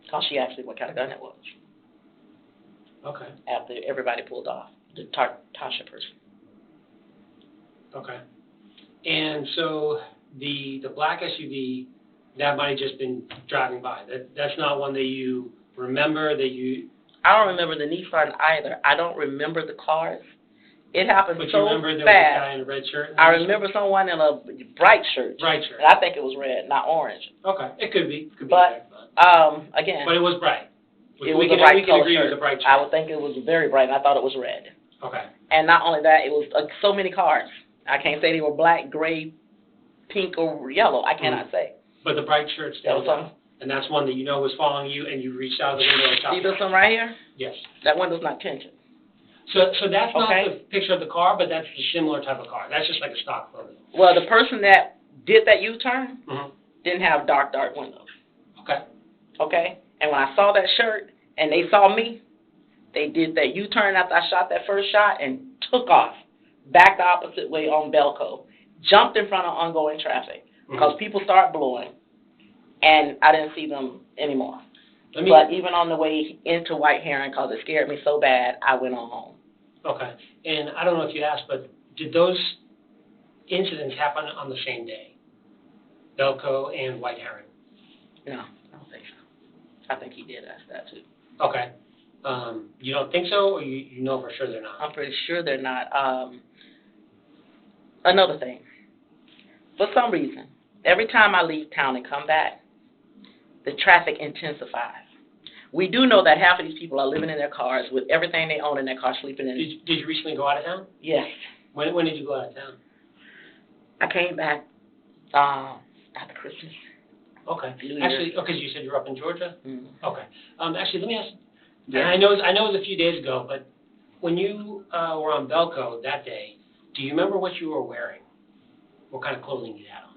Because she asked me what kind of gun it was. Okay. After everybody pulled off, the Tasha person. Okay. And so the black SUV, that might have just been driving by. That's not one that you remember, that you... I don't remember the Nissan either. I don't remember the cars. It happened But so you remember there was fast. a guy in a red shirt? I remember someone in a bright shirt. Bright shirt. And I think it was red, not orange. Okay. It could be. But, again... But it was bright. It was a bright color agree shirt. it was a bright shirt. I would think it was very bright, and I thought it was red. Okay. And not only that, it was so many cars. I can't say they were black, gray, pink, or yellow. I cannot say. But the bright shirt stands That was out. And that's one that you know was following you, and you reached out of the window and shot See this it. one right here? Yes. That window's not tinted. So that's not Okay. the picture of the car, but that's a similar type of car. That's just like a stock photo. Well, the person that did that U-turn Mm-hmm. didn't have dark windows. Okay. Okay? And when I saw that shirt and they saw me, they did that U-turn after I shot that first shot and took off, back the opposite way on Belco, jumped in front of ongoing traffic because people start blowing, and I didn't see them anymore. But even on the way into White Heron, because it scared me so bad, I went on home. Okay. And I don't know if you asked, but did those incidents happen on the same day? Belco and White Heron? No, I don't think so. I think he did ask that too. Okay. You don't think so, or you know for sure they're not? I'm pretty sure they're not. Another thing. For some reason, every time I leave town and come back, the traffic intensifies. We do know that half of these people are living in their cars with everything they own in their car, sleeping in it. Did you recently go out of town? Yes. When did you go out of town? I came back After Christmas. Okay. New Year. Actually, because you said you're up in Georgia? Mm. Okay. Actually, let me ask, Yeah. and I know it was a few days ago, but when you were on Belco that day, do you remember what you were wearing? What kind of clothing you had on?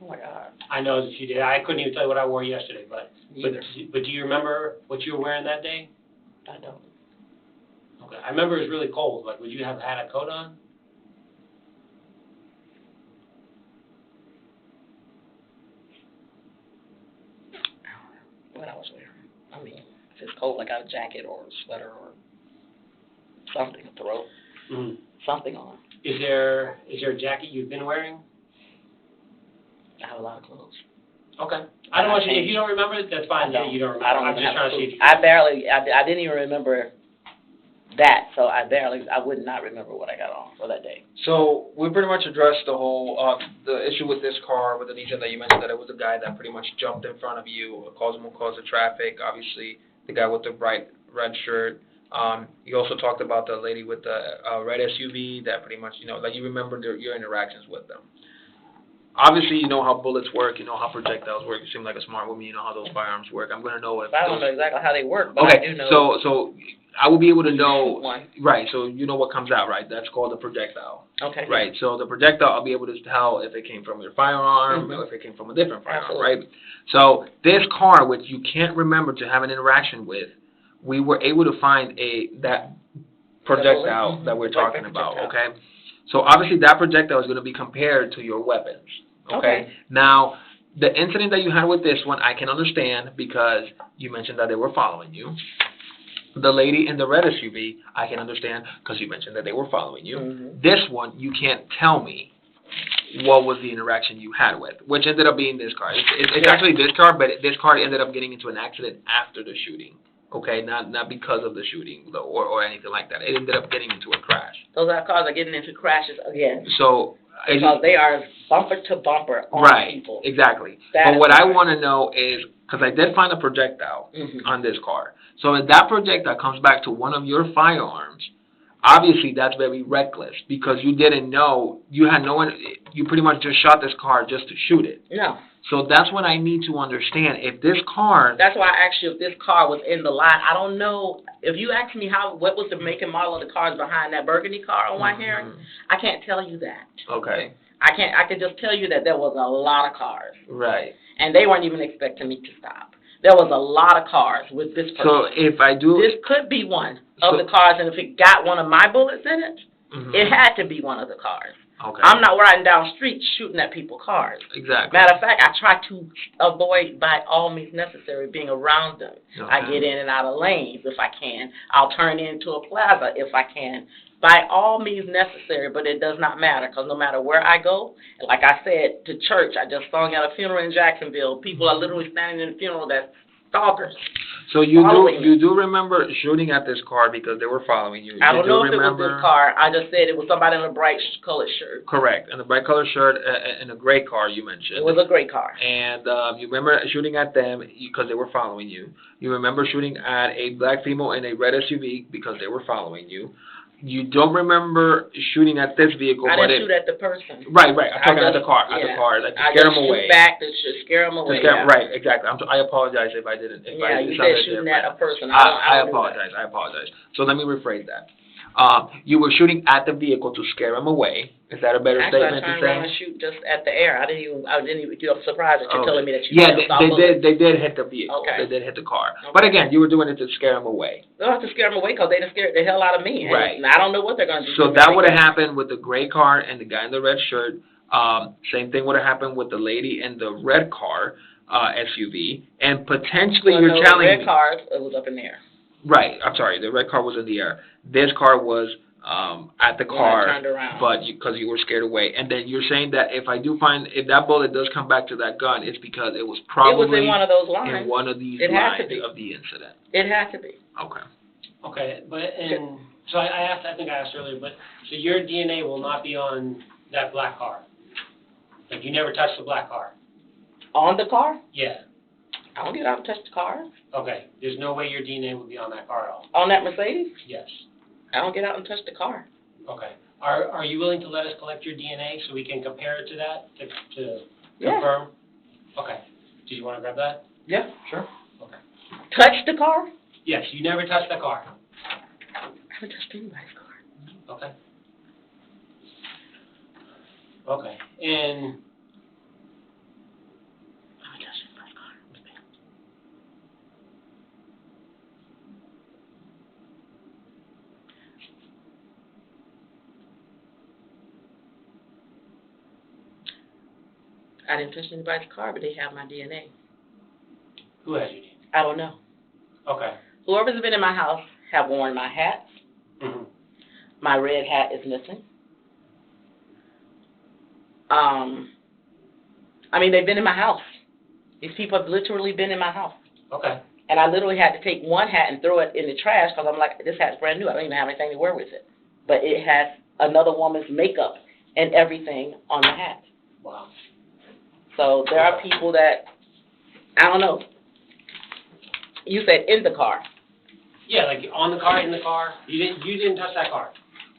Oh my God. I know it was a few days. I couldn't even tell you what I wore yesterday, but Neither. do you remember what you were wearing that day? I don't. Okay. I remember it was really cold. Like, would you have had a coat on? What I was wearing. I mean, if it's cold, I got a jacket or a sweater or something to throw. Mm-hmm. Something on. Is there a jacket you've been wearing? I have a lot of clothes. Okay. I don't want you, if you don't remember it, that's fine. I You don't remember. I don't I'm even just have trying to see if you I didn't even remember that, so I would not remember what I got on for that day. So we pretty much addressed the whole the issue with this car with Anita, that you mentioned that it was a guy that pretty much jumped in front of you, caused more cause of traffic. Obviously, the guy with the bright red shirt. You also talked about the lady with the red SUV that pretty much, like you remember your interactions with them. Obviously, you know how bullets work, you know how projectiles work. You seem like a smart woman, you know how those firearms work. I'm going to know if I don't know exactly how they work, but okay, I do know. so I will be able to know, One. right, so you know what comes out, right? That's called a projectile. Okay. Right, so the projectile, I'll be able to tell if it came from your firearm or if it came from a different firearm, Absolutely. right? So this car, which you can't remember to have an interaction with, we were able to find that projectile that we're talking about, okay? So obviously that projectile is going to be compared to your weapons, okay? Now, the incident that you had with this one, I can understand because you mentioned that they were following you. The lady in the red SUV, I can understand because you mentioned that they were following you. Mm-hmm. This one, you can't tell me what was the interaction you had with, which ended up being this car. It's actually this car, but this car ended up getting into an accident after the shooting. Okay, not because of the shooting or anything like that. It ended up getting into a crash. Those are cars are getting into crashes again. So because they are bumper to bumper on people. Right, exactly. That but what I want to know is, because I did find a projectile on this car. So if that projectile comes back to one of your firearms, obviously that's very reckless because you didn't know, you had no one, you pretty much just shot this car just to shoot it. No. So that's what I need to understand. If this car... That's why I asked you if this car was in the line. I don't know. If you ask me what was the make and model of the cars behind that burgundy car on White Heron, I can't tell you that. Okay. I can just tell you that there was a lot of cars. Right. And they weren't even expecting me to stop. There was a lot of cars with this person. So if I do... This could be one of the cars, and if it got one of my bullets in it, it had to be one of the cars. Okay. I'm not riding down streets shooting at people's cars. Exactly. Matter of fact, I try to avoid, by all means necessary, being around them. Okay. I get in and out of lanes if I can. I'll turn into a plaza if I can. By all means necessary, but it does not matter, because no matter where I go, like I said, to church, I just sung at a funeral in Jacksonville. People are literally standing in the funeral that's stalkers. So you do remember shooting at this car because they were following you. I don't know if it was this car. I just said it was somebody in a bright colored shirt. Correct. And a bright colored shirt and a gray car you mentioned. It was a gray car. And you remember shooting at them because they were following you. You remember shooting at a black female in a red SUV because they were following you. You don't remember shooting at this vehicle. I didn't shoot at the person. Right. I'm talking at the car, like to scare them away. I just shoot back to scare them away. Right, exactly. I apologize if I didn't. You said shooting at a person. I apologize. So let me rephrase that. You were shooting at the vehicle to scare them away. Is that a better statement to say? I turned around and shoot just at the air. I didn't even. I'm surprised that you're telling me that you. Yeah, they did hit the vehicle. Okay. They did hit the car. Okay. But again, you were doing it to scare them away. They don't have to scare them away because they done scared the hell out of me. Right. And I don't know what they're going to do. So that would have happened with the gray car and the guy in the red shirt. Same thing would have happened with the lady in the red car SUV, and potentially you're telling me. The red car was up in the air. Right. I'm sorry. The red car was in the air. This car was at the car, but because you were scared away. And then you're saying that if that bullet does come back to that gun, it's because it was probably in one of those lines. In one of these lines of the incident. It had to be. Okay. Okay, but so I think I asked earlier, but so your DNA will not be on that black car. Like you never touched the black car. On the car? Yeah. I don't get out and touch the car. Okay. There's no way your DNA would be on that car at all. On that Mercedes? Yes. I don't get out and touch the car. Okay. Are you willing to let us collect your DNA so we can compare it to that, to Yeah. confirm? Okay. Do you want to grab that? Yeah, sure. Okay. Touch the car? Yes, you never touched the car. I haven't touched anybody's car. Okay. Okay. And I haven't touched anybody's car. I didn't touch anybody's car, but they have my DNA. who has your DNA? I don't know. Okay. Whoever's been in my house have worn my hats. Mm-hmm. My red hat is missing. I mean, they've been in my house. These people have literally been in my house. Okay. And I literally had to take one hat and throw it in the trash because I'm like, this hat's brand new. I don't even have anything to wear with it. But it has another woman's makeup and everything on the hat. Wow. So there are people that, I don't know. You said in the car. Yeah, like on the car, in the car. You didn't touch that car.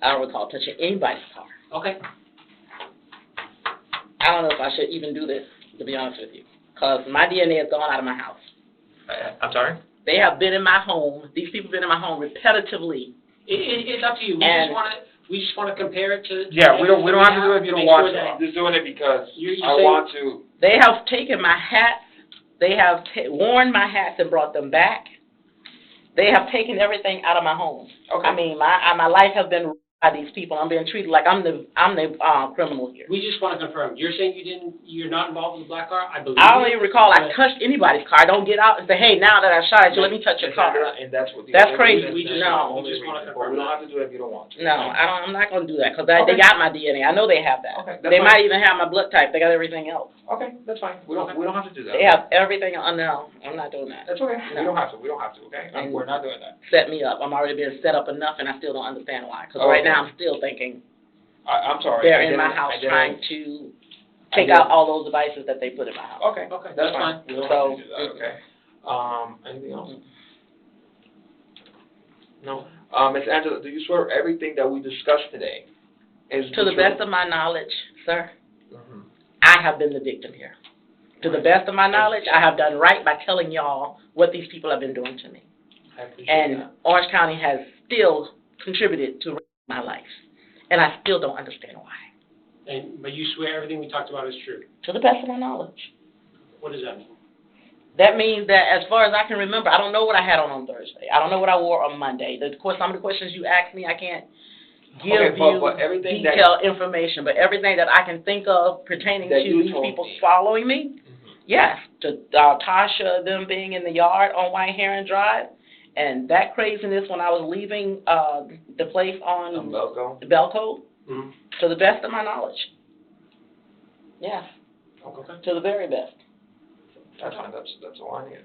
I don't recall touching anybody's car. Okay. I don't know if I should even do this, to be honest with you, because my DNA has gone out of my house. I'm sorry? They have been in my home. These people have been in my home repetitively. It's up to you. We just want to compare it to. Yeah, we don't have to do it if you don't want to. Sure I'm just doing it because You I say- want to. They have taken my hats. They have worn my hats and brought them back. They have taken everything out of my home. Okay. I mean, my life has been ruined by these people. I'm being treated like I'm the criminal here. We just want to confirm. You're saying you're not involved with the black car? I believe I don't you, even recall I but- touched anybody's car. I don't get out and say, hey, now that I shot at you, let me touch your car. And that's what. That's crazy. We just No. want to But confirm. we don't have to do it if you don't want to. No, I'm not going to do that because Okay. they got my DNA. I know they have that. Okay, that's They fine. might even have my blood type. They got everything else. Okay, that's fine. We don't have to do that. They have everything. No, I'm not doing that. That's okay. No. We don't have to. Okay? And- We're not doing that. Set me up. I'm already being set up enough, and I still don't understand why. Because Oh, right okay. now I'm still thinking I'm sorry. they're I in my didn't- house I didn't- trying to I take didn't- out all those devices that they put in my house. Okay. Okay, That's that's fine. fine. We don't So- have to do that. Okay. Anything else? No. Ms. Angela, do you swear everything that we discussed today is To the best of my knowledge, sir, Mm-hmm. I have been the victim here. To the best of my knowledge, I have done right by telling y'all what these people have been doing to me. I appreciate And that. Orange County has still contributed to my life. And I still don't understand why. But you swear everything we talked about is true. To the best of my knowledge. What does that mean? That means that as far as I can remember, I don't know what I had on Thursday. I don't know what I wore on Monday. Some of the questions you asked me, I can't give Okay, you but everything that- detailed information. But everything that I can think of pertaining That to you these told people me. following me, Mm-hmm. yes. To Tasha, them being in the yard on White Heron Drive, and that craziness when I was leaving the place on Belco? Belco, Mm-hmm. to the best of my knowledge. Yes, Okay. to the very best. That's fine. That's all I need.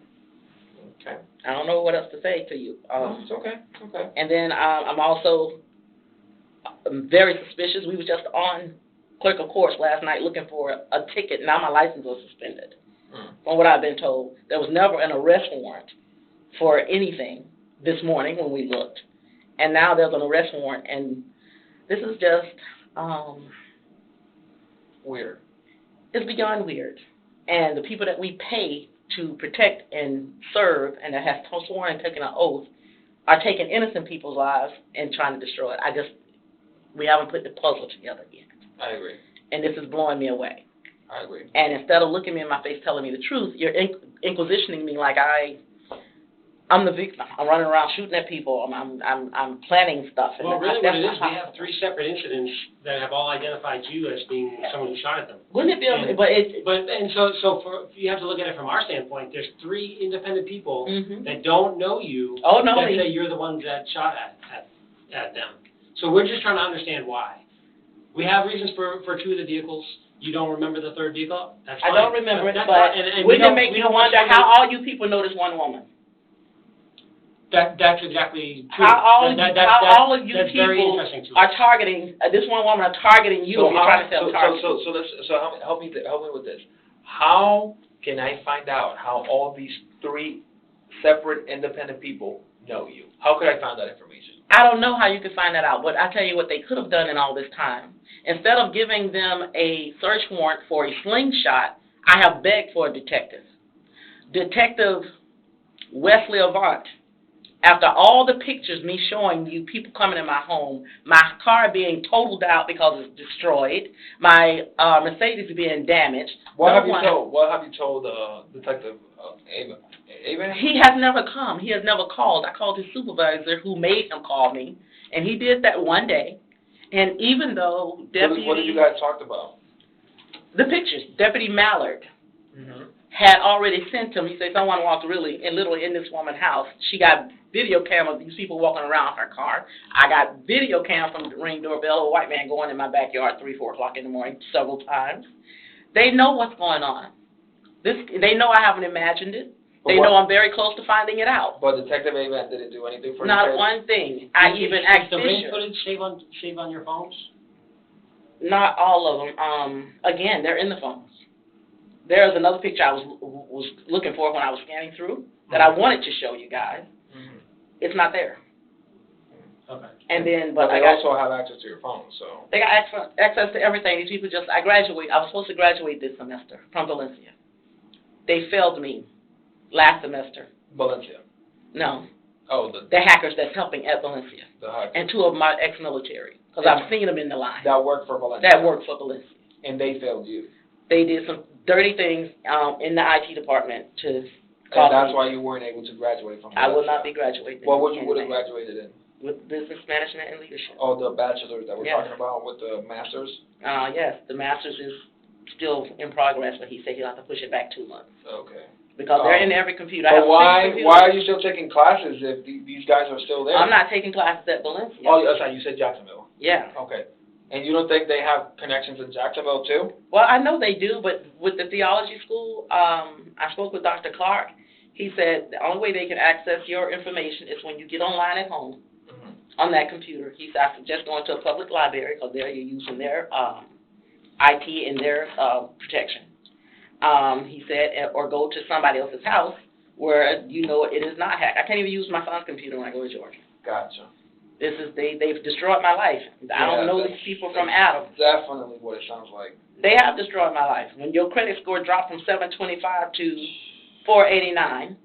Okay. I don't know what else to say to you. It's okay. Okay. And then I'm also very suspicious. We were just on clerk of courts last night looking for a ticket. Now my license was suspended. From what I've been told, there was never an arrest warrant for anything this morning when we looked. And now there's an arrest warrant, and this is just, Weird. it's beyond weird. And the people that we pay to protect and serve and that have sworn and taken an oath are taking innocent people's lives and trying to destroy it. We haven't put the puzzle together yet. I agree. And this is blowing me away. I agree. And instead of looking me in my face telling me the truth, you're inquisitioning me like I'm the victim. I'm running around shooting at people. I'm planning stuff. And Well, really that's what it not is, we have possible. 3 separate incidents that have all identified you as being someone who shot at them. Wouldn't it be? And- But it's. You have to look at it from our standpoint. There's 3 independent people Mhm. that don't know you. Oh, no. That say you're the ones that shot at them. So we're just trying to understand why. We have reasons for 2 of the vehicles. You don't remember the 3rd vehicle? That's I fine. don't remember it, That's but fine. And we wouldn't it don't- make we you don't wonder want how all you people know this one woman? That's exactly true. How all of you that's very people interesting to are us. targeting this one woman are targeting you. If you're trying to sell targets. So help me with this. How can I find out how all these 3 separate independent people know you? How could I find that information? I don't know how you could find that out, but I tell you what they could have done in all this time. Instead of giving them a search warrant for a slingshot, I have begged for a detective. Detective Wesley Avant, after all the pictures, me showing you people coming in my home, my car being totaled out because it's destroyed, my Mercedes being damaged. What have you told Detective Ava? He has never come. He has never called. I called his supervisor, who made him call me, and he did that one day. And even though Deputy... What did you guys talk about? The pictures. Deputy Mallard Mm-hmm. had already sent him. He said someone walked literally in this woman's house. She got video cam of these people walking around her car. I got video cam from the Ring doorbell of a white man going in my backyard 3, 4 o'clock in the morning several times. They know what's going on. They know I haven't imagined it. They know I'm very close to finding it out. But Detective Avent didn't do anything for you? Not one thing. I even asked Fisher. Fisher. The footage save on your phones? Not all of them. Again, they're in the phones. There's another picture I was looking for when I was scanning through that I wanted to show you guys. Mm-hmm. It's not there. Okay. And then, but they also have access to your phone, so. They got access to everything. These people I was supposed to graduate this semester from Valencia. They failed me last semester. Valencia? No. Oh, the hackers that's helping at Valencia. The hackers. And 2 of my ex-military, because I've seen them in the line. That work for Valencia? That worked for Valencia. And they failed you? They did some dirty things in the IT department to cause. And that's why you weren't able to graduate from Valencia? I will not be graduating. What would you have graduated in? With business management and leadership. Oh, the bachelor's that we're talking about with the master's? Yes, the master's is still in progress, but he said he'll have to push it back 2 months. Okay. Because they're in every computer. But why are you still taking classes if these guys are still there? I'm not taking classes at Valencia. Oh, sorry, you said Jacksonville. Yeah. Okay. And you don't think they have connections in Jacksonville too? Well, I know they do, but with the theology school, I spoke with Dr. Clark. He said the only way they can access your information is when you get online at home on that computer. He said I suggest going to a public library because there you're using their IT and their protection. He said, or go to somebody else's house where you know it is not hacked. I can't even use my son's computer when I go to Georgia. Gotcha. They've destroyed my life. I don't know these people from Adam. Definitely what it sounds like. They have destroyed my life. When your credit score dropped from 725 to 489.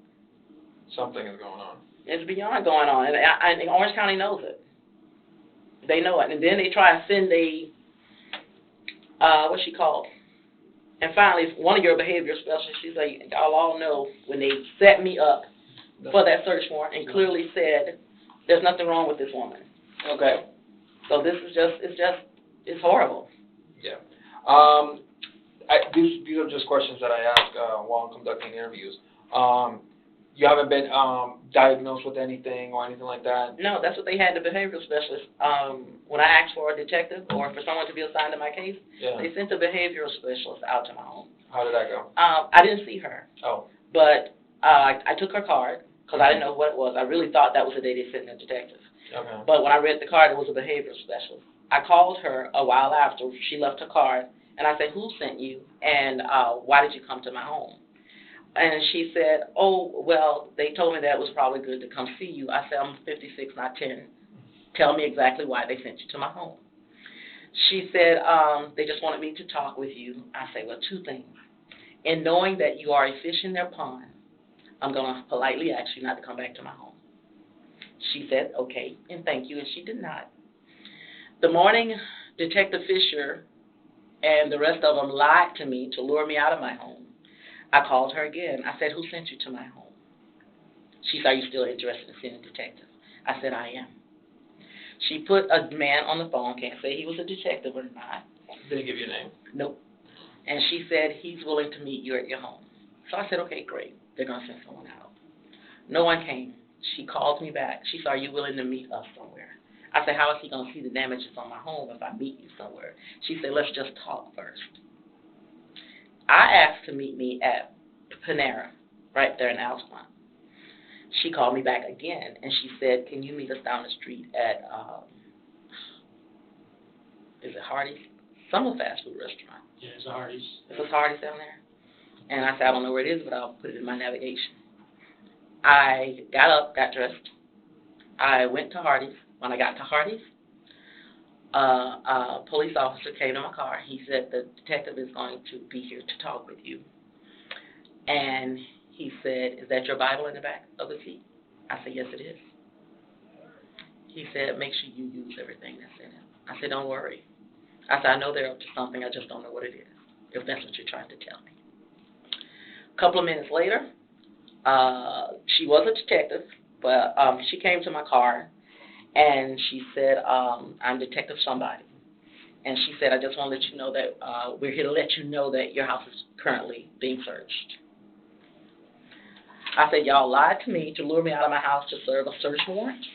Something is going on. It's beyond going on, and Orange County knows it. They know it, and then they try to send what's she called? And finally, one of your behavior specialists, she's like, y'all all know when they set me up for that search warrant and clearly said, there's nothing wrong with this woman. Okay. So this is it's horrible. Yeah. These are just questions that I ask while I'm conducting interviews. You haven't been diagnosed with anything or anything like that? No, that's what they had, the behavioral specialist. When I asked for a detective or for someone to be assigned to my case, they sent a behavioral specialist out to my home. How did that go? I didn't see her. Oh. But I took her card because I didn't know what it was. I really thought that was the day they sent the detective. Okay. But when I read the card, it was a behavioral specialist. I called her a while after she left her card, and I said, who sent you, and why did you come to my home? And she said, oh, well, they told me that it was probably good to come see you. I said, I'm 56, not 10. Tell me exactly why they sent you to my home. She said, they just wanted me to talk with you. I said, well, 2 things. In knowing that you are a fish in their pond, I'm going to politely ask you not to come back to my home. She said, okay, and thank you, and she did not. The morning Detective Fisher and the rest of them lied to me to lure me out of my home, I called her again. I said, who sent you to my home? She said, are you still interested in seeing a detective? I said, I am. She put a man on the phone, can't say he was a detective or not. Did he give you a name? Nope. And she said, he's willing to meet you at your home. So I said, okay, great. They're going to send someone out. No one came. She called me back. She said, are you willing to meet us somewhere? I said, how is he going to see the damages on my home if I meet you somewhere? She said, let's just talk first. I asked to meet me at Panera, right there in Altamont. She called me back again, and she said, can you meet us down the street at, is it Hardee's? Some fast food restaurant. Yeah, it's a Hardee's. Is it Hardee's down there? And I said, I don't know where it is, but I'll put it in my navigation. I got up, got dressed, I went to Hardee's. When I got to Hardee's, a police officer came to my car. He said, the detective is going to be here to talk with you. And he said, is that your Bible in the back of the seat? I said, yes, it is. He said, make sure you use everything that's in it. I said, don't worry. I said, I know they're up to something. I just don't know what it is, if that's what you're trying to tell me. A couple of minutes later, she was a detective, but she came to my car, and she said, I'm Detective somebody. And she said, I just want to let you know that we're here to let you know that your house is currently being searched. I said, y'all lied to me to lure me out of my house to serve a search warrant.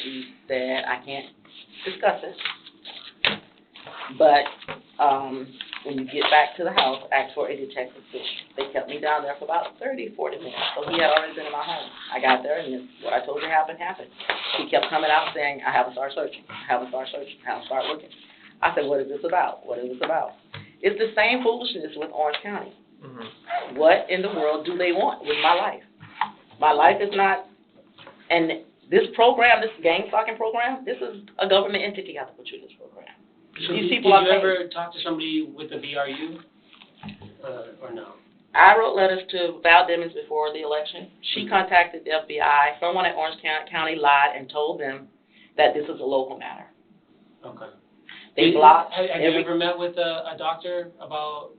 She said, I can't discuss it. But when you get back to the house, ask for a detective. They kept me down there for about 30, 40 minutes. So he had already been in my home. I got there, and what I told you happened. He kept coming out saying, I haven't started searching. I haven't started searching. I haven't started looking. I said, what is this about? What is this about? It's the same foolishness with Orange County. Mm-hmm. What in the world do they want with my life? My life is not, and this program, this gang stalking program, this is a government entity has to put you in this program. So These did people you are paid. ever talk to somebody with the BRU, or no? I wrote letters to Val Demings before the election. She contacted the FBI. Someone at Orange County lied and told them that this is a local matter. Okay. They blocked Have you ever met with a doctor about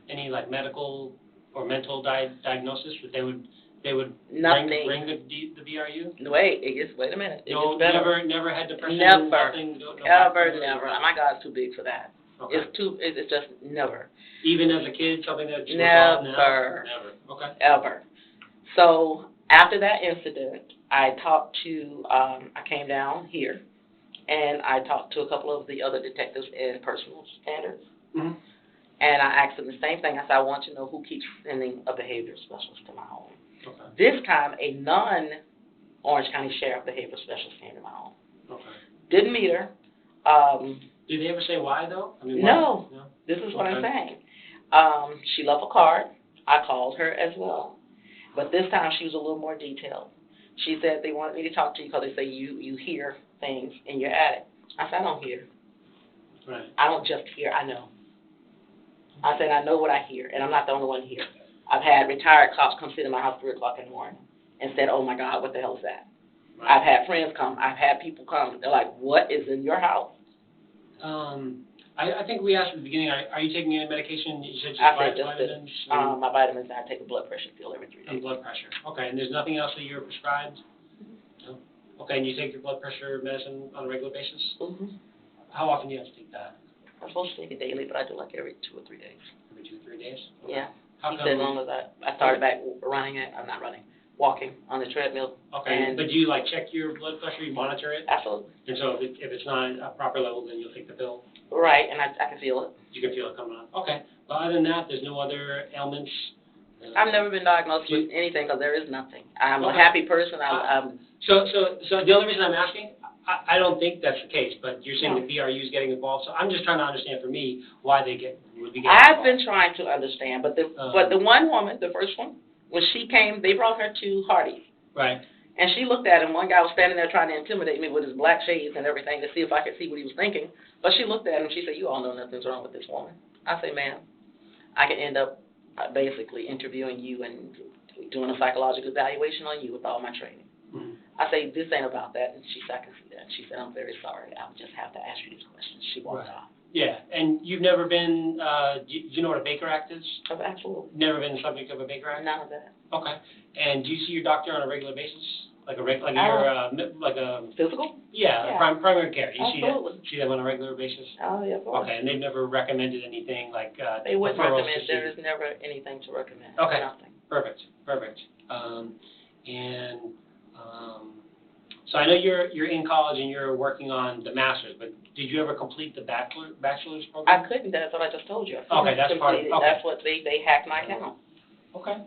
any like medical or mental diagnosis that they would nothing. bring the BRU? Wait a minute. No, never had depression. Never, nothing, never. My God's too big for that. Okay. It's just never. Even as a kid, something that you never. Never. Okay. Ever. So after that incident, I talked to. I came down here, and I talked to a couple of the other detectives in personal standards. Mm-hmm. And I asked them the same thing. I said, I want to know who keeps sending a behavior specialist to my home. Okay. This time, a non-Orange County Sheriff behavior specialist came to my home. Okay. Didn't meet her. Did they ever say why, though? I mean, no. Why? No. This is what I'm saying. She left a card. I called her as well. But this time, she was a little more detailed. She said they wanted me to talk to you because they say you hear things in your attic. I said, I don't hear. Right. I don't just hear. I know. I said, I know what I hear, and I'm not the only one here. I've had retired cops come sit in my house 3 o'clock in the morning and said, oh, my God, what the hell is that? Right. I've had friends come. I've had people come. They're like, what is in your house? I think we asked at the beginning, are you taking any medication? You said vitamins? My vitamins, and I take a blood pressure pill every 3 days. And blood pressure. Okay, and there's nothing else that you're prescribed? No? Okay, and you take your blood pressure medicine on a regular basis? Mm-hmm. How often do you have to take that? I'm supposed to take it daily, but I do like every 2 or 3 days. Every 2 or 3 days? Okay. Yeah. He said as long as I started back walking on the treadmill. Okay, but do you like check your blood pressure, you monitor it? Absolutely. And so if it's not a proper level, then you'll take the pill? Right, and I can feel it. You can feel it coming on. Okay, but other than that, there's no other ailments? I've never been diagnosed with anything because there is nothing. I'm a happy person. So the only reason I'm asking, I don't think that's the case, but you're saying the BRU is getting involved, so I'm just trying to understand for me why they would be getting involved. I've been trying to understand, but the one woman, the first one, when she came, they brought her to Hardee's. Right. And she looked at him. One guy was standing there trying to intimidate me with his black shades and everything to see if I could see what he was thinking. But she looked at him. She said, you all know nothing's wrong with this woman. I say, ma'am, I could end up basically interviewing you and doing a psychological evaluation on you with all my training. Mm-hmm. I say, this ain't about that. And she said, I can see that. She said, I'm very sorry. I'll just have to ask you these questions. She walked off. Yeah, and you've never been, do you know what a Baker Act is? Absolutely. Never been the subject of a Baker Act? None of that. Okay. And do you see your doctor on a regular basis? Like a physical? Yeah. Primary care. You Absolutely. see them on a regular basis? Oh, yeah, of course. Okay, and they've never recommended anything like they wouldn't recommend. There is never anything to recommend. Okay. Nothing. Perfect. So I know you're in college and you're working on the master's, but did you ever complete the bachelor's program? I couldn't. That's what I just told you. Okay, that's part of it. Okay. That's what they hacked my account. Okay.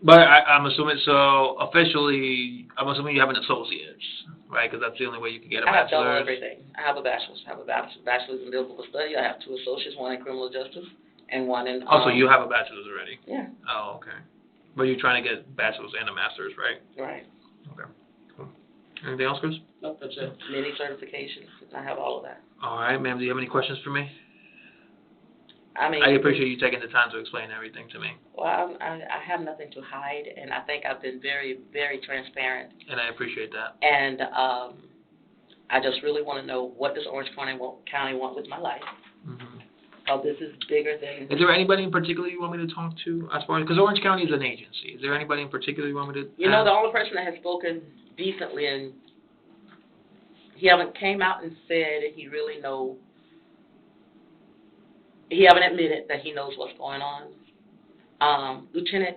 But I'm assuming, so officially, I'm assuming you have an associate's, right? Because that's the only way you can get a bachelor's. I have done everything. I have a bachelor's. I have a bachelor's in biblical study. I have 2 associates, one in criminal justice and one in... so you have a bachelor's already? Yeah. Oh, okay. But you're trying to get bachelor's and a master's, right? Right. Okay. Anything else, Chris? Nope, that's it. Many certifications. I have all of that. All right, ma'am. Do you have any questions for me? I mean, I appreciate you taking the time to explain everything to me. Well, I have nothing to hide, and I think I've been very, very transparent. And I appreciate that. And I just really want to know, what does Orange County want with my life? Mm-hmm. Oh, this is bigger than... Is there anybody in particular you want me to talk to as far as... Because Orange County is an agency. Is there anybody in particular you want me to... You know, the only person that has spoken decently, and he haven't came out and said that he really knows... He haven't admitted that he knows what's going on. Lieutenant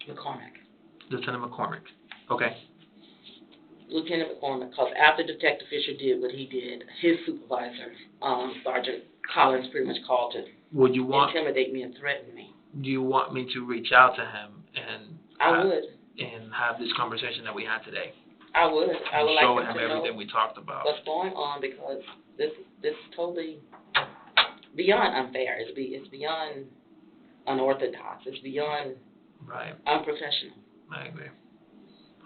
McCormick. Lieutenant McCormick. Okay. Lieutenant McCormick, because after Detective Fisher did what he did, his supervisor, Sergeant Collins, pretty much called to intimidate me and threaten me. Do you want me to reach out to him and... I would. And have this conversation that we had today? I would. I would like show him him to everything know we talked about. what's going on, because this is totally beyond unfair. It's beyond unorthodox. It's beyond right. unprofessional. I agree.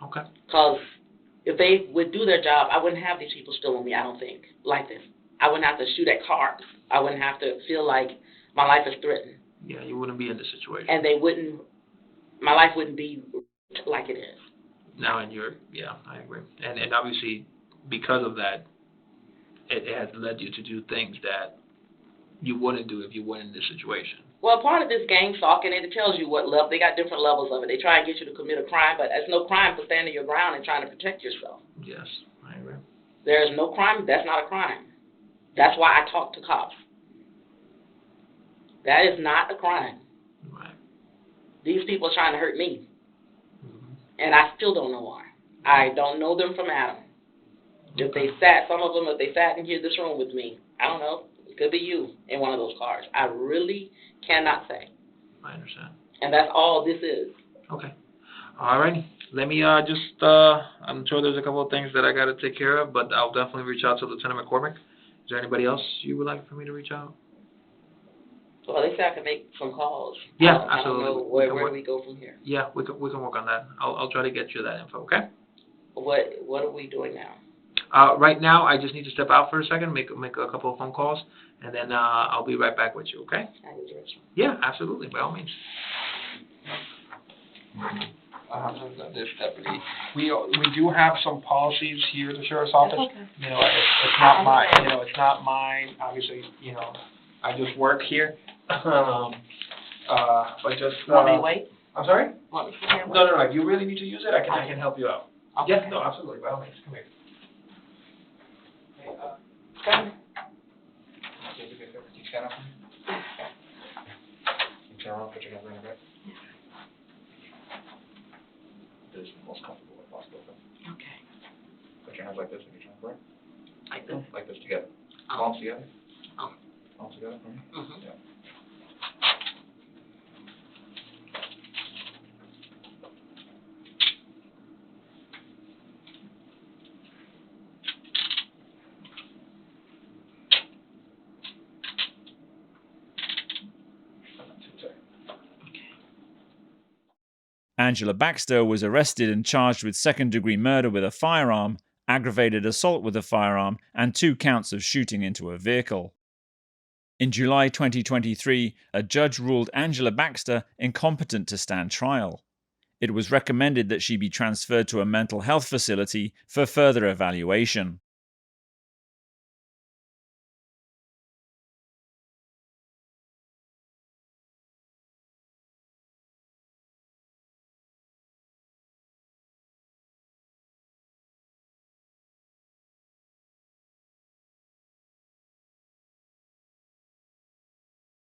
Okay. Because if they would do their job, I wouldn't have these people still on me, I don't think, like this. I wouldn't have to shoot at cars. I wouldn't have to feel like my life is threatened. Yeah, you wouldn't be in this situation. And my life wouldn't be like it is. Now, yeah, I agree. And obviously, because of that, it has led you to do things that you wouldn't do if you weren't in this situation. Well, part of this gang stalking, it tells you what level. They got different levels of it. They try and get you to commit a crime, but there's no crime for standing your ground and trying to protect yourself. Yes, I agree. There is no crime. That's not a crime. That's why I talk to cops. That is not a crime. Right. These people are trying to hurt me. And I still don't know why. I don't know them from Adam. Okay. Some of them, if they sat in here this room with me, I don't know, it could be you in one of those cars. I really cannot say. I understand. And that's all this is. Okay. All righty. Let me I'm sure there's a couple of things that I got to take care of, but I'll definitely reach out to Lieutenant McCormick. Is there anybody else you would like for me to reach out? Well, they say I can make some calls. Yeah, absolutely. I don't know where do we go from here. Yeah, we can work on that. I'll try to get you that info, okay? What are we doing now? Right now, I just need to step out for a second, make a couple of phone calls, and then I'll be right back with you, okay? Yeah, absolutely, by all means. This deputy, we do have some policies here at the sheriff's office. Okay. You know, it's not mine. You know, it's not mine. Obviously, you know, I just work here. But just. Want me to wait? I'm sorry? Want me to sit here? No. If you really need to use it, I can help you out. Okay. Yeah, no, absolutely. By all means, come here. Come. Can you stand up for me? You turn around, put your hands on your back. This is the most comfortable way possible. Okay. Put your hands like this when you're trying to work. Like this? Like this together. Oh. Palms together. Oh. Palms together for me. Mm-hmm. Yeah. Angela Baxter was arrested and charged with second-degree murder with a firearm, aggravated assault with a firearm, and 2 counts of shooting into a vehicle. In July 2023, a judge ruled Angela Baxter incompetent to stand trial. It was recommended that she be transferred to a mental health facility for further evaluation.